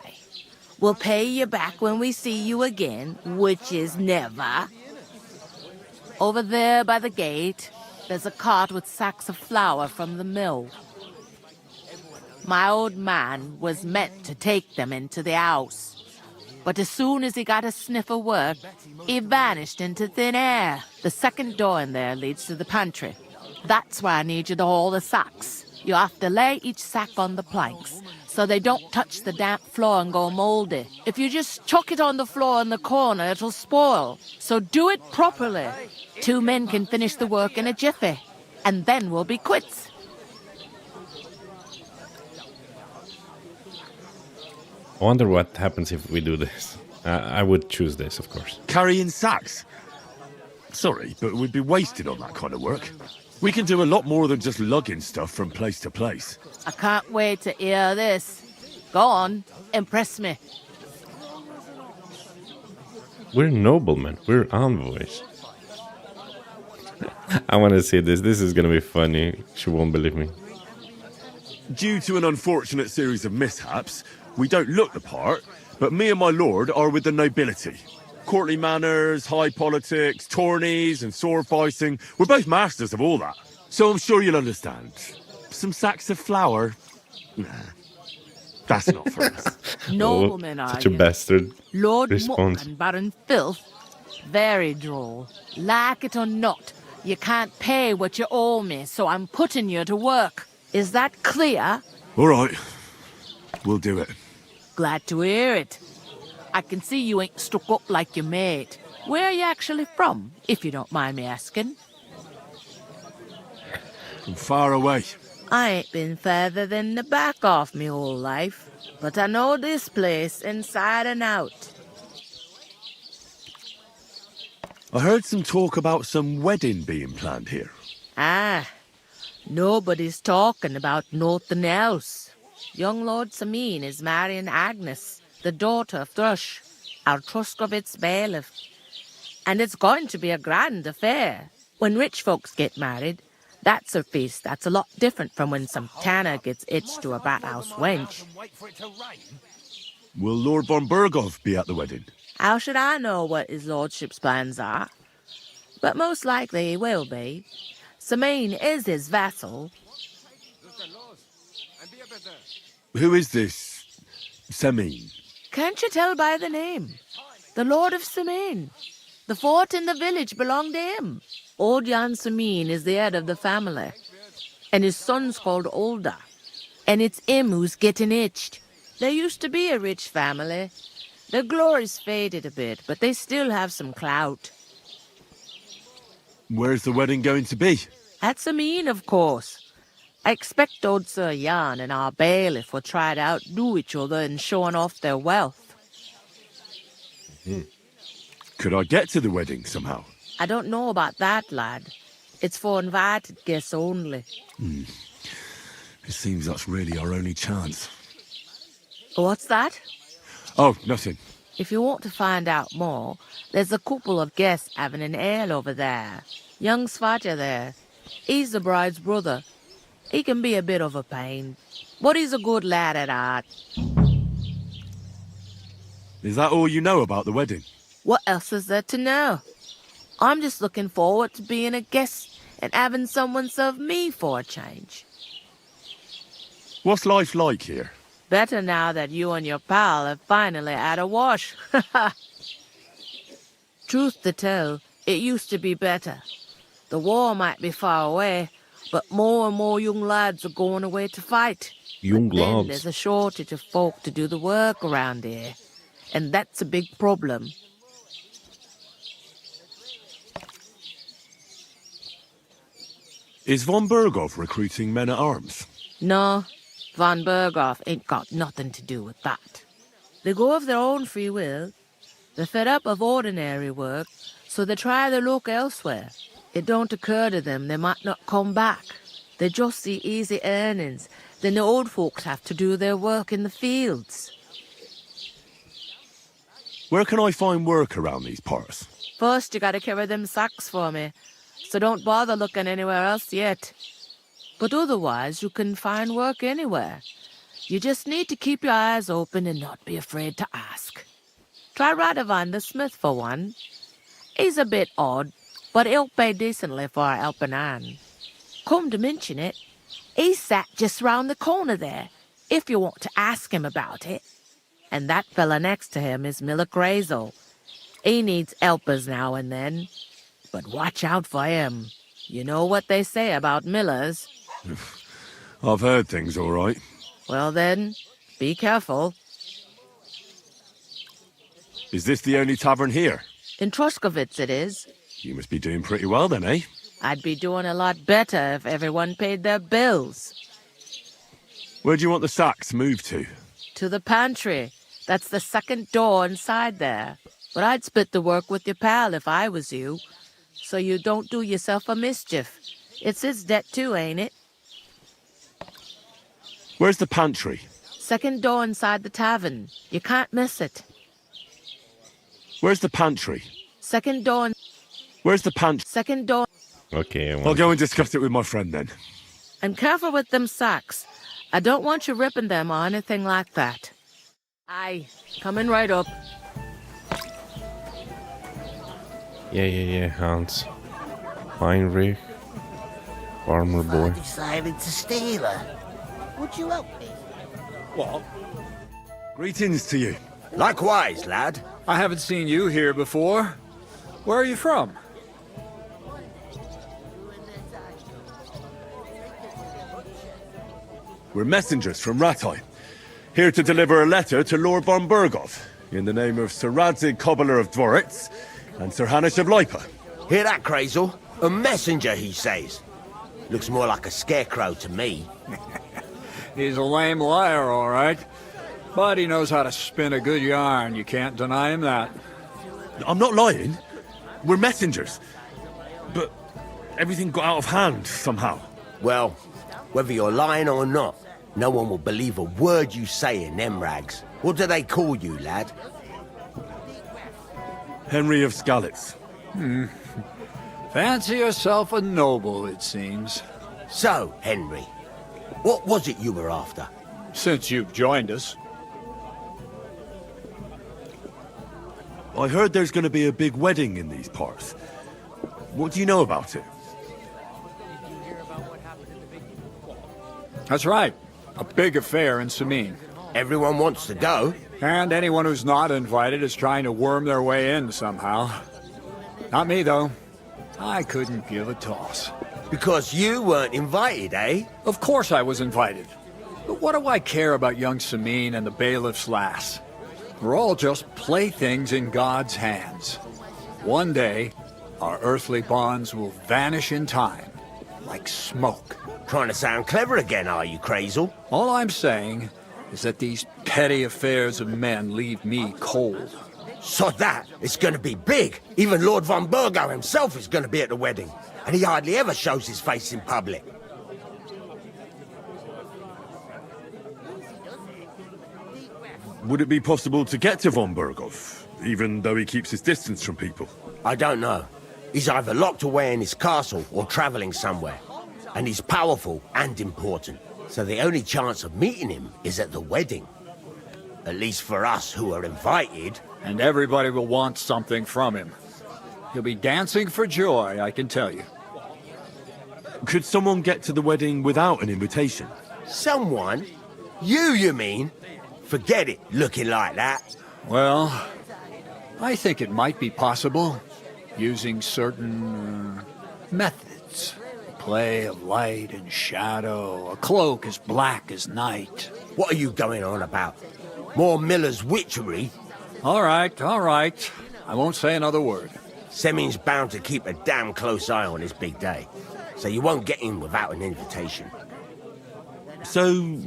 We'll pay you back when we see you again, which is never. Over there by the gate, there's a cart with sacks of flour from the mill. My old man was meant to take them into the house. But as soon as he got a sniff of work, he vanished into thin air. The second door in there leads to the pantry. That's why I need you to haul the sacks. You have to lay each sack on the planks, so they don't touch the damp floor and go mouldy. If you just chuck it on the floor in the corner, it'll spoil. So do it properly. 2 men can finish the work in a jiffy, and then we'll be quits. I wonder what happens if we do this. I would choose this, of course. Carrying sacks? Sorry, but we'd be wasted on that kind of work. We can do a lot more than just lugging stuff from place to place. I can't wait to hear this. Go on, impress me. We're noblemen. We're envoys. I want to see this. This is going to be funny. She won't believe me. Due to an unfortunate series of mishaps, we don't look the part, but me and my lord are with the nobility. Courtly manners, high politics, tourneys and sword fighting. We're both masters of all that. So I'm sure you'll understand. Some sacks of flour? Nah, that's not for us. Noblemen, are such a you? bastard Lord response. Muck and Baron Filth? Very droll. Like it or not, you can't pay what you owe me, so I'm putting you to work. Is that clear? All right, we'll do it. Glad to hear it. I can see you ain't stuck up like your mate. Where are you actually from, if you don't mind me asking? From far away. I ain't been further than the back off me whole life, but I know this place inside and out. I heard some talk about some wedding being planned here. Ah, nobody's talking about nothing else. Young Lord Sameen is marrying Agnes, the daughter of Thrush, our Truscovitz bailiff. And it's going to be a grand affair. When rich folks get married, that's a feast that's a lot different from when some tanner gets hitched to a bathhouse wench. Will Lord von Berghoff be at the wedding? How should I know what his lordship's plans are? But most likely he will be. Sameen is his vassal. Who is this Sameen? Can't you tell by the name? The Lord of Sameen. The fort in the village belonged to him. Old Jan Sameen is the head of the family, and his son's called Olda. And it's him who's getting itched. There used to be a rich family. Their glory's faded a bit, but they still have some clout. Where's the wedding going to be? At Sameen, of course. I expect old Sir Jan and our bailiff will try to outdo each other in showing off their wealth. Could I get to the wedding somehow? I don't know about that, lad. It's for invited guests only. It seems that's really our only chance. What's that? Oh, nothing. If you want to find out more, there's a couple of guests having an ale over there. Young Svatja there. He's the bride's brother. He can be a bit of a pain, but he's a good lad at heart. Is that all you know about the wedding? What else is there to know? I'm just looking forward to being a guest and having someone serve me for a change. What's life like here? Better now that you and your pal have finally had a wash. Truth to tell, it used to be better. The war might be far away, but more and more young lads are going away to fight. Young Then lads. there's a shortage of folk to do the work around here, and that's a big problem. Is von Berghoff recruiting men-at-arms? No, von Berghoff ain't got nothing to do with that. They go of their own free will. They're fed up of ordinary work, so they try their luck elsewhere. It don't occur to them they might not come back. They just see easy earnings. Then the old folks have to do their work in the fields. Where can I find work around these parts? First, you gotta carry them sacks for me, so don't bother looking anywhere else yet. But otherwise, you can find work anywhere. You just need to keep your eyes open and not be afraid to ask. Try Radovan the smith for one. He's a bit odd, but he'll pay decently for a helping hand. Come to mention it, he's sat just round the corner there, if you want to ask him about it. And that fella next to him is Miller Grazel. He needs helpers now and then, but watch out for him. You know what they say about millers. I've heard things, all right. Well then, be careful. Is this the only tavern here? In Troshkovitz it is. You must be doing pretty well then, eh? I'd be doing a lot better if everyone paid their bills. Where do you want the sacks moved to? To the pantry. That's the second door inside there. But I'd split the work with your pal if I was you. So you don't do yourself a mischief. It's his debt too, ain't it? Where's the pantry? Second door inside the tavern. You can't miss it. Where's the pantry? Second door. Where's the pantry? Second door. Okay, I'll go and discuss it with my friend then. And careful with them socks. I don't want you ripping them or anything like that. Aye, coming right up. Yeah, Hans. Heinrich. Farmer boy. I decided to steal her. Would you help me? What? Greetings to you. Likewise, lad. I haven't seen you here before. Where are you from? We're messengers from Ratai, here to deliver a letter to Lord von Berghoff, in the name of Sir Radzig Cobbler of Dworitz and Sir Hanish of Lipa. Hear that, Crazel? A messenger, he says. Looks more like a scarecrow to me. He's a lame liar, all right. But he knows how to spin a good yarn. You can't deny him that. I'm not lying. We're messengers. But everything got out of hand somehow. Well, whether you're lying or not, no one will believe a word you say in them rags. What do they call you, lad? Henry of Skalitz. Fancy yourself a noble, it seems. So, Henry, what was it you were after? Since you've joined us. I heard there's going to be a big wedding in these parts. What do you know about it? That's right. A big affair in Samin. Everyone wants to go. And anyone who's not invited is trying to worm their way in somehow. Not me, though. I couldn't give a toss. Because you weren't invited, eh? Of course I was invited. But what do I care about young Samin and the bailiff's lass? We're all just playthings in God's hands. One day, our earthly bonds will vanish in time, like smoke. Trying to sound clever again, are you, Crazel? All I'm saying is that these petty affairs of men leave me cold. So that it's going to be big. Even Lord von Berghoff himself is going to be at the wedding. And he hardly ever shows his face in public. Would it be possible to get to von Berghoff, even though he keeps his distance from people? I don't know. He's either locked away in his castle or traveling somewhere. And he's powerful and important. So the only chance of meeting him is at the wedding. At least for us who are invited. And everybody will want something from him. He'll be dancing for joy, I can tell you. Could someone get to the wedding without an invitation? Someone? You mean? Forget it, looking like that. Well, I think it might be possible, using certain methods. Play of light and shadow, a cloak as black as night. What are you going on about? More Miller's witchery? All right. I won't say another word. Semin's bound to keep a damn close eye on his big day, so you won't get in without an invitation. So,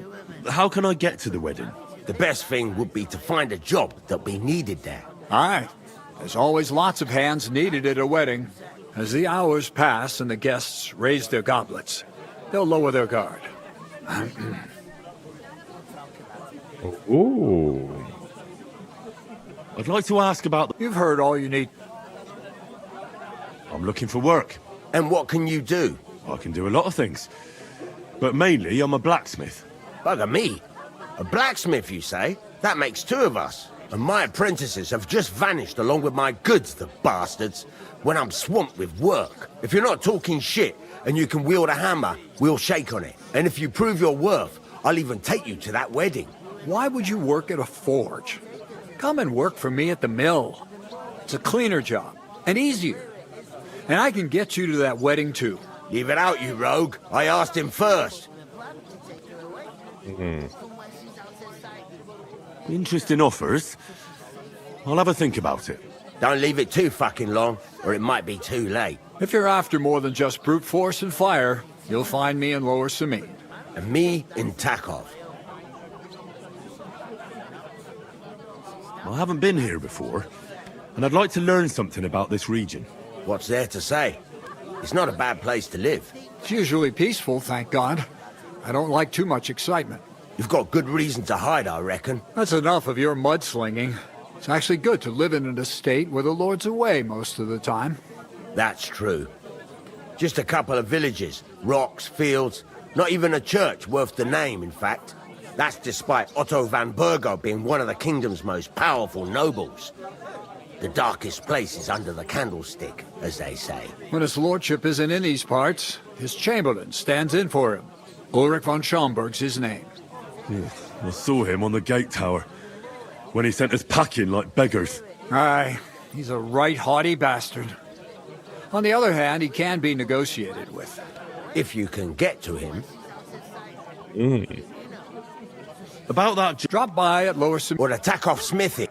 how can I get to the wedding? The best thing would be to find a job that'll be needed there. Aye. There's always lots of hands needed at a wedding. As the hours pass and the guests raise their goblets, they'll lower their guard. Ooh. I'd like to ask about... You've heard all you need. I'm looking for work. And what can you do? I can do a lot of things. But mainly, I'm a blacksmith. Bugger me. A blacksmith, you say? That makes two of us. And my apprentices have just vanished along with my goods, the bastards, when I'm swamped with work. If you're not talking shit and you can wield a hammer, we'll shake on it. And if you prove your worth, I'll even take you to that wedding. Why would you work at a forge? Come and work for me at the mill. It's a cleaner job, and easier. And I can get you to that wedding, too. Leave it out, you rogue. I asked him first. Interesting offers. I'll have a think about it. Don't leave it too fucking long, or it might be too late. If you're after more than just brute force and fire, you'll find me in Lower Samine. And me in Takov. I haven't been here before, and I'd like to learn something about this region. What's there to say? It's not a bad place to live. It's usually peaceful, thank God. I don't like too much excitement. You've got good reason to hide, I reckon. That's enough of your mudslinging. It's actually good to live in an estate where the Lord's away most of the time. That's true. Just a couple of villages, rocks, fields, not even a church worth the name, in fact. That's despite Otto van Burgo being one of the kingdom's most powerful nobles. The darkest place is under the candlestick, as they say. When his lordship isn't in these parts, his chamberlain stands in for him. Ulrich von Schomberg's his name. I saw him on the gate tower, when he sent us packing like beggars. Aye, he's a right haughty bastard. On the other hand, he can be negotiated with. If you can get to him. About that... Drop by at Lower Samine. Or the Takov smithy.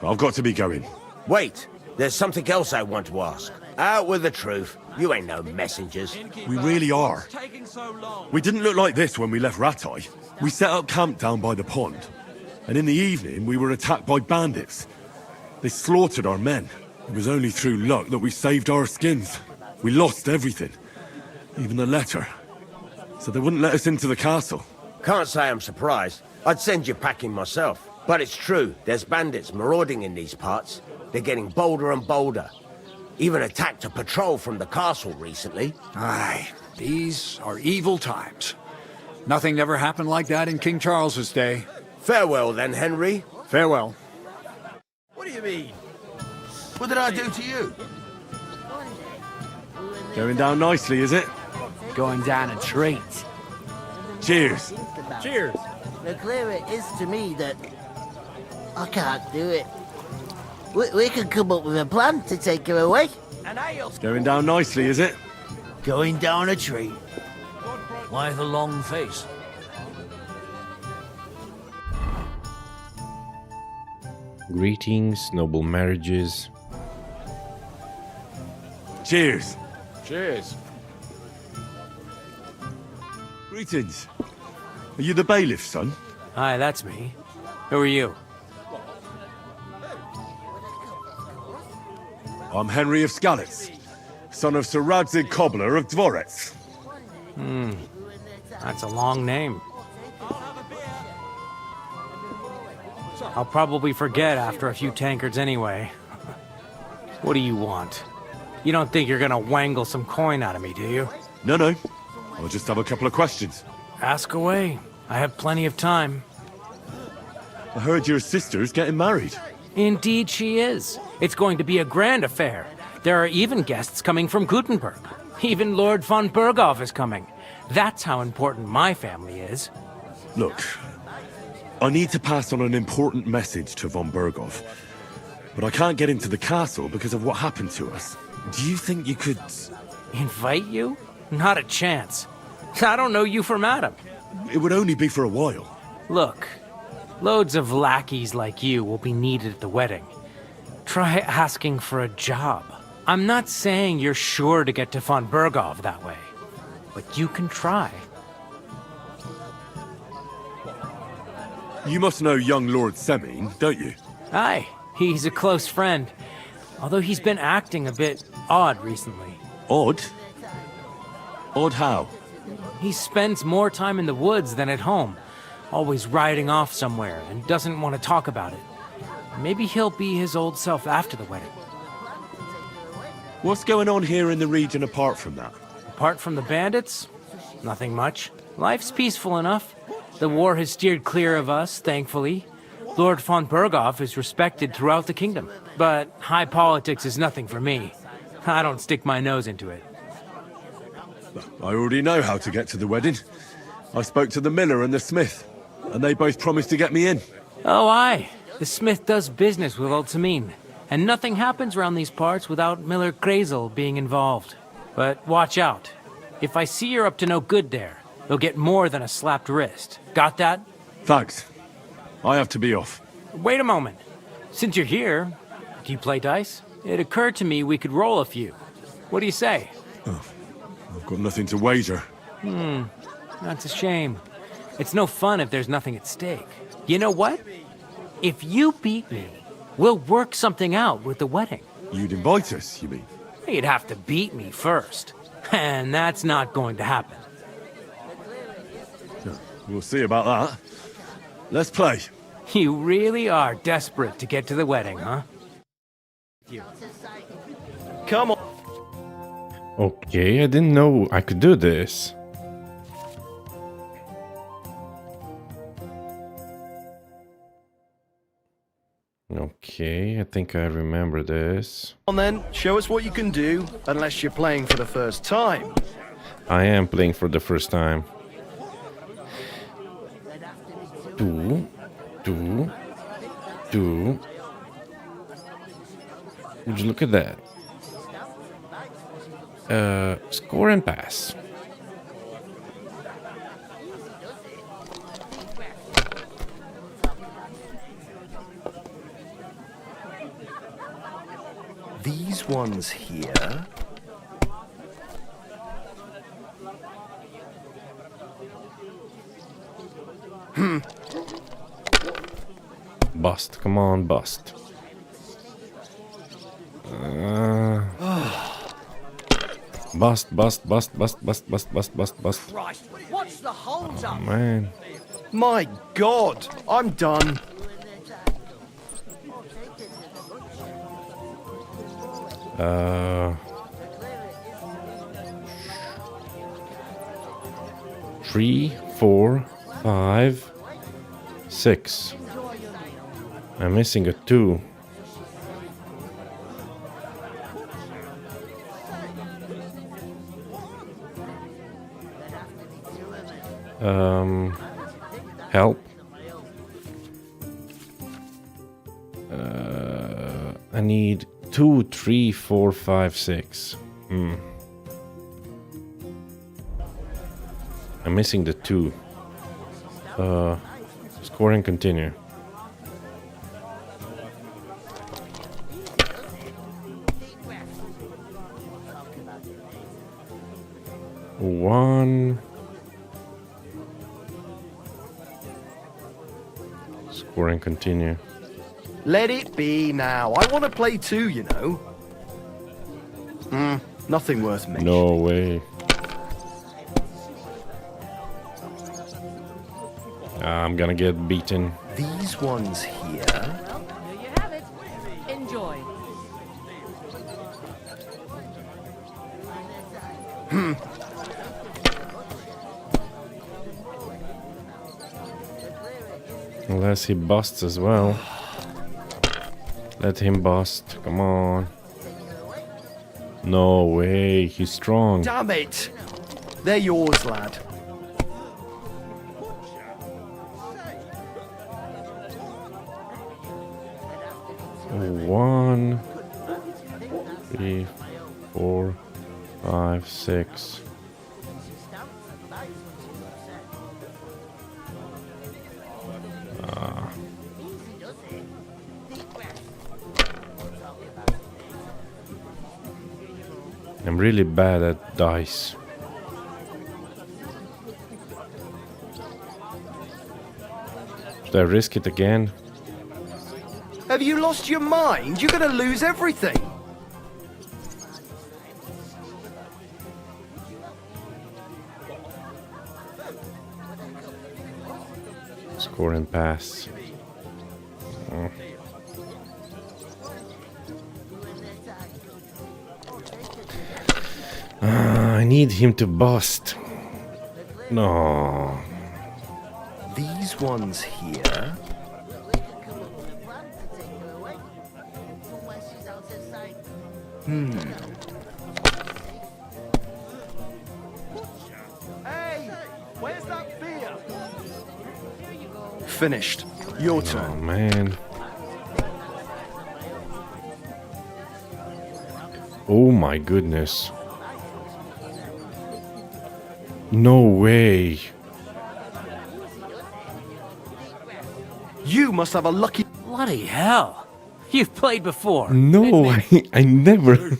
I've got to be going. Wait, there's something else I want to ask. Out with the truth. You ain't no messengers. We really are. We didn't look like this when we left Ratai. We set up camp down by the pond. And in the evening, we were attacked by bandits. They slaughtered our men. It was only through luck that we saved our skins. We lost everything. Even the letter. So they wouldn't let us into the castle. Can't say I'm surprised. I'd send you packing myself. But it's true, there's bandits marauding in these parts. They're getting bolder and bolder. Even attacked a patrol from the castle recently. Aye, these are evil times. Nothing ever happened like that in King Charles's day. Farewell then, Henry. Farewell. What do you mean? What did I do to you? Going down nicely, is it? Going down a treat. Cheers. Cheers. The clearer it is to me that I can't do it. We can come up with a plan to take her away. Going down nicely, is it? Going down a treat. Why the long face? Greetings, noble marriages. Cheers. Cheers. Greetings. Are you the bailiff's son? Hi, that's me. Who are you? I'm Henry of Skalitz, son of Sir Radzig Cobbler of Dvorets. That's a long name. I'll probably forget after a few tankards anyway. What do you want? You don't think you're gonna wangle some coin out of me, do you? No. I'll just have a couple of questions. Ask away. I have plenty of time. I heard your sister's getting married. Indeed she is. It's going to be a grand affair. There are even guests coming from Gutenberg. Even Lord von Burghoff is coming. That's how important my family is. Look, I need to pass on an important message to von Burghoff. But I can't get into the castle because of what happened to us. Do you think you could... Invite you? Not a chance. I don't know you from Adam. It would only be for a while. Look, loads of lackeys like you will be needed at the wedding. Try asking for a job. I'm not saying you're sure to get to von Burghoff that way, but you can try. You must know young Lord Semine, don't you? Aye, he's a close friend. Although he's been acting a bit odd recently. Odd? Odd how? He spends more time in the woods than at home, always riding off somewhere and doesn't want to talk about it. Maybe he'll be his old self after the wedding. What's going on here in the region apart from that? Apart from the bandits? Nothing much. Life's peaceful enough. The war has steered clear of us, thankfully. Lord von Burghoff is respected throughout the kingdom. But high politics is nothing for me. I don't stick my nose into it. I already know how to get to the wedding. I spoke to the miller and the smith, and they both promised to get me in. Oh, aye. The smith does business with old Samine. And nothing happens around these parts without Miller Crazel being involved. But watch out. If I see you're up to no good there, you'll get more than a slapped wrist. Got that? Thanks. I have to be off. Wait a moment. Since you're here, do you play dice? It occurred to me we could roll a few. What do you say? I've got nothing to wager. That's a shame. It's no fun if there's nothing at stake. You know what? If you beat me, we'll work something out with the wedding. You'd invite us, you mean? You'd have to beat me first. And that's not going to happen. We'll see about that. Let's play. You really are desperate to get to the wedding, huh? Come on. Okay, I didn't know I could do this. Okay, I think I remember this. Come on then, show us what you can do, unless you're playing for the first time. I am playing for the first time. Two. Would you look at that? Score and pass. These ones here. Bust, come on, bust. Bust. Christ, what's the hold up? Man. My God, I'm done. Three, 4, 5, 6. I'm missing a 2. Help. I need 2, 3, 4, 5, 6. I'm missing the 2. Score and continue. One. Score and continue. Let it be now. I want to play too, you know. Nothing worth mentioning. No way. I'm gonna get beaten. These ones here. There you have it. Enjoy. Unless he busts as well. Let him bust. Come on. No way. He's strong. Damn it. They're yours, lad. One, 3, 4, 5, 6. I'm really bad at dice. Should I risk it again? Have you lost your mind? You're gonna lose everything. Score and pass. I need him to bust. No. These ones here. Hey, where's that beer? Finished. Your Oh turn. man. Oh my goodness. No way. You must have a lucky... Bloody hell. You've played before. No, I never.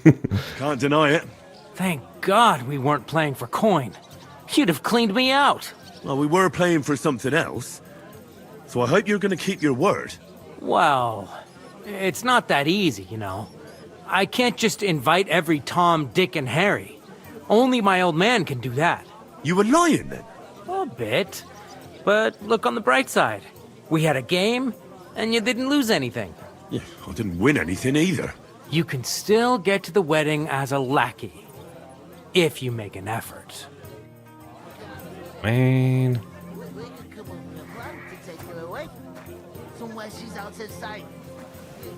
Can't deny it. Thank God we weren't playing for coin. You'd have cleaned me out. Well, we were playing for something else. So I hope you're going to keep your word. Well, it's not that easy, you know. I can't just invite every Tom, Dick, and Harry. Only my old man can do that. You were lying then? A bit. But look on the bright side. We had a game, and you didn't lose anything. Yeah, I didn't win anything either. You can still get to the wedding as a lackey. If you make an effort. Man. Somewhere she's out of sight.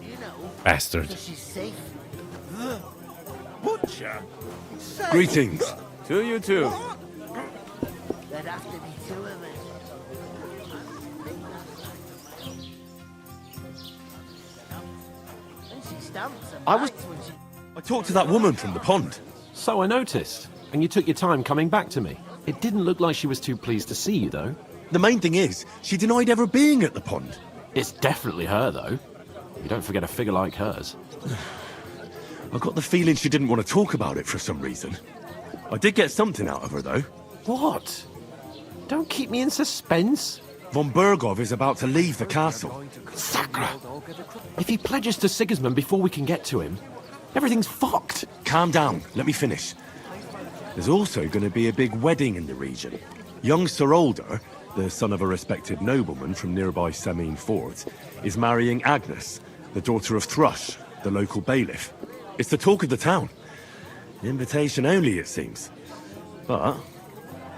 You know. Bastard. So she's safe. Butcher! Greetings. To you too. There'd have to be two of us. And she stamps and bites when she... I talked to that woman from the pond. So I noticed. And you took your time coming back to me. It didn't look like she was too pleased to see you, though. The main thing is, she denied ever being at the pond. It's definitely her, though. You don't forget a figure like hers. I got the feeling she didn't want to talk about it for some reason. I did get something out of her, though. What? Don't keep me in suspense. Von Bergov is about to leave the castle. Sacra! If he pledges to Sigismund before we can get to him, everything's fucked. Calm down. Let me finish. There's also going to be a big wedding in the region. Young Sir Older, the son of a respected nobleman from nearby Semine Fort, is marrying Agnes, the daughter of Thrush, the local bailiff. It's the talk of the town. Invitation only, it seems. But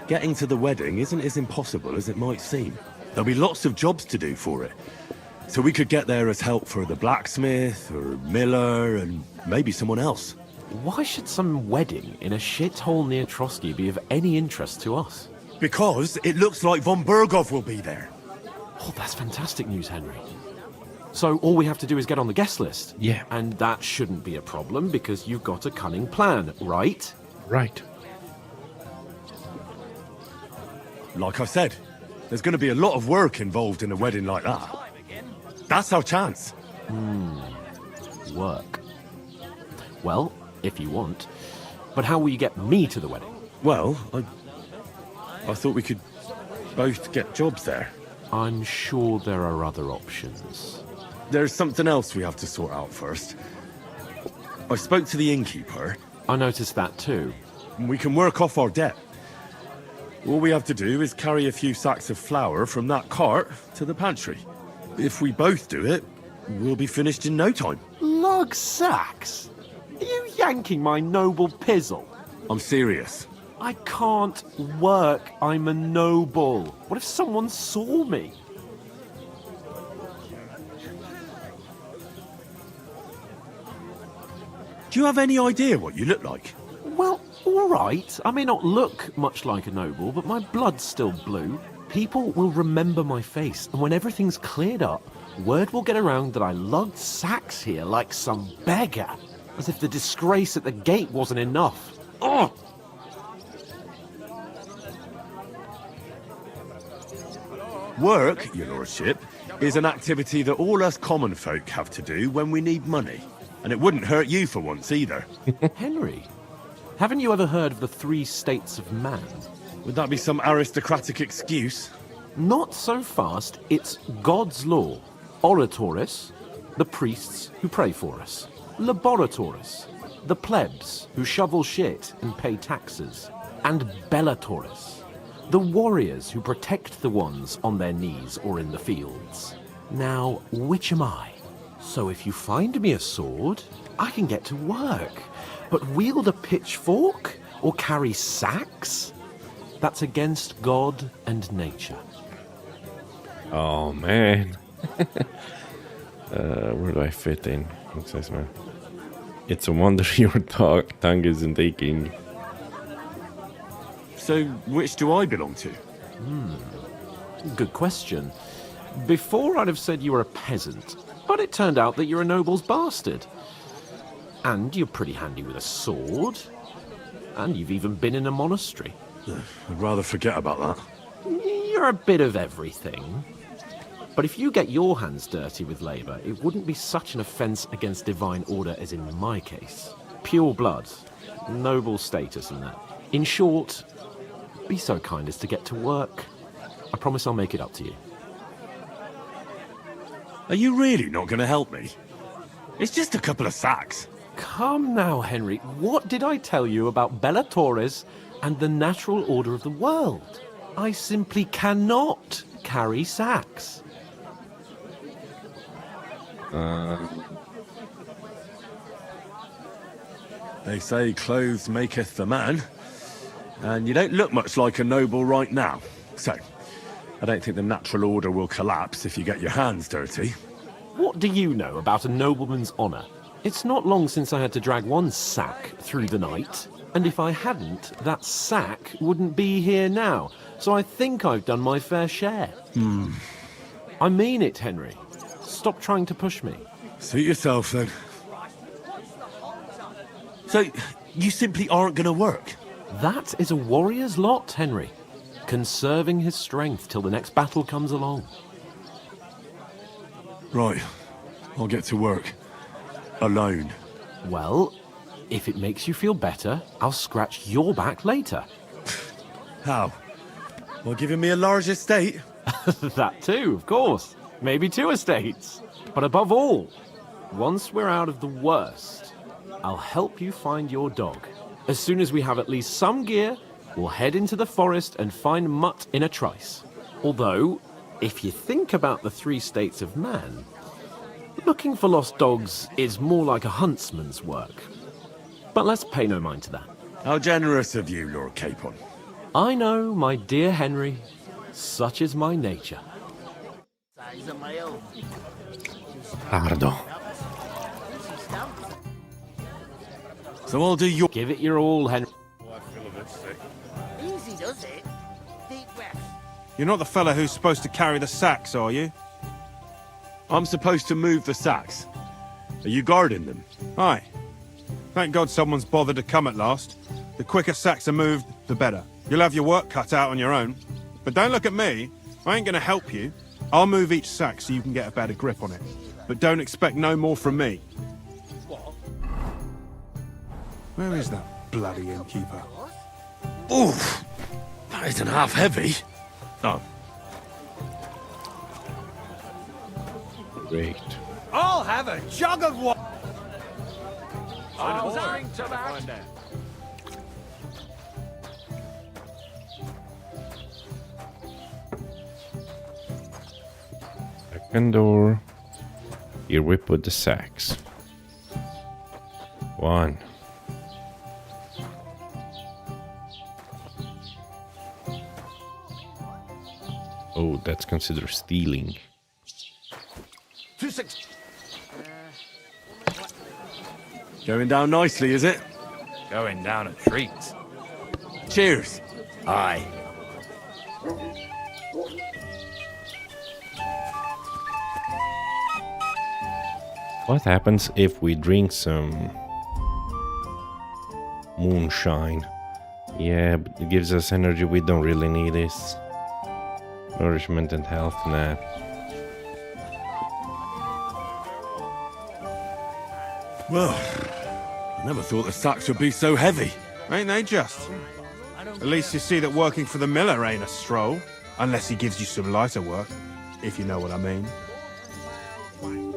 getting to the wedding isn't as impossible as it might seem. There'll be lots of jobs to do for it. So we could get there as help for the blacksmith, or miller, and maybe someone else. Why should some wedding in a shithole near Trotsky be of any interest to us? Because it looks like Von Bergov will be there. Oh, that's fantastic news, Henry. So all we have to do is get on the guest list? Yeah. And that shouldn't be a problem because you've got a cunning plan, right? Right. Like I said, there's going to be a lot of work involved in a wedding like that. That's our chance. Work. Well, if you want. But how will you get me to the wedding? Well, I thought we could both get jobs there. I'm sure there are other options. There's something else we have to sort out first. I spoke to the innkeeper. I noticed that too. We can work off our debt. All we have to do is carry a few sacks of flour from that cart to the pantry. If we both do it, we'll be finished in no time. Lug sacks? Are you yanking my noble pizzle? I'm serious. I can't work. I'm a noble. What if someone saw me? Do you have any idea what you look like? Well, all right. I may not look much like a noble, but my blood's still blue. People will remember my face, and when everything's cleared up, word will get around that I lugged sacks here like some beggar. As if the disgrace at the gate wasn't enough. Ugh! Work, your lordship, is an activity that all us common folk have to do when we need money. And it wouldn't hurt you for once either. Henry, haven't you ever heard of the 3 states of man? Would that be some aristocratic excuse? Not so fast. It's God's law. Oratoris, the priests who pray for us. Laboratoris, the plebs who shovel shit and pay taxes. And Bellatoris, the warriors who protect the ones on their knees or in the fields. Now, which am I? So if you find me a sword, I can get to work. But wield a pitchfork or carry sacks? That's against God and nature. Oh, man. Where do I fit in? It says, man. It's a wonder your tongue isn't aching. So, which do I belong to? Good question. Before I'd have said you were a peasant, but it turned out that you're a noble's bastard. And you're pretty handy with a sword. And you've even been in a monastery. I'd rather forget about that. You're a bit of everything. But if you get your hands dirty with labour, it wouldn't be such an offence against divine order as in my case. Pure blood, noble status and that. In short, be so kind as to get to work. I promise I'll make it up to you. Are you really not going to help me? It's just a couple of sacks. Come now, Henry. What did I tell you about Bella Torres and the natural order of the world? I simply cannot carry sacks. They say clothes maketh the man, and you don't look much like a noble right now. So, I don't think the natural order will collapse if you get your hands dirty. What do you know about a nobleman's honour? It's not long since I had to drag one sack through the night, and if I hadn't, that sack wouldn't be here now. So I think I've done my fair share. I mean it, Henry. Stop trying to push me. Suit yourself, then. So, you simply aren't going to work? That is a warrior's lot, Henry. Conserving his strength till the next battle comes along. Right. I'll get to work. Alone. Well, if it makes you feel better, I'll scratch your back later. How? Well, giving me a large estate? That too, of course. Maybe 2 estates. But above all, once we're out of the worst, I'll help you find your dog. As soon as we have at least some gear, we'll head into the forest and find Mutt in a trice. Although, if you think about the 3 states of man, looking for lost dogs is more like a huntsman's work. But let's pay no mind to that. How generous of you, Lord Capon. I know, my dear Henry. Such is my nature. Hardo. So I'll do your... Give it your all, Henry. Easy does it. Deep breath. You're not the fella who's supposed to carry the sacks, are you? I'm supposed to move the sacks. Are you guarding them? Aye. Thank God someone's bothered to come at last. The quicker sacks are moved, the better. You'll have your work cut out on your own. But don't look at me. I ain't gonna help you. I'll move each sack so you can get a better grip on it. But don't expect no more from me. Where is that bloody innkeeper? Oof! That isn't half heavy. Oh. Great. I'll have a jug of water. I'm going to that. Second door. Here we put the sacks. 1. Oh, that's considered stealing. 2 6. Going down nicely, is it? Going down a treat. Cheers. Aye. What happens if we drink some moonshine? Yeah, but it gives us energy. We don't really need this. Nourishment and health, nah. Well, I never thought the sacks would be so heavy. Ain't they just? At least you see that working for the miller ain't a stroll. Unless he gives you some lighter work, if you know what I mean.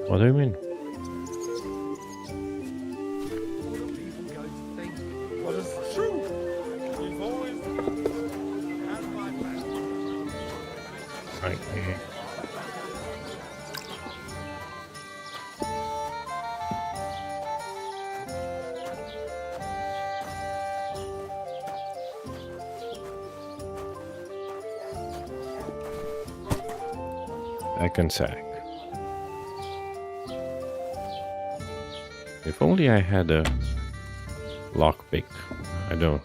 What do you mean? Right. Second sack. If only I had a lockpick. I don't.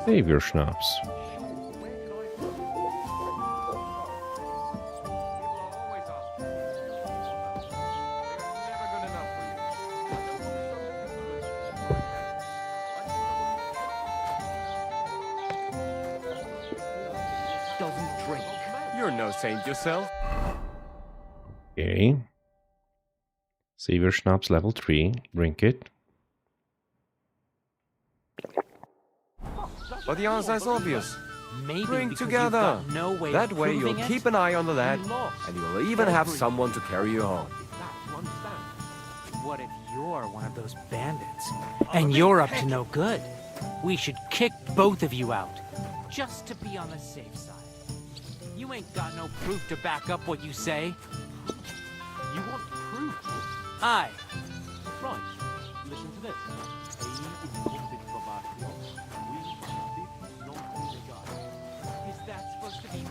Save your schnapps. no saint yourself. Okay. Savior Schnapps level 3. Drink it. But the answer is obvious. Maybe Bring because together. you've got no way That of way you'll proving it, keep an eye on the lad, you lost. and you'll even have someone to carry you home. What if you're one of those bandits? And you're up to no good. We should kick both of you out, just to be on the safe side. You ain't got no proof to back up what you say. You want proof? Aye. Right. Listen to this. Is that supposed to be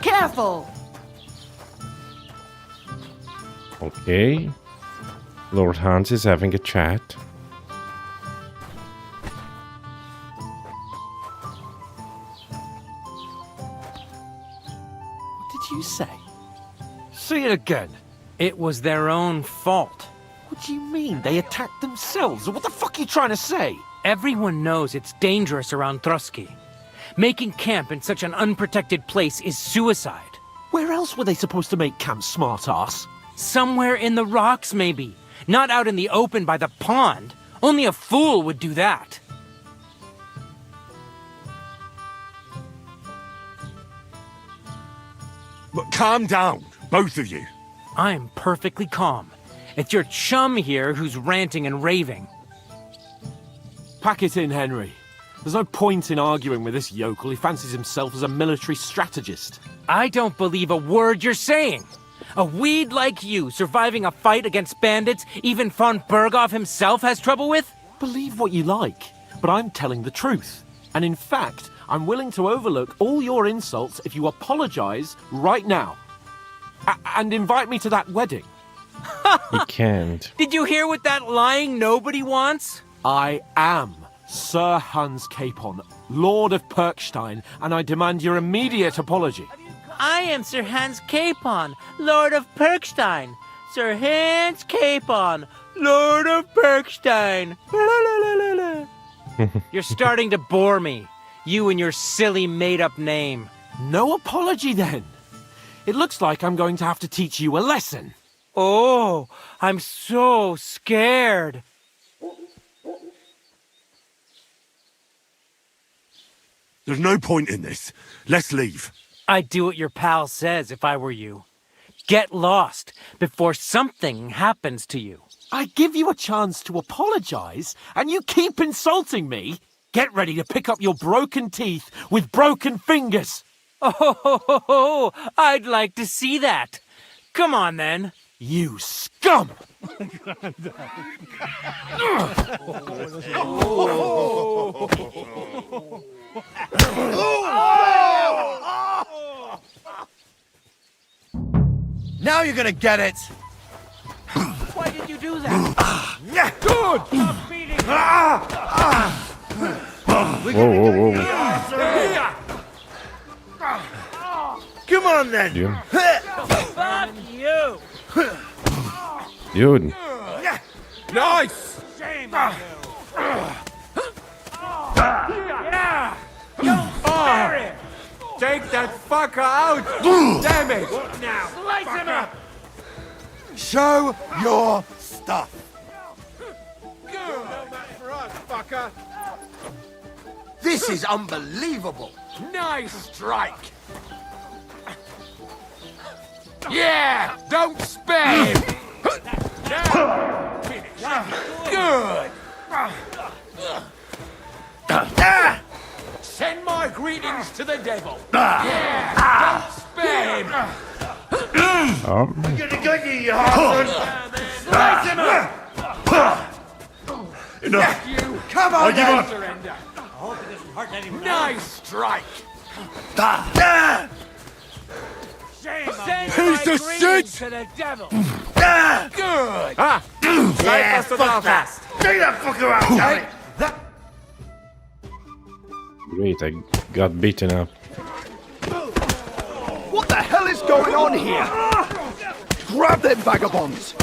Careful! Okay. Lord Hans is having a chat. What did you say? Say it again. It was their own fault. What do you mean? They attacked themselves? What the fuck are you trying to say? Everyone knows it's dangerous around Trotsky. Making camp in such an unprotected place is suicide. Where else were they supposed to make camp, smart-ass? Somewhere in the rocks, maybe. Not out in the open by the pond. Only a fool would do that. But calm down, both of you. I'm perfectly calm. It's your chum here who's ranting and raving. Pack it in, Henry. There's no point in arguing with this yokel. He fancies himself as a military strategist. I don't believe a word you're saying. A weed like you surviving a fight against bandits even von Berghoff himself has trouble with? Believe what you like, but I'm telling the truth. And in fact, I'm willing to overlook all your insults if you apologize right now. And invite me to that wedding. He can't. Did you hear what that lying nobody wants? I am Sir Hans Capon, Lord of Perkstein, and I demand your immediate apology. I am Sir Hans Capon, Lord of Perkstein. Sir Hans Capon, Lord of Perkstein. You're starting to bore me. You and your silly made-up name. No apology, then. It looks like I'm going to have to teach you a lesson. Oh, I'm so scared. There's no point in this. Let's leave. I'd do what your pal says if I were you. Get lost before something happens to you. I give you a chance to apologize, and you keep insulting me. Get ready to pick up your broken teeth with broken fingers. Oh, I'd like to see that. Come on, then. You scum! Now you're gonna get it! Why did you do that? Good! Stop beating me. Whoa. Come on then! Dude. Fuck you! Dude. Nice! Shame on you! Yeah! Don't spare it! Take that fucker out! Damn it! What now? Slice him up! Show your stuff! No match for us, fucker. This is unbelievable. Nice strike. Yeah, don't spare him. Now, finish. Good. Send my greetings to the devil. Yeah, don't spare him. Oh. I'm gonna get you, you bastard! Slice him up. Enough. You. Come I on give then! up. Surrender. I hope it doesn't hurt anyone. Nice strike. Shame on Send Piece my of greetings shit. to the devil. Yeah, Good. fuck that! Take that fucker out, damn it! Great, I got beaten up. What the hell is going on here? Grab them vagabonds!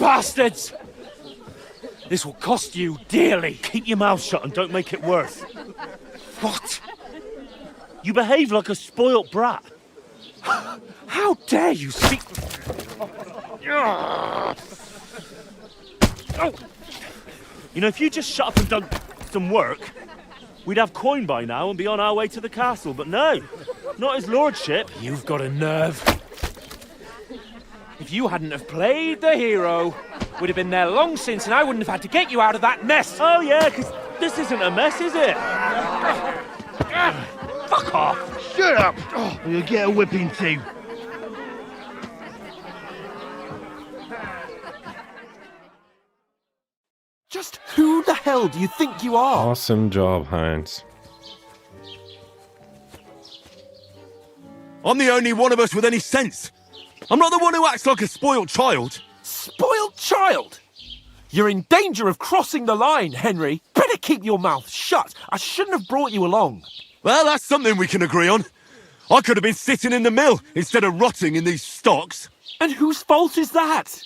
bastards! This will cost you dearly. Keep your mouth shut and don't make it worse. What? You behave like a spoilt brat. How dare you speak... You know, if you just shut up and done some work, we'd have coin by now and be on our way to the castle. But no, not his lordship. You've got a nerve. If you hadn't have played the hero, we'd have been there long since and I wouldn't have had to get you out of that mess. Oh yeah, because this isn't a mess, is it? Fuck off. Shut up, or you'll get a whipping too. Just who the hell do you think you are? Awesome job, Heinz. I'm the only one of us with any sense. I'm not the one who acts like a spoiled child. Spoiled child? You're in danger of crossing the line, Henry. Better keep your mouth shut. I shouldn't have brought you along. Well, that's something we can agree on. I could have been sitting in the mill instead of rotting in these stocks. And whose fault is that?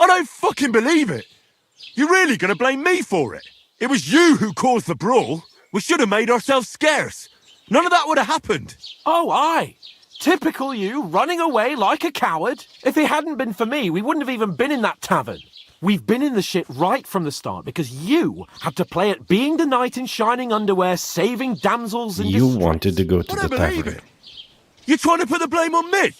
I don't fucking believe it. You're really going to blame me for it? It was you who caused the brawl. We should have made ourselves scarce. None of that would have happened. Oh, aye. Typical you, running away like a coward. If it hadn't been for me, we wouldn't have even been in that tavern. We've been in the shit right from the start because you had to play at being the knight in shining underwear, saving damsels in You distress. wanted to go to I the don't believe tavern. it. You're trying to put the blame on me?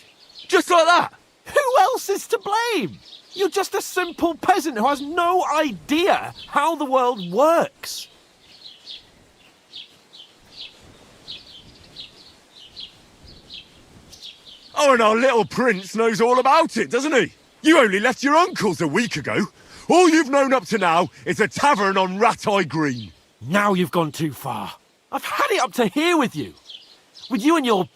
Just like that? Who else is to blame? You're just a simple peasant who has no idea how the world works. Oh, and our little prince knows all about it, doesn't he? You only left your uncle's a week ago. All you've known up to now is a tavern on Rat-Eye Green. Now you've gone too far. I've had it up to here with you. With you and your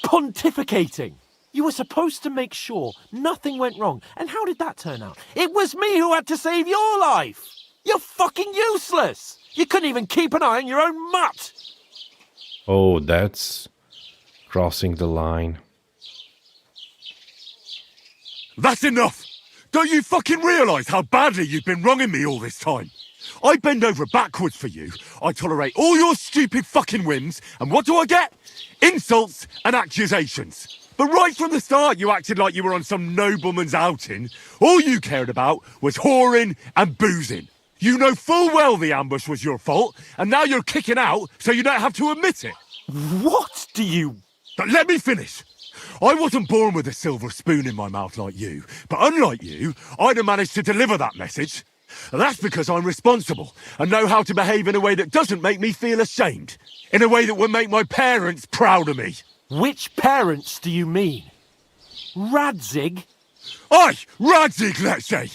pontificating. You were supposed to make sure nothing went wrong. And how did that turn out? It was me who had to save your life. You're fucking useless. You couldn't even keep an eye on your own mutt. Oh, that's crossing the line. That's enough! Don't you fucking realise how badly you've been wronging me all this time? I bend over backwards for you, I tolerate all your stupid fucking whims, and what do I get? Insults and accusations. But right from the start you acted like you were on some nobleman's outing. All you cared about was whoring and boozing. You know full well the ambush was your fault, and now you're kicking out so you don't have to admit it. What do you... But let me finish. I wasn't born with a silver spoon in my mouth like you, but unlike you, I'd have managed to deliver that message. And that's because I'm responsible and know how to behave in a way that doesn't make me feel ashamed. In a way that would make my parents proud of me. Which parents do you mean? Radzig? Aye, Radzig, let's say.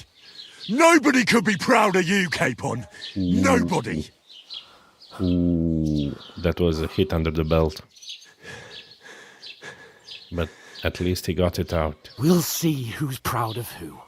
Nobody could be proud of you, Capon. Nobody. Ooh, that was a hit under the belt. But at least he got it out. We'll see who's proud of who.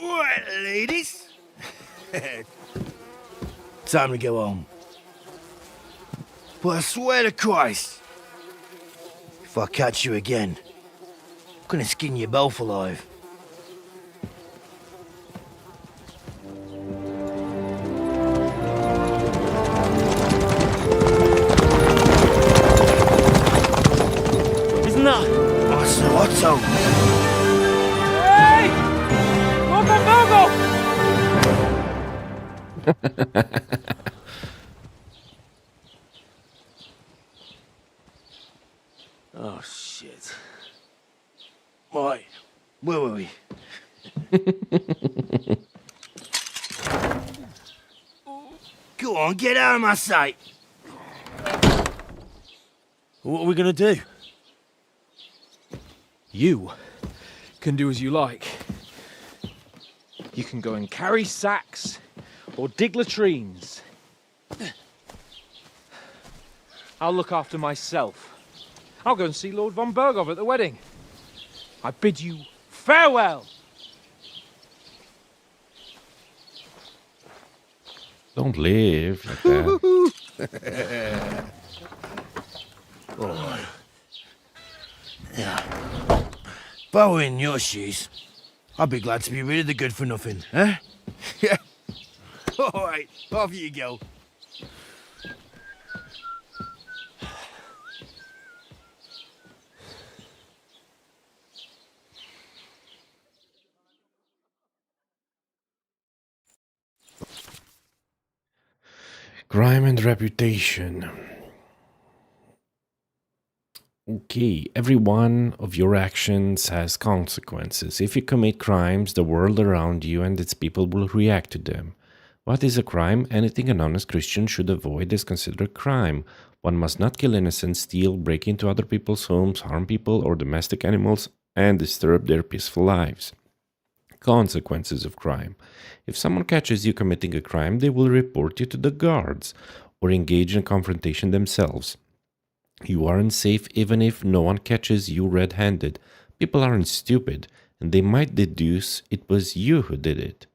Right, ladies. Time to go home. But I swear to Christ, if I catch you again, I'm gonna skin you both alive. Isn't that? Otto. Hey! Oh, shit. Right, where were we? Go on, get out of my sight. What are we gonna do? You can do as you like. You can go and carry sacks or dig latrines. I'll look after myself. I'll go and see Lord von Berghoff at the wedding. I bid you farewell. Don't live like that. Oh. Yeah. If I were in your shoes, I'd be glad to be rid of the good for nothing, eh? Yeah. All right, off you go. Crime and reputation. Okay, every one of your actions has consequences. If you commit crimes, the world around you and its people will react to them. What is a crime? Anything an honest Christian should avoid is considered crime. One must not kill innocents, steal, break into other people's homes, harm people or domestic animals, and disturb their peaceful lives. Consequences of crime. If someone catches you committing a crime, they will report you to the guards or engage in confrontation themselves. You aren't safe even if no one catches you red-handed. People aren't stupid, and they might deduce it was you who did it.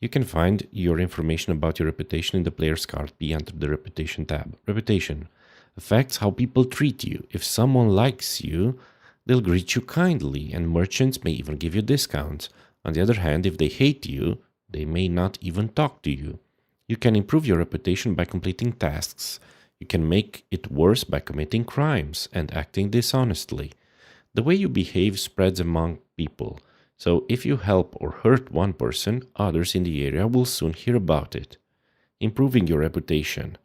You can find your information about your reputation in the player's card P under the Reputation tab. Reputation affects how people treat you. If someone likes you, they'll greet you kindly, and merchants may even give you discounts. On the other hand, if they hate you, they may not even talk to you. You can improve your reputation by completing tasks. You can make it worse by committing crimes and acting dishonestly. The way you behave spreads among people, so if you help or hurt one person, others in the area will soon hear about it. Improving your reputation.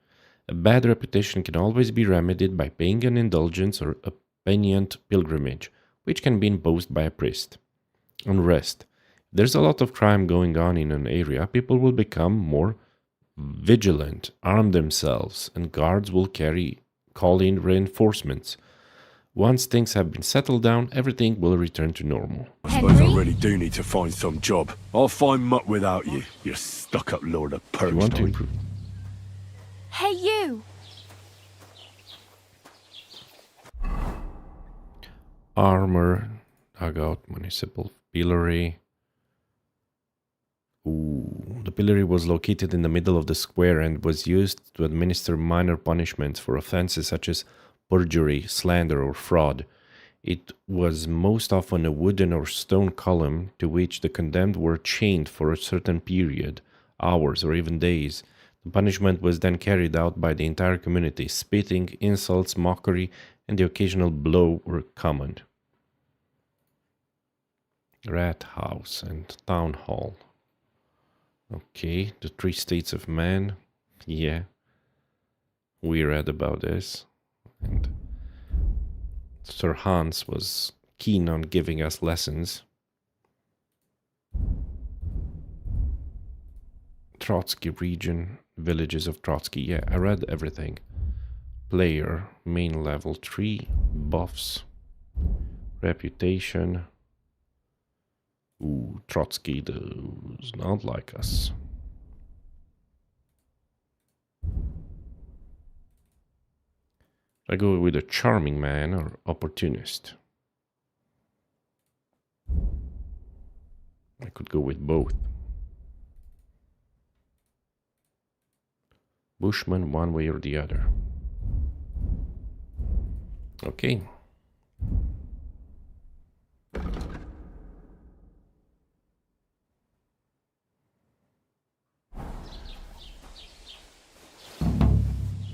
A bad reputation can always be remedied by paying an indulgence or a penient pilgrimage, which can be imposed by a priest. Unrest. If there's a lot of crime going on in an area, people will become more vigilant, arm themselves, and guards will call in reinforcements. Once things have been settled down, everything will return to normal. I suppose I really do need to find some job. I'll find muck without you, you stuck-up lord of Perkstein. You want to improve? Hey, you! Armor, dugout, municipal pillory. Ooh, the pillory was located in the middle of the square and was used to administer minor punishments for offenses such as perjury, slander, or fraud. It was most often a wooden or stone column to which the condemned were chained for a certain period, hours, or even days. The punishment was then carried out by the entire community. Spitting, insults, mockery, and the occasional blow were common. Rat house and town hall. Okay, the 3 states of man. Yeah, we read about this. And Sir Hans was keen on giving us lessons. Trotsky region, villages of Trotsky. Yeah, I read everything. Player, main level 3, buffs, reputation. Ooh, Trotsky does not like us. I go with a charming man or opportunist. I could go with both. Bushman, one way or the other. Okay.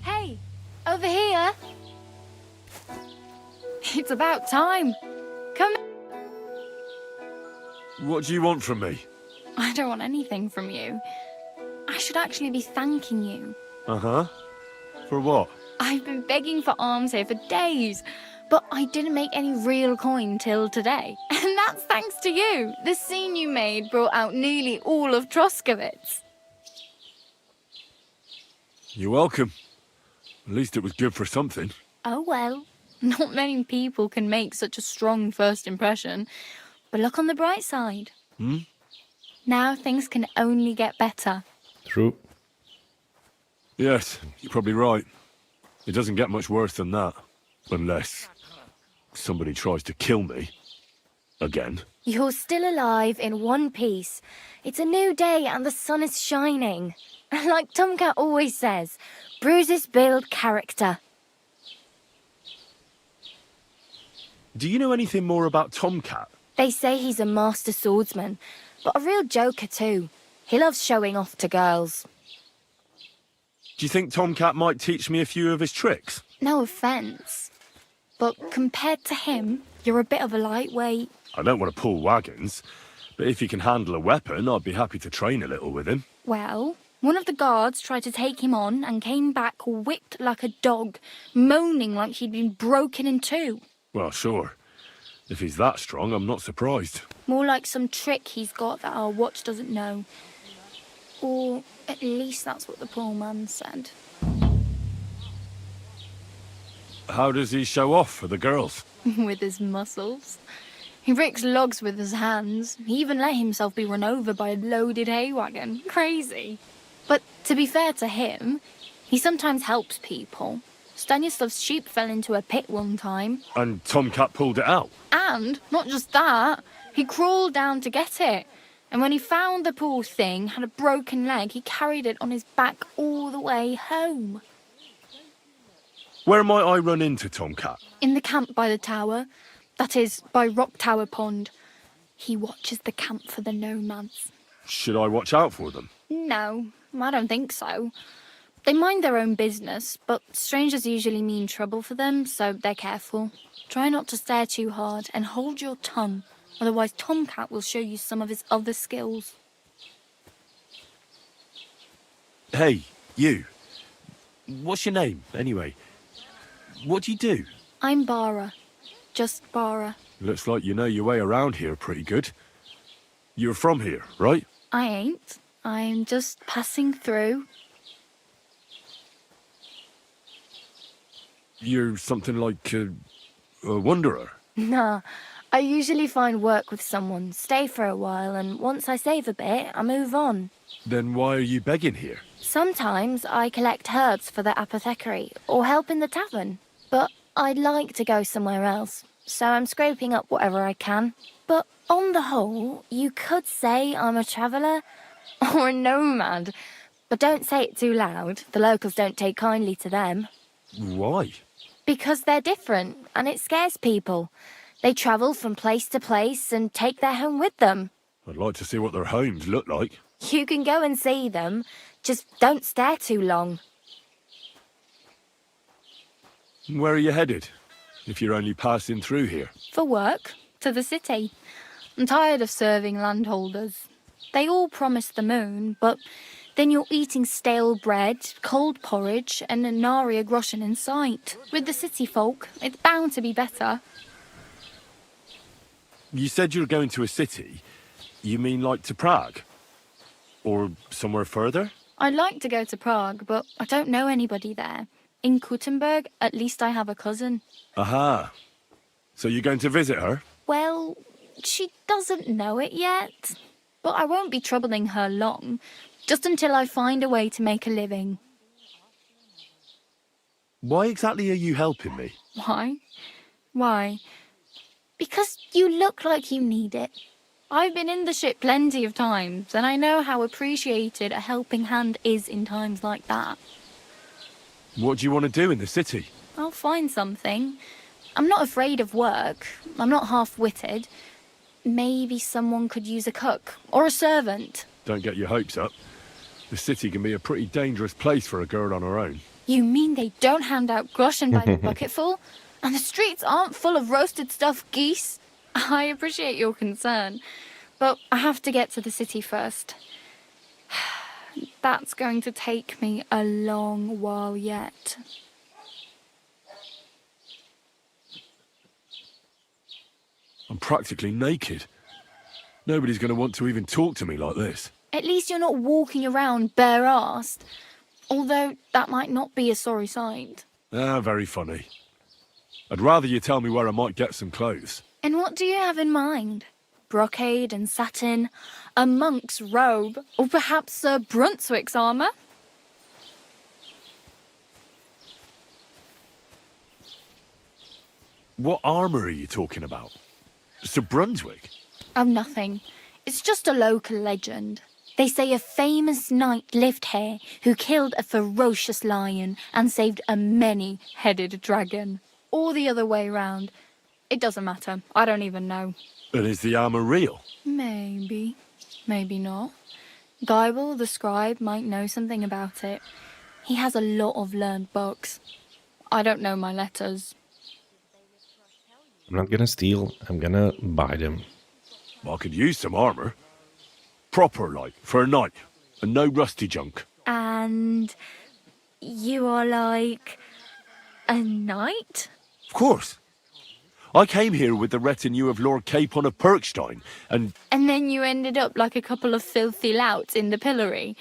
Hey, over here. It's about time. Come. What do you want from me? I don't want anything from you. I should actually be thanking you. Uh-huh. For what? I've been begging for alms here for days, but I didn't make any real coin till today. And that's thanks to you. The scene you made brought out nearly all of Troskowitz. You're welcome. At least it was good for something. Oh well. Not many people can make such a strong first impression. But look on the bright side. Now things can only get better. True. Yes, you're probably right. It doesn't get much worse than that. Unless somebody tries to kill me. Again. You're still alive in one piece. It's a new day and the sun is shining. Like Tomcat always says, bruises build character. Do you know anything more about Tomcat? They say he's a master swordsman, but a real joker too. He loves showing off to girls. Do you think Tomcat might teach me a few of his tricks? No offence, but compared to him, you're a bit of a lightweight. I don't want to pull wagons, but if he can handle a weapon, I'd be happy to train a little with him. Well, one of the guards tried to take him on and came back whipped like a dog, moaning like he'd been broken in two. Well, sure. If he's that strong, I'm not surprised. More like some trick he's got that our watch doesn't know. Or at least that's what the poor man said. How does he show off for the girls? With his muscles. He ricks logs with his hands. He even let himself be run over by a loaded hay wagon. Crazy. But to be fair to him, he sometimes helps people. Stanislav's sheep fell into a pit one time. And Tomcat pulled it out? And, not just that, he crawled down to get it. And when he found the poor thing had a broken leg, he carried it on his back all the way home. Where might I run into Tomcat? In the camp by the tower. That is, by Rock Tower Pond. He watches the camp for the nomads. Should I watch out for them? No, I don't think so. They mind their own business, but strangers usually mean trouble for them, so they're careful. Try not to stare too hard and hold your tongue, otherwise Tomcat will show you some of his other skills. Hey, you. What's your name, anyway? What do you do? I'm Bara. Just Bara. Looks like you know your way around here pretty good. You're from here, right? I ain't. I'm just passing through. You're something like a wanderer. Nah, I usually find work with someone, stay for a while, and once I save a bit, I move on. Then why are you begging here? Sometimes I collect herbs for the apothecary, or help in the tavern. But I'd like to go somewhere else, so I'm scraping up whatever I can. But on the whole, you could say I'm a traveller, or a nomad. But don't say it too loud, the locals don't take kindly to them. Why? Because they're different, and it scares people. They travel from place to place and take their home with them. I'd like to see what their homes look like. You can go and see them, just don't stare too long. Where are you headed, if you're only passing through here? For work, to the city. I'm tired of serving landholders. They all promise the moon, but then you're eating stale bread, cold porridge, and a nary a groschen in sight. With the city folk, it's bound to be better. You said you were going to a city. You mean like to Prague? Or somewhere further? I'd like to go to Prague, but I don't know anybody there. In Kuttenberg, at least I have a cousin. Aha. So you're going to visit her? Well, she doesn't know it yet. But I won't be troubling her long, just until I find a way to make a living. Why exactly are you helping me? Why? Why? Because you look like you need it. I've been in the ship plenty of times, and I know how appreciated a helping hand is in times like that. What do you want to do in the city? I'll find something. I'm not afraid of work. I'm not half-witted. Maybe someone could use a cook or a servant. Don't get your hopes up. The city can be a pretty dangerous place for a girl on her own. You mean they don't hand out groschen by the bucketful? And the streets aren't full of roasted stuffed geese? I appreciate your concern, but I have to get to the city first. That's going to take me a long while yet. I'm practically naked. Nobody's going to want to even talk to me like this. At least you're not walking around bare-assed. Although that might not be a sorry sight. Ah, very funny. I'd rather you tell me where I might get some clothes. And what do you have in mind? brocade and satin, a monk's robe, or perhaps Sir Brunswick's armour? What armour are you talking about? Sir Brunswick? Oh, nothing. It's just a local legend. They say a famous knight lived here who killed a ferocious lion and saved a many-headed dragon. Or the other way round. It doesn't matter. I don't even know. And is the armour real? Maybe. Maybe not. Geibel, the scribe, might know something about it. He has a lot of learned books. I don't know my letters. I'm not gonna steal, I'm gonna buy them. I could use some armour. Proper, like, for a knight. And no rusty junk. And you are like a knight? Of course. I came here with the retinue of Lord Capon of Perkstein, and... And then you ended up like a couple of filthy louts in the pillory.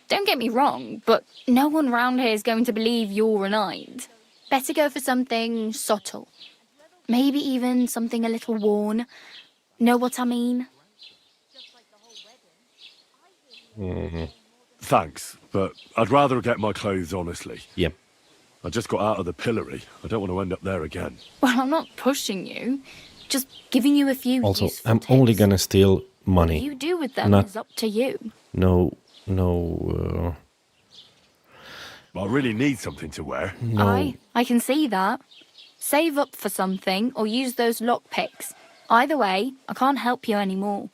Don't get me wrong, but no one round here is going to believe you're a knight. Better go for something subtle. Maybe even something a little worn. Know what I mean? Thanks, but I'd rather get my clothes honestly. Yep. I just got out of the pillory. I don't want to end up there again. Well, I'm not pushing you. Just giving you a few Also, useful I'm tips. only gonna steal money. What you do with them Not- is up to you. No, I really need something to wear. no. I can see that. Save up for something or use those lockpicks. Either way, I can't help you anymore.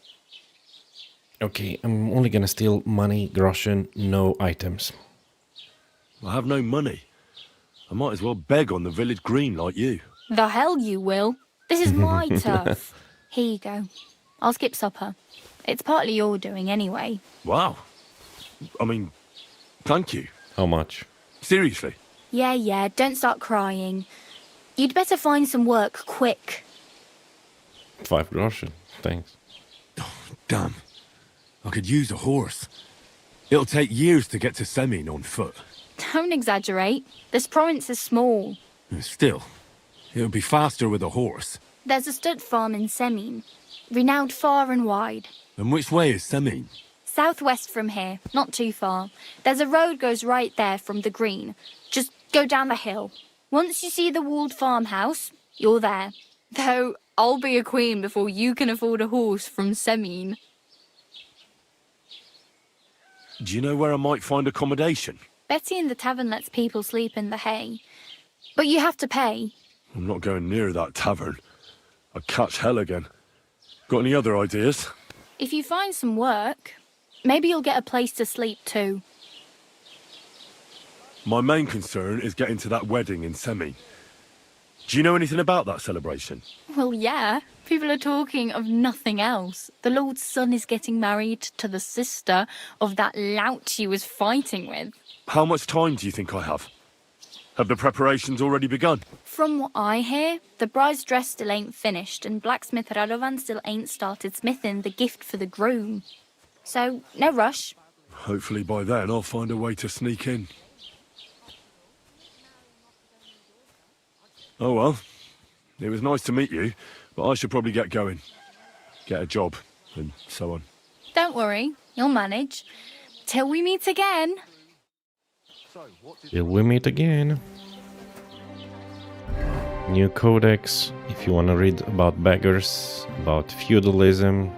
Okay, I'm only gonna steal money, groschen, no items. I have no money. I might as well beg on the village green like you. The hell you will. This is my turf. Here you go. I'll skip supper. It's partly your doing anyway. Wow. I mean, thank you. How much? Seriously. Yeah, don't start crying. You'd better find some work quick. 5 groschen, thanks. Damn. I could use a horse. It'll take years to get to Semin on foot. Don't exaggerate. This province is small. Still, it'll be faster with a horse. There's a stud farm in Semin, renowned far and wide. And which way is Semin? Southwest from here, not too far. There's a road goes right there from the green. Just go down the hill. Once you see the walled farmhouse, you're there. Though I'll be a queen before you can afford a horse from Semin. Do you know where I might find accommodation? Betty in the tavern lets people sleep in the hay. But you have to pay. I'm not going near that tavern. I'd catch hell again. Got any other ideas? If you find some work, maybe you'll get a place to sleep too. My main concern is getting to that wedding in Semin. Do you know anything about that celebration? Well, yeah. People are talking of nothing else. The Lord's son is getting married to the sister of that lout he was fighting with. How much time do you think I have? Have the preparations already begun? From what I hear, the bride's dress still ain't finished and blacksmith Radovan still ain't started smithing the gift for the groom. So, no rush. Hopefully by then I'll find a way to sneak in. Oh well, it was nice to meet you, but I should probably get going. Get a job, and so on. Don't worry, you'll manage. Till we meet again. Till we meet again. New codex, if you want to read about beggars, about feudalism,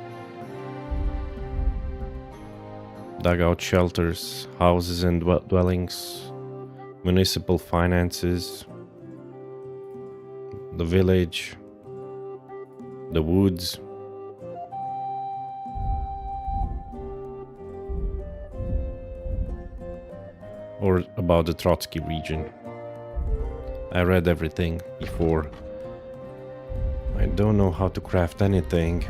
dugout shelters, houses and dwellings, municipal finances, the village, the woods. Or about the Trotsky region. I read everything before. I don't know how to craft anything.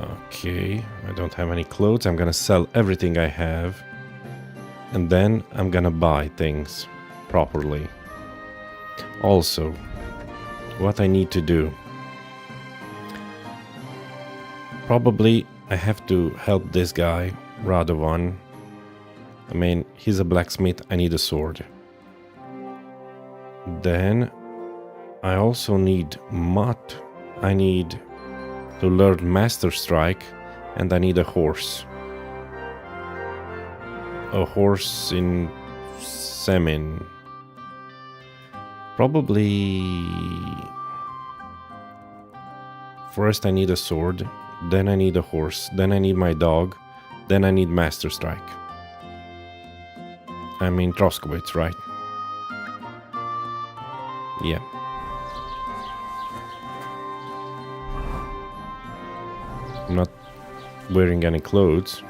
Okay, I don't have any clothes. I'm gonna sell everything I have. And then I'm gonna buy things properly. Also, what I need to do. Probably I have to help this guy, Radovan. I mean, he's a blacksmith, I need a sword. Then I also need Mutt. I need to learn Master Strike, and I need a horse. A horse in Semin. Probably... First I need a sword, then I need a horse, then I need my dog, then I need Master Strike. I mean Troskowitz, right? Yeah. I'm not wearing any clothes.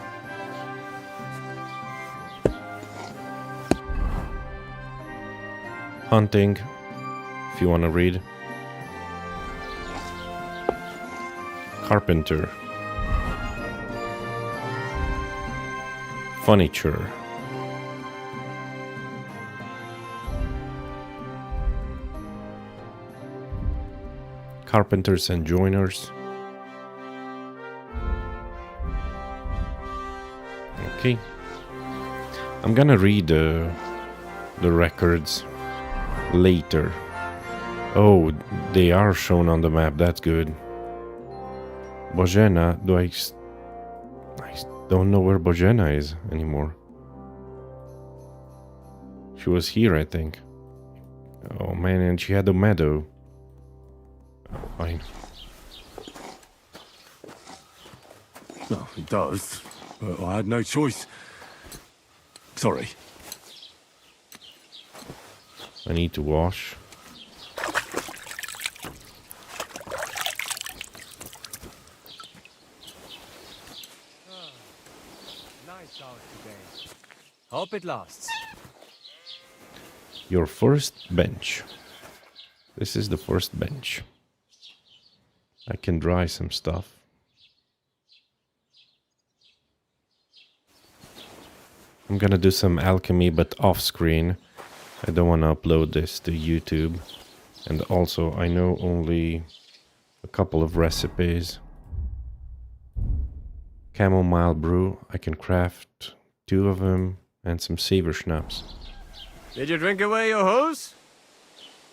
Hunting, if you want to read. Carpenter. Furniture. Carpenters and joiners. Okay. I'm gonna read the records later. Oh, they are shown on the map. That's good. Bohemia, I don't know where Bohemia is anymore. She was here, I think. Oh man, and she had a meadow. Fine. No, it does, but I had no choice. Sorry. I need to wash. Nice out today. Hope it lasts. Your first bench. This is the first bench. I can dry some stuff. I'm gonna do some alchemy, but off screen. I don't want to upload this to YouTube. And also, I know only a couple of recipes. Chamomile brew. I can craft 2 of them and some savor schnapps. Did you drink away your hose?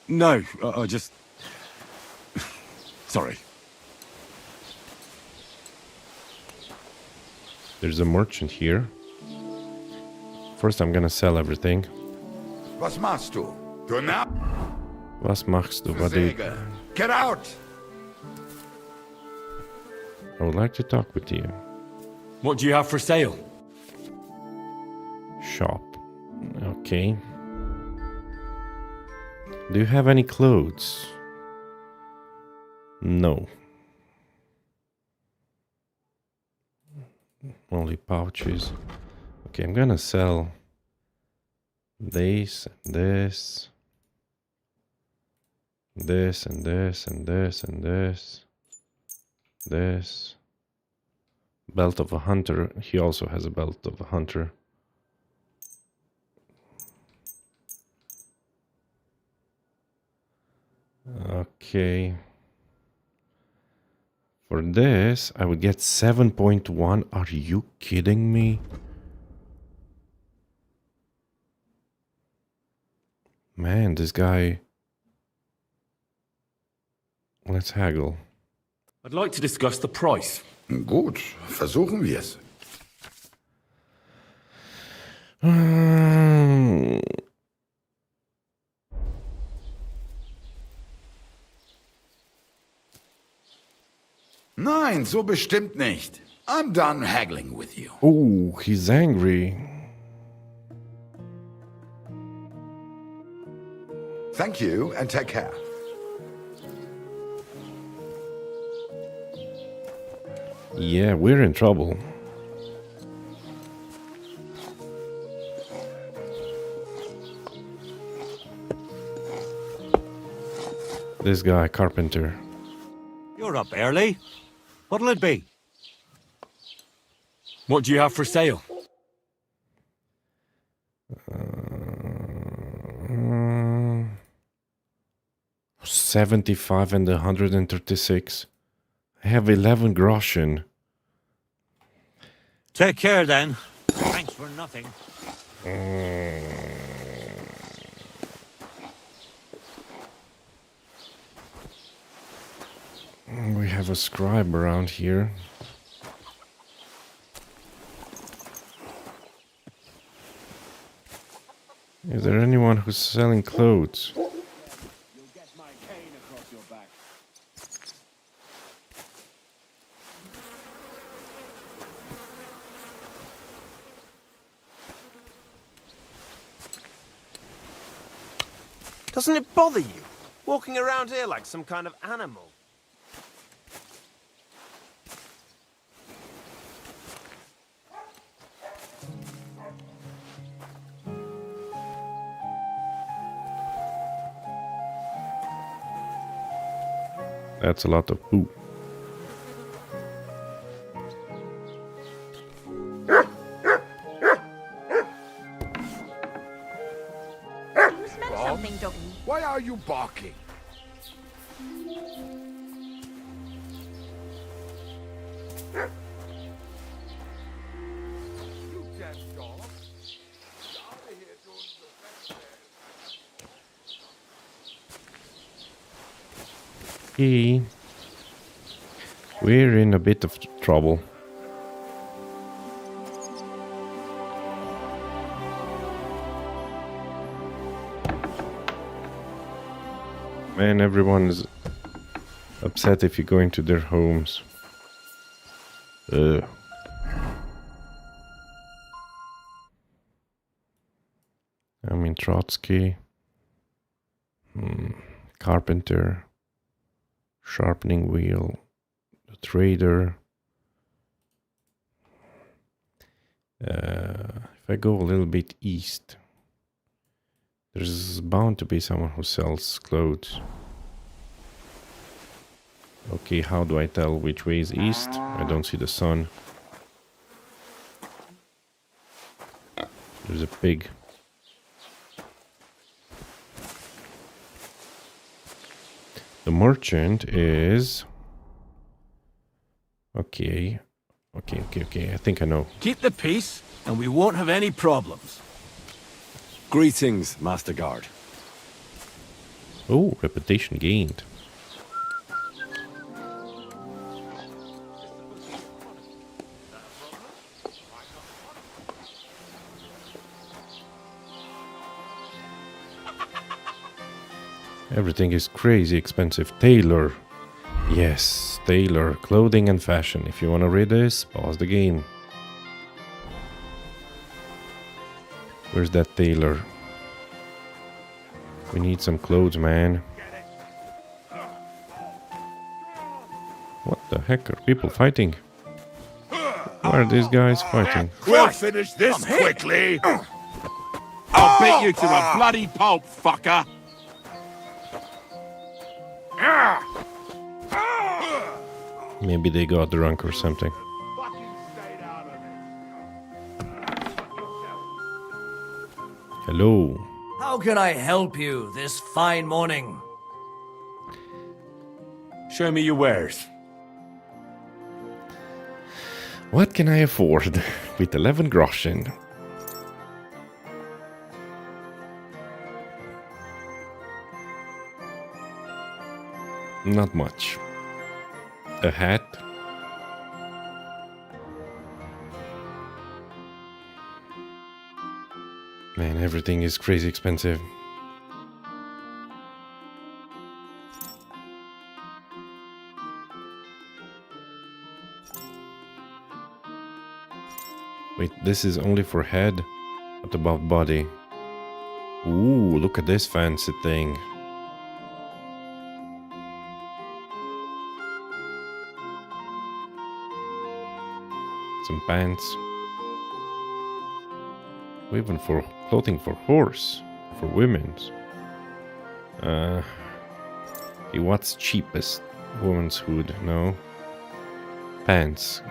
No, I just... Sorry. There's a merchant here. First, I'm gonna sell everything. Was machst du? Du Narr? Was machst du? What do you... Get out! I would like to talk with you. What do you have for sale? Shop. Okay. Do you have any clothes? No. Only pouches. Okay, I'm gonna sell this and this. This and this and this and this. This. Belt of a hunter. He also has a belt of a hunter. Okay. For this, I would get 7.1. Are you kidding me? Man, this guy... Let's haggle. I'd like to discuss the price. Gut, versuchen wir es. Nein, so bestimmt nicht. I'm done haggling with you. Oh, he's angry. Thank you, and take care. Yeah, we're in trouble. This guy, carpenter. You're up early. What'll it be? What do you have for sale? 75 and 136. I have 11 groschen. Take care then. Thanks for nothing. We have a scribe around here. Is there anyone who's selling clothes? Doesn't it bother you? Walking around here like some kind of animal. That's a lot of poop. You smell something, doggy? Why are you barking? Okay. We're in a bit of trouble. Man, everyone is upset if you go into their homes. I mean, Trotsky. Carpenter. Sharpening wheel. The trader. If I go a little bit east, there's bound to be someone who sells clothes. Okay, how do I tell which way is east? I don't see the sun. There's a pig. The merchant is... Okay. Okay. I think I know. Keep the peace, and we won't have any problems. Greetings, Master Guard. Oh, reputation gained. Everything is crazy expensive. Tailor. Yes, tailor. Clothing and fashion. If you want to read this, pause the game. Where's that tailor? We need some clothes, man. What the heck are people fighting? Why are these guys fighting? We'll finish this quickly. I'll beat you to a bloody pulp, fucker. Maybe they got drunk or something. Hello. How can I help you this fine morning? Show me your wares. What can I afford with 11 groschen? Not much. A hat. Man, everything is crazy expensive. Wait, this is only for head? What about body? Ooh, look at this fancy thing. Some pants. Even for clothing for horse. For women's. Okay, what's cheapest? Woman's hood, no. Pants.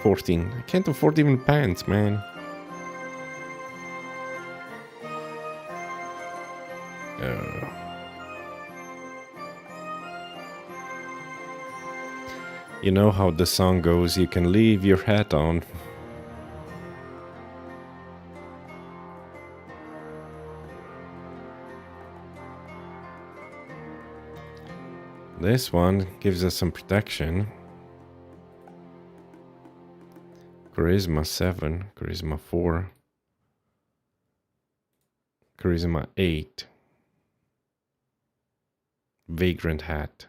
14. I can't afford even pants, man. You know how the song goes, you can leave your hat on. This one gives us some protection. Charisma 7, Charisma 4, Charisma 8, Vagrant Hat.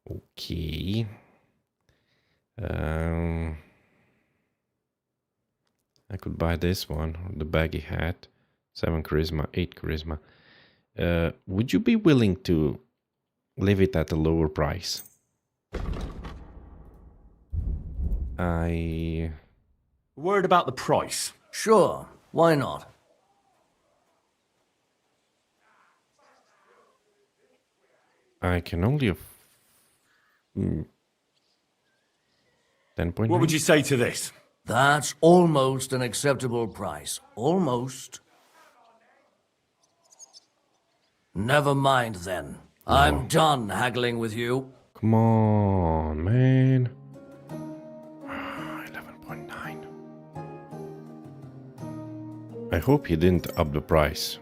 Okay. I could buy this one, the baggy hat. 7 charisma, 8 charisma. Would you be willing to leave it at a lower price? Word about the price? Sure, why not? I can only 10.9. What would you say to this? That's almost an acceptable price. Almost. Never mind then. I'm done haggling with you. Come on, man. 11.9. I hope he didn't up the price.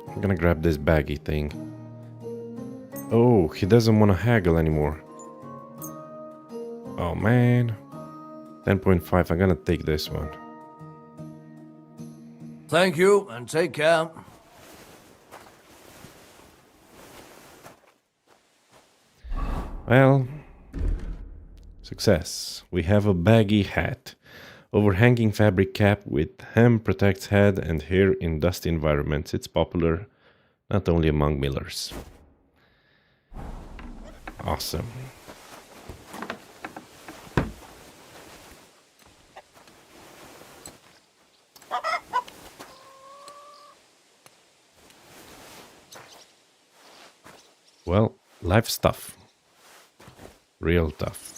I'm gonna grab this baggy thing. Oh, he doesn't want to haggle anymore. Oh man. 10.5, I'm gonna take this one. Thank you, and take care. Well, success. We have a baggy hat. Overhanging fabric cap with hem protects head and hair in dusty environments. It's popular not only among millers. Awesome. Well, life stuff. Real tough.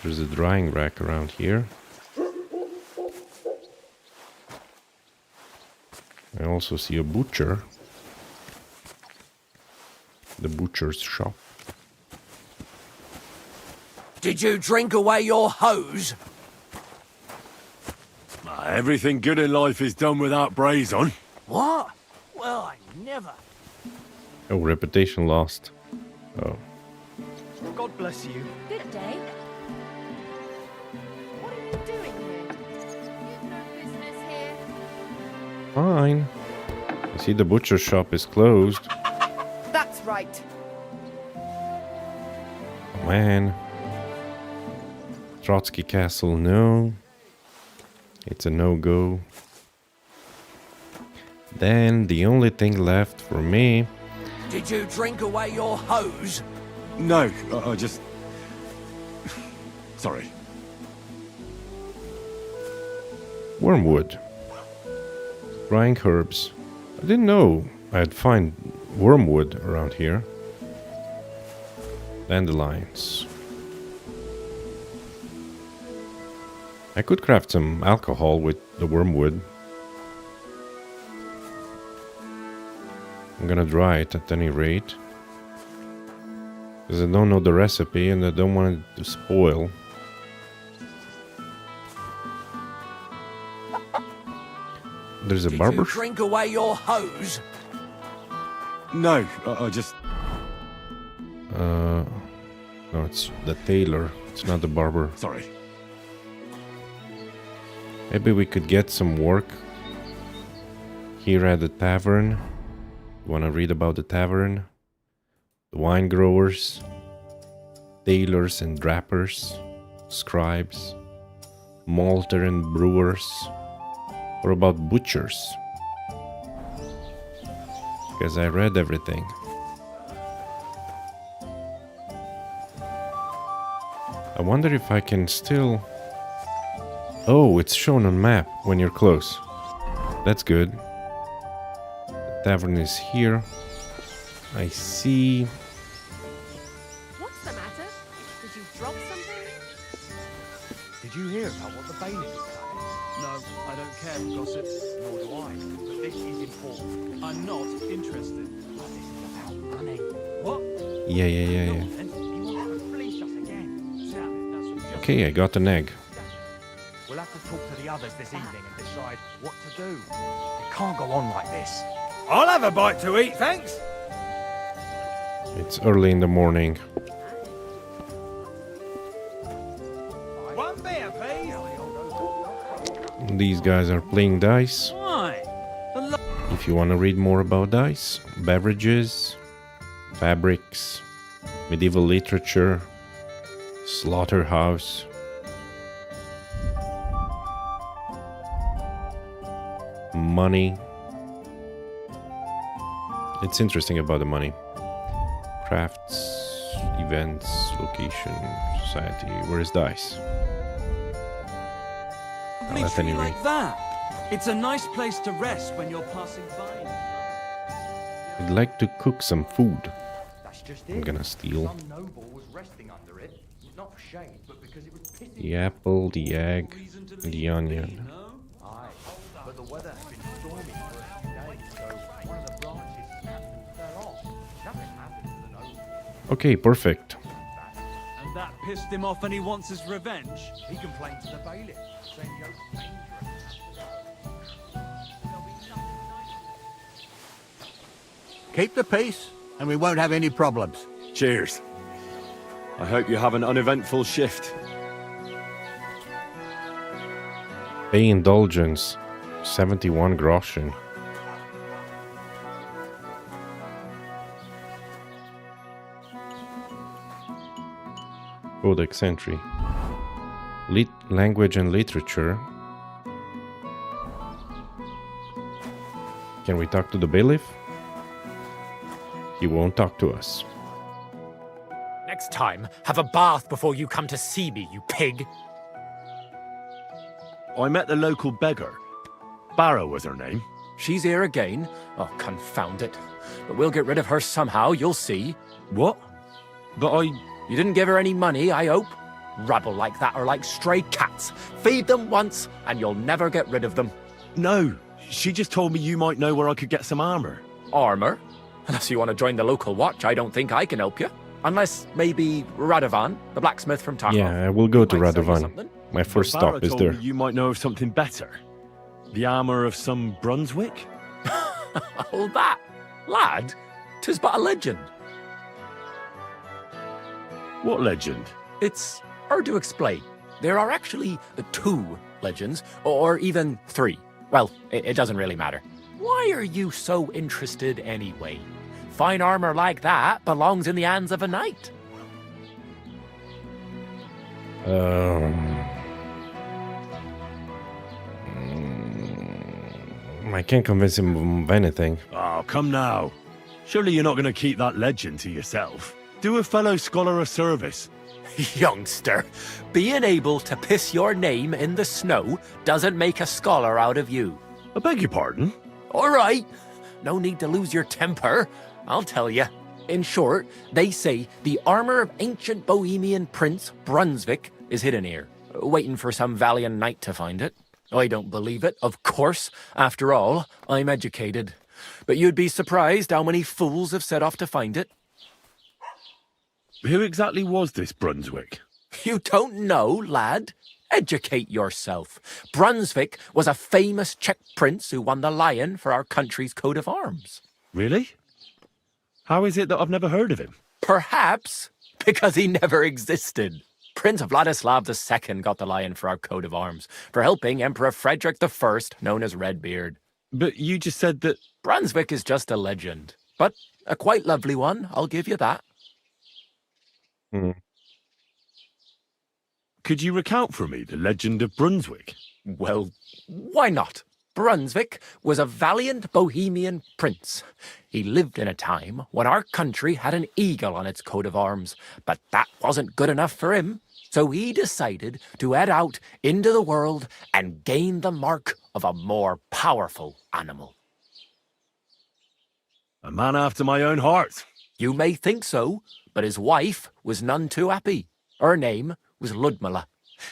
There's a drying rack around here. I also see a butcher. The butcher's shop. Did you drink away your hose? Everything good in life is done without brays on. What? Well, I never. Oh, reputation lost. Oh. God bless you. Good day. What are you doing here? You've no business here. Fine. I see the butcher shop is closed. That's right. Oh, man. Trotsky Castle, no. It's a no-go. Then the only thing left for me. Did you drink away your hose? No, I just... Sorry. Wormwood. Drying herbs. I didn't know I'd find wormwood around here. Dandelions. I could craft some alcohol with the wormwood. I'm gonna dry it at any rate. Because I don't know the recipe and I don't want it to spoil. There's a barber shop. Drink away your hose? No, I just... No, it's the tailor. It's not the barber. Sorry. Maybe we could get some work here at the tavern. You want to read about the tavern? The wine growers, tailors and drapers, scribes, malter and brewers, or about butchers? Because I read everything. I wonder if I can still... Oh, it's shown on map when you're close. That's good. The tavern is here. I see. What's the matter? Did you drop something? Did you hear about what the bailiff is planning? No, I don't care for gossip, nor do I. But this is important. I'm not interested. What this is about money. What? Yeah. And you want to fleece us again? Sam, that's just... Okay, I got an egg. We'll have to talk to the others this evening and decide what to do. It can't go on like this. I'll have a bite to eat, thanks. It's early in the morning. One beer, please. These guys are playing dice. Why? If you want to read more about dice, beverages, fabrics, medieval literature, slaughterhouse, money. It's interesting about the money. Crafts, events, location, society. Where is dice? Lovely At tree any rate. like that. It's a nice place to rest when you're passing by. I'd like to cook some food. That's just I'm gonna steal Some noble was resting under it, not for shade, but because it was pissing. the apple, the egg, and the onion. Aye, but the weather has been stormy for a few days, so one of the branches snapped and fell off. Nothing happened to the noble. Okay, perfect. And that pissed him off and he wants his revenge. He complained to the bailiff, saying you're dangerous. Keep the peace, and we won't have any problems. Cheers. I hope you have an uneventful shift. Pay indulgence, 71 groschen. Codex entry. Language and literature. Can we talk to the bailiff? He won't talk to us. Next time, have a bath before you come to see me, you pig. I met the local beggar. Barrow was her name. She's here again? Oh, confound it. But we'll get rid of her somehow, you'll see. What? But I... You didn't give her any money, I hope? Rabble like that are like stray cats. Feed them once, and you'll never get rid of them. No, she just told me you might know where I could get some armor. Armor? Unless you want to join the local watch, I don't think I can help you. Unless, maybe, Radovan, the blacksmith from Tarkov. Yeah, I will go to Might sell you Radovan. something. My first Barrow stop is told there. me you might know of something better. The armor of some Brunswick? Oh, that, lad, 'tis but a legend. What legend? It's hard to explain. There are actually 2 legends, or even 3. Well, it doesn't really matter. Why are you so interested anyway? Fine armor like that belongs in the hands of a knight. I can't convince him of anything. Oh, come now. Surely you're not going to keep that legend to yourself. Do a fellow scholar a service. Youngster, being able to piss your name in the snow doesn't make a scholar out of you. I beg your pardon? All right. No need to lose your temper. I'll tell you. In short, they say the armor of ancient Bohemian Prince Brunswick is hidden here, waiting for some valiant knight to find it. I don't believe it, of course. After all, I'm educated. But you'd be surprised how many fools have set off to find it. Who exactly was this Brunswick? You don't know, lad? Educate yourself. Brunswick was a famous Czech prince who won the lion for our country's coat of arms. Really? How is it that I've never heard of him? Perhaps because he never existed. Prince Vladislav II got the lion for our coat of arms for helping Emperor Frederick I, known as Redbeard. But you just said that... Brunswick is just a legend, but a quite lovely one, I'll give you that. Could you recount for me the legend of Brunswick? Well, why not? Brunswick was a valiant Bohemian prince. He lived in a time when our country had an eagle on its coat of arms, but that wasn't good enough for him. So he decided to head out into the world and gain the mark of a more powerful animal. A man after my own heart. You may think so, but his wife was none too happy. Her name was Ludmilla.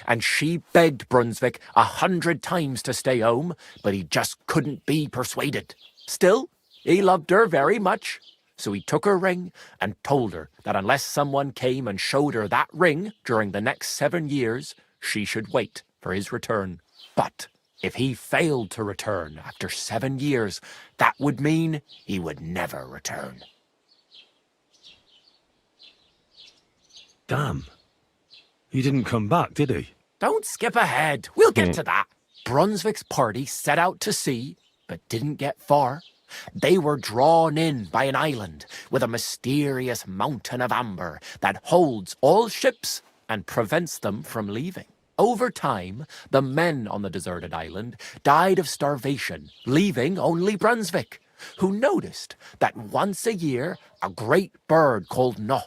and she begged Brunswick 100 times to stay home, but he just couldn't be persuaded. Still, he loved her very much, so he took her ring and told her that unless someone came and showed her that ring during the next 7 years, she should wait for his return. But if he failed to return after 7 years, that would mean he would never return. Damn. He didn't come back, did he? Don't skip ahead. We'll get to that. Brunswick's party set out to sea, but didn't get far. They were drawn in by an island with a mysterious mountain of amber that holds all ships and prevents them from leaving. Over time, the men on the deserted island died of starvation, leaving only Brunswick, who noticed that once a year a great bird called No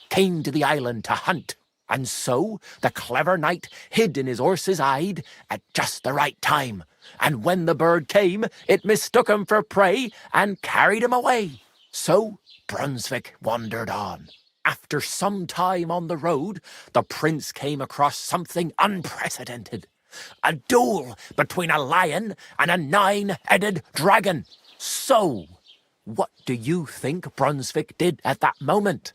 came to the island to hunt. And so the clever knight hid in his horse's hide at just the right time. And when the bird came, it mistook him for prey and carried him away. So Brunswick wandered on. After some time on the road, the prince came across something unprecedented. A duel between a lion and a 9-headed dragon. So, what do you think Brunswick did at that moment?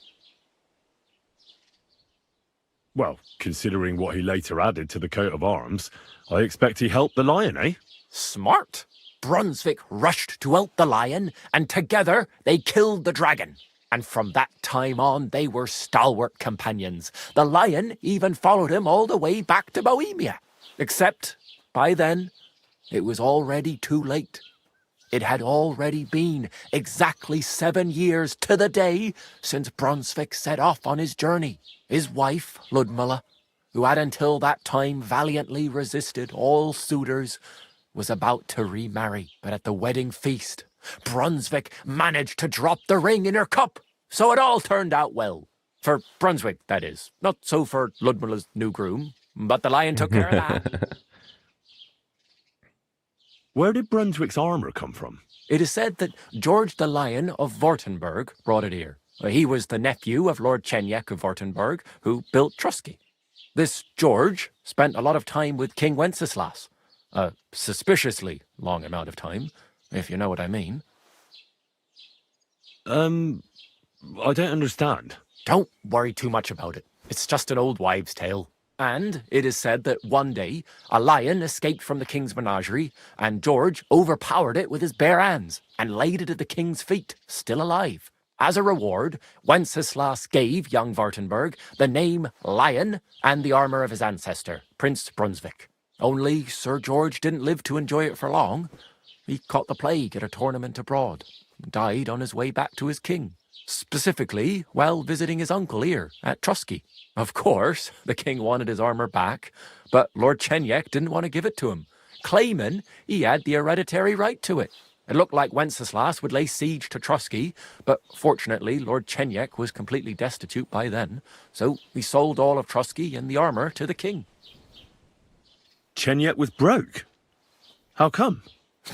Well, considering what he later added to the coat of arms, I expect he helped the lion, eh? Smart. Brunswick rushed to help the lion, and together they killed the dragon. And from that time on, they were stalwart companions. The lion even followed him all the way back to Bohemia. Except, by then, it was already too late. It had already been exactly 7 years to the day since Brunswick set off on his journey. His wife, Ludmilla, who had until that time valiantly resisted all suitors, was about to remarry. But at the wedding feast, Brunswick managed to drop the ring in her cup, so it all turned out well. For Brunswick, that is. Not so for Ludmilla's new groom, but the lion took care of that. Where did Brunswick's armor come from? It is said that George the Lion of Württemberg brought it here. He was the nephew of Lord Chenyek of Württemberg, who built Trusky. This George spent a lot of time with King Wenceslas. A suspiciously long amount of time, if you know what I mean. I don't understand. Don't worry too much about it. It's just an old wives' tale. And it is said that one day, a lion escaped from the king's menagerie, and George overpowered it with his bare hands and laid it at the king's feet, still alive. As a reward, Wenceslas gave young Württemberg the name Lion and the armor of his ancestor, Prince Brunswick. Only Sir George didn't live to enjoy it for long. He caught the plague at a tournament abroad, and died on his way back to his king. Specifically, while visiting his uncle here at Trusky. Of course, the king wanted his armor back, but Lord Chenyek didn't want to give it to him, claiming he had the hereditary right to it. It looked like Wenceslas would lay siege to Trusky, but fortunately Lord Chenyek was completely destitute by then, so he sold all of Trusky and the armor to the king. Chenyek was broke? How come?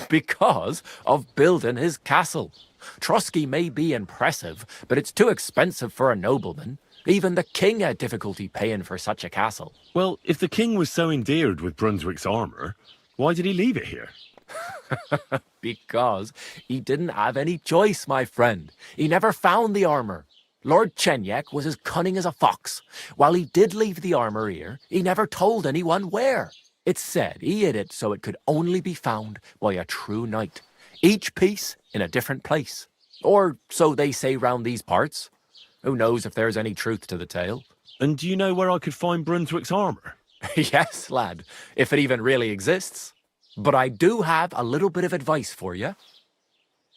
Because of building his castle. Trusky may be impressive, but it's too expensive for a nobleman. Even the king had difficulty paying for such a castle. Well, if the king was so endeared with Brunswick's armor, why did he leave it here? Because he didn't have any choice, my friend. He never found the armor. Lord Chenyek was as cunning as a fox. While he did leave the armor here, he never told anyone where. It's said he hid it so it could only be found by a true knight. Each piece in a different place. Or so they say round these parts. Who knows if there's any truth to the tale? And do you know where I could find Brunswick's armor? Yes, lad, if it even really exists. But I do have a little bit of advice for you.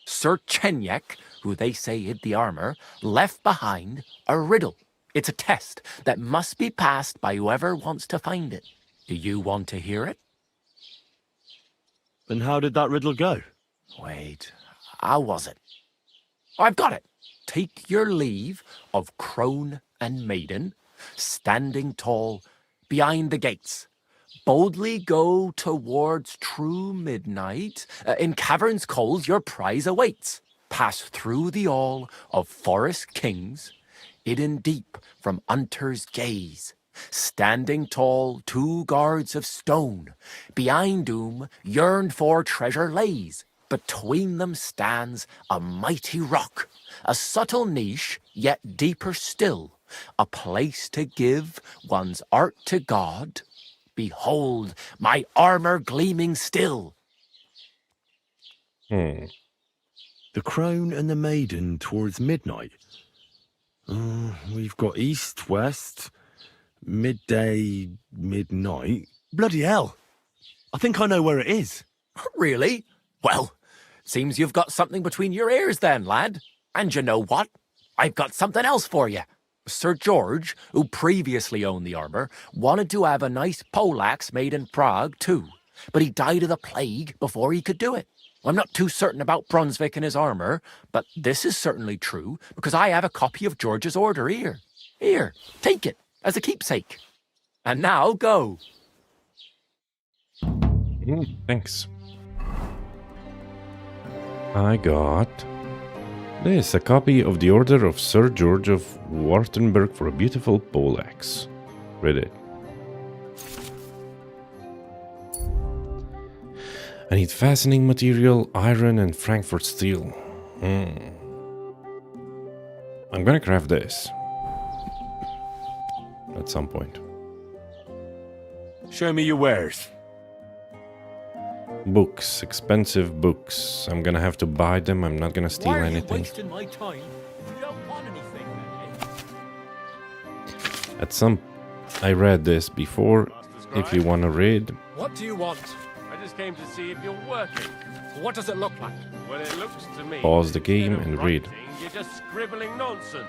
Sir Chenyek, who they say hid the armor, left behind a riddle. It's a test that must be passed by whoever wants to find it. Do you want to hear it? And how did that riddle go? Wait, how was it? I've got it. Take your leave of crone and maiden, standing tall behind the gates. Boldly go towards true midnight. In caverns cold your prize awaits. Pass through the all of forest kings, hidden deep from hunter's gaze. Standing tall, 2 guards of stone. Behind whom yearned for treasure lays. Between them stands a mighty rock. A subtle niche, yet deeper still. A place to give one's art to God. Behold, my armor gleaming still. The Crone and the Maiden towards midnight. We've got east, west, midday, midnight. Bloody hell. I think I know where it is. Really? Well, seems you've got something between your ears then, lad. And you know what? I've got something else for you. Sir George, who previously owned the armor, wanted to have a nice poleaxe made in Prague too, but he died of the plague before he could do it. I'm not too certain about Brunswick and his armor, but this is certainly true because I have a copy of George's order here. Here, take it as a keepsake. And now go. Thanks. I got this, a copy of the Order of Sir George of Wartenberg for a beautiful poleaxe. Read it. I need fastening material, iron and Frankfurt steel. I'm gonna craft this at some point. Show me your wares. Books, expensive books. I'm gonna have to buy them. I'm not gonna steal anything. Wasting my time? You don't want anything, then, At some, I read this before. If you want to read, What do you want? I just came to see if you're working. What does it look like? Well, it looks to me. pause the game and read. You're just scribbling nonsense.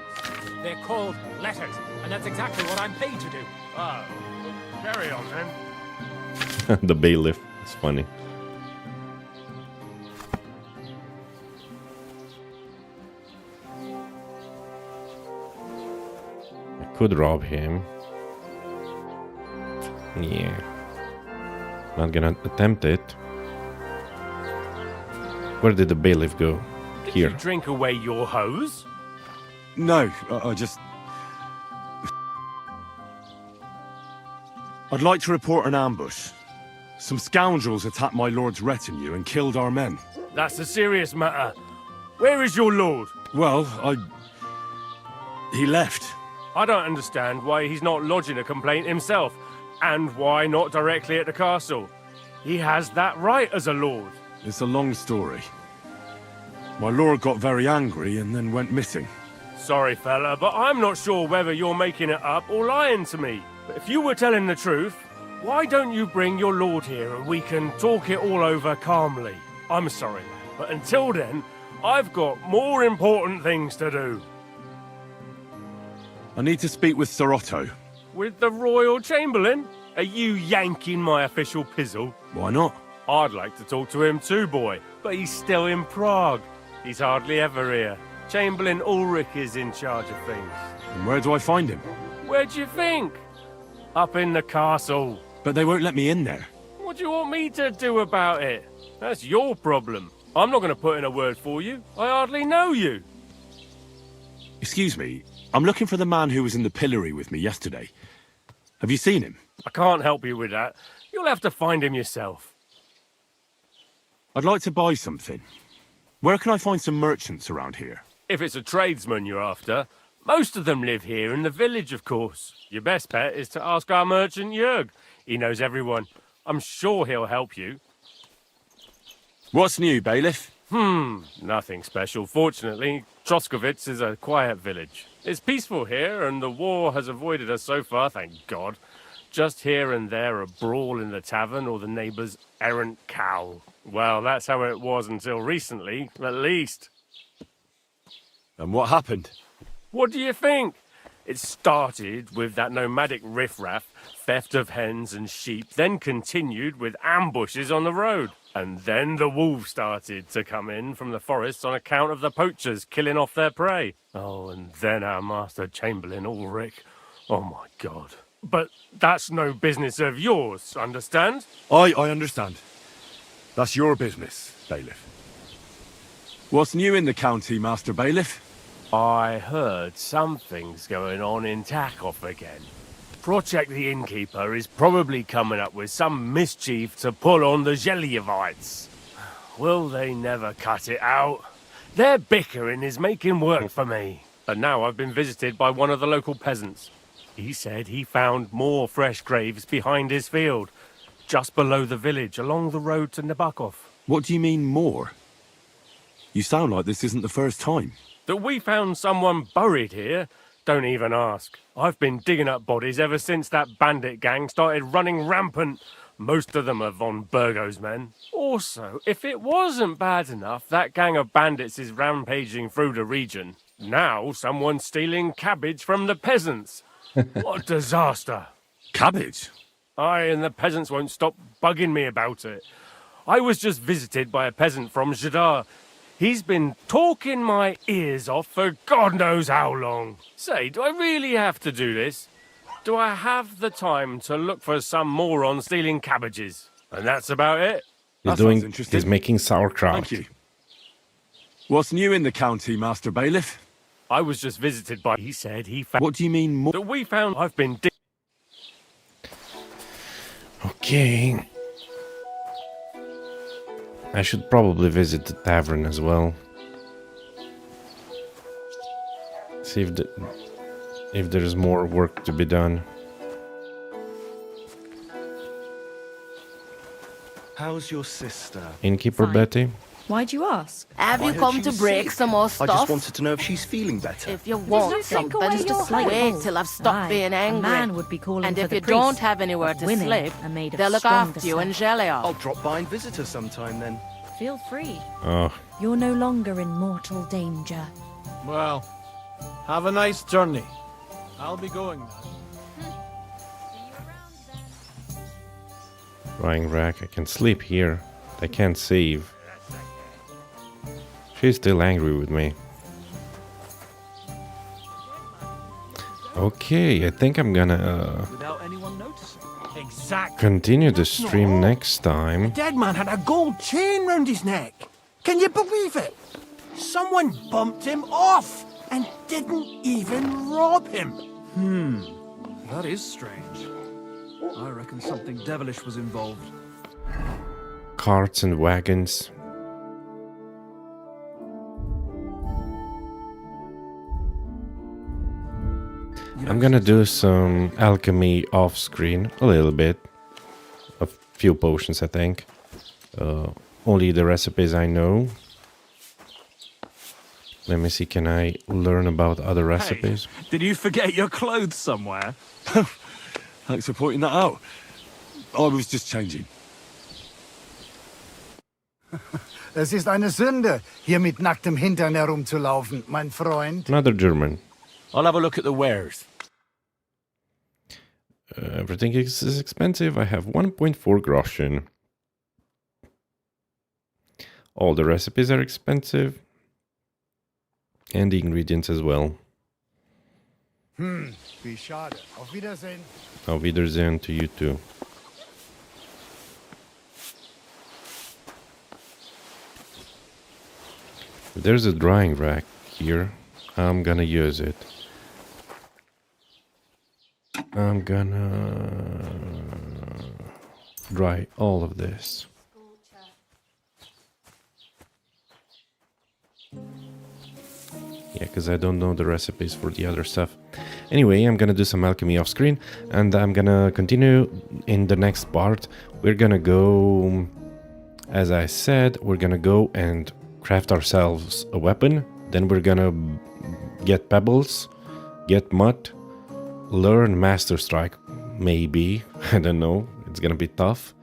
They're called letters, and that's exactly what I'm paid to do. Oh, well, carry on then. The bailiff. It's funny. I could rob him. Yeah. Not gonna attempt it. Where did the bailiff go? Here. You drink away your hose? No, I just... I'd like to report an ambush. Some scoundrels attacked my lord's retinue and killed our men. That's a serious matter. Where is your lord? Well, he left. I don't understand why he's not lodging a complaint himself, and why not directly at the castle. He has that right as a lord. It's a long story. My lord got very angry and then went missing. Sorry, fella, but I'm not sure whether you're making it up or lying to me. But if you were telling the truth, why don't you bring your lord here and we can talk it all over calmly? I'm sorry, but until then, I've got more important things to do. I need to speak with Sir Otto. With the Royal Chamberlain? Are you yanking my official pizzle? Why not? I'd like to talk to him too, boy, but he's still in Prague. He's hardly ever here. Chamberlain Ulrich is in charge of things. And where do I find him? Where do you think? Up in the castle. But they won't let me in there. What do you want me to do about it? That's your problem. I'm not going to put in a word for you. I hardly know you. Excuse me, I'm looking for the man who was in the pillory with me yesterday. Have you seen him? I can't help you with that. You'll have to find him yourself. I'd like to buy something. Where can I find some merchants around here? If it's a tradesman you're after, most of them live here in the village, of course. Your best bet is to ask our merchant Jörg. He knows everyone. I'm sure he'll help you. What's new, bailiff? Nothing special. Fortunately, Troskowitz is a quiet village. It's peaceful here, and the war has avoided us so far, thank God. Just here and there a brawl in the tavern or the neighbour's errant cow. Well, that's how it was until recently, at least. And what happened? What do you think? It started with that nomadic riffraff, theft of hens and sheep, then continued with ambushes on the road. And then the wolves started to come in from the forests on account of the poachers killing off their prey. Oh, and then our master Chamberlain Ulrich. Oh my God. But that's no business of yours, understand? I understand. That's your business, bailiff. What's new in the county, Master Bailiff? I heard something's going on in Tackhoff again. Project the Innkeeper is probably coming up with some mischief to pull on the Gelievites. Will they never cut it out? Their bickering is making work for me. And now I've been visited by one of the local peasants. He said he found more fresh graves behind his field, just below the village, along the road to Nabokov. What do you mean, more? You sound like this isn't the first time. That we found someone buried here? Don't even ask. I've been digging up bodies ever since that bandit gang started running rampant. Most of them are von Burgo's men. Also, if it wasn't bad enough, that gang of bandits is rampaging through the region. Now someone's stealing cabbage from the peasants. What a disaster. Cabbage? Aye, and the peasants won't stop bugging me about it. I was just visited by a peasant from Jadar. He's been talking my ears off for God knows how long. Say, do I really have to do this? Do I have the time to look for some moron stealing cabbages? And that's about it. He's making sauerkraut. Thank you. What's new in the county, Master Bailiff? I was just visited by... He said he found... What do you mean more? That we found... I've been... Okay. I should probably visit the tavern as well. See if there's more work to be done. How's your sister? Innkeeper Betty? Why'd you ask? Have you come to break some more stuff? I just wanted to know if she's feeling better. If you want something, just a slight wait cold. till I've stopped being angry. A man would be calling and for if the you priest. don't have anywhere to Women sleep, are made of they'll look stronger after you in stuff. Gelia. I'll drop by and visit her sometime then. Feel free. Oh. You're no longer in mortal danger. Well, have a nice journey. I'll be going now. Drying rack. I can sleep here. I can't save. She's still angry with me. Okay, I think I'm gonna Without anyone noticing. Exactly. continue the stream next time. Dead man had a gold chain round his neck. Can you believe it? Someone bumped him off and didn't even rob him. That is strange. I reckon something devilish was involved. Carts and wagons. I'm gonna do some alchemy off screen, a little bit. A few potions, I think. Only the recipes I know. Let me see, can I learn about other recipes? Hey, did you forget your clothes somewhere? Thanks for pointing that out. I was just changing. Es ist eine Sünde, hier mit nacktem Hintern herumzulaufen, mein Freund. Another German. I'll have a look at the wares. Everything is expensive. I have 1.4 groschen. All the recipes are expensive. And the ingredients as well. Wie schade. Auf Wiedersehen. Auf Wiedersehen to you too. If there's a drying rack here, I'm gonna use it. I'm gonna dry all of this. Yeah, because I don't know the recipes for the other stuff. Anyway, I'm gonna do some alchemy off screen, and I'm gonna continue in the next part. We're gonna go, as I said, we're gonna go and craft ourselves a weapon. Then we're gonna get pebbles, get mud, learn Master Strike, maybe. I don't know. It's gonna be tough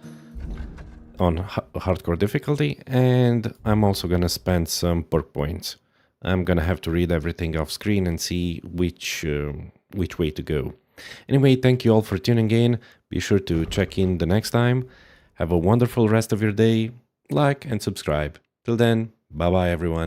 on hardcore difficulty, and I'm also gonna spend some perk points. I'm gonna have to read everything off screen and see which way to go. Anyway, thank you all for tuning in. Be sure to check in the next time. Have a wonderful rest of your day. Like and subscribe. Till then, bye bye everyone.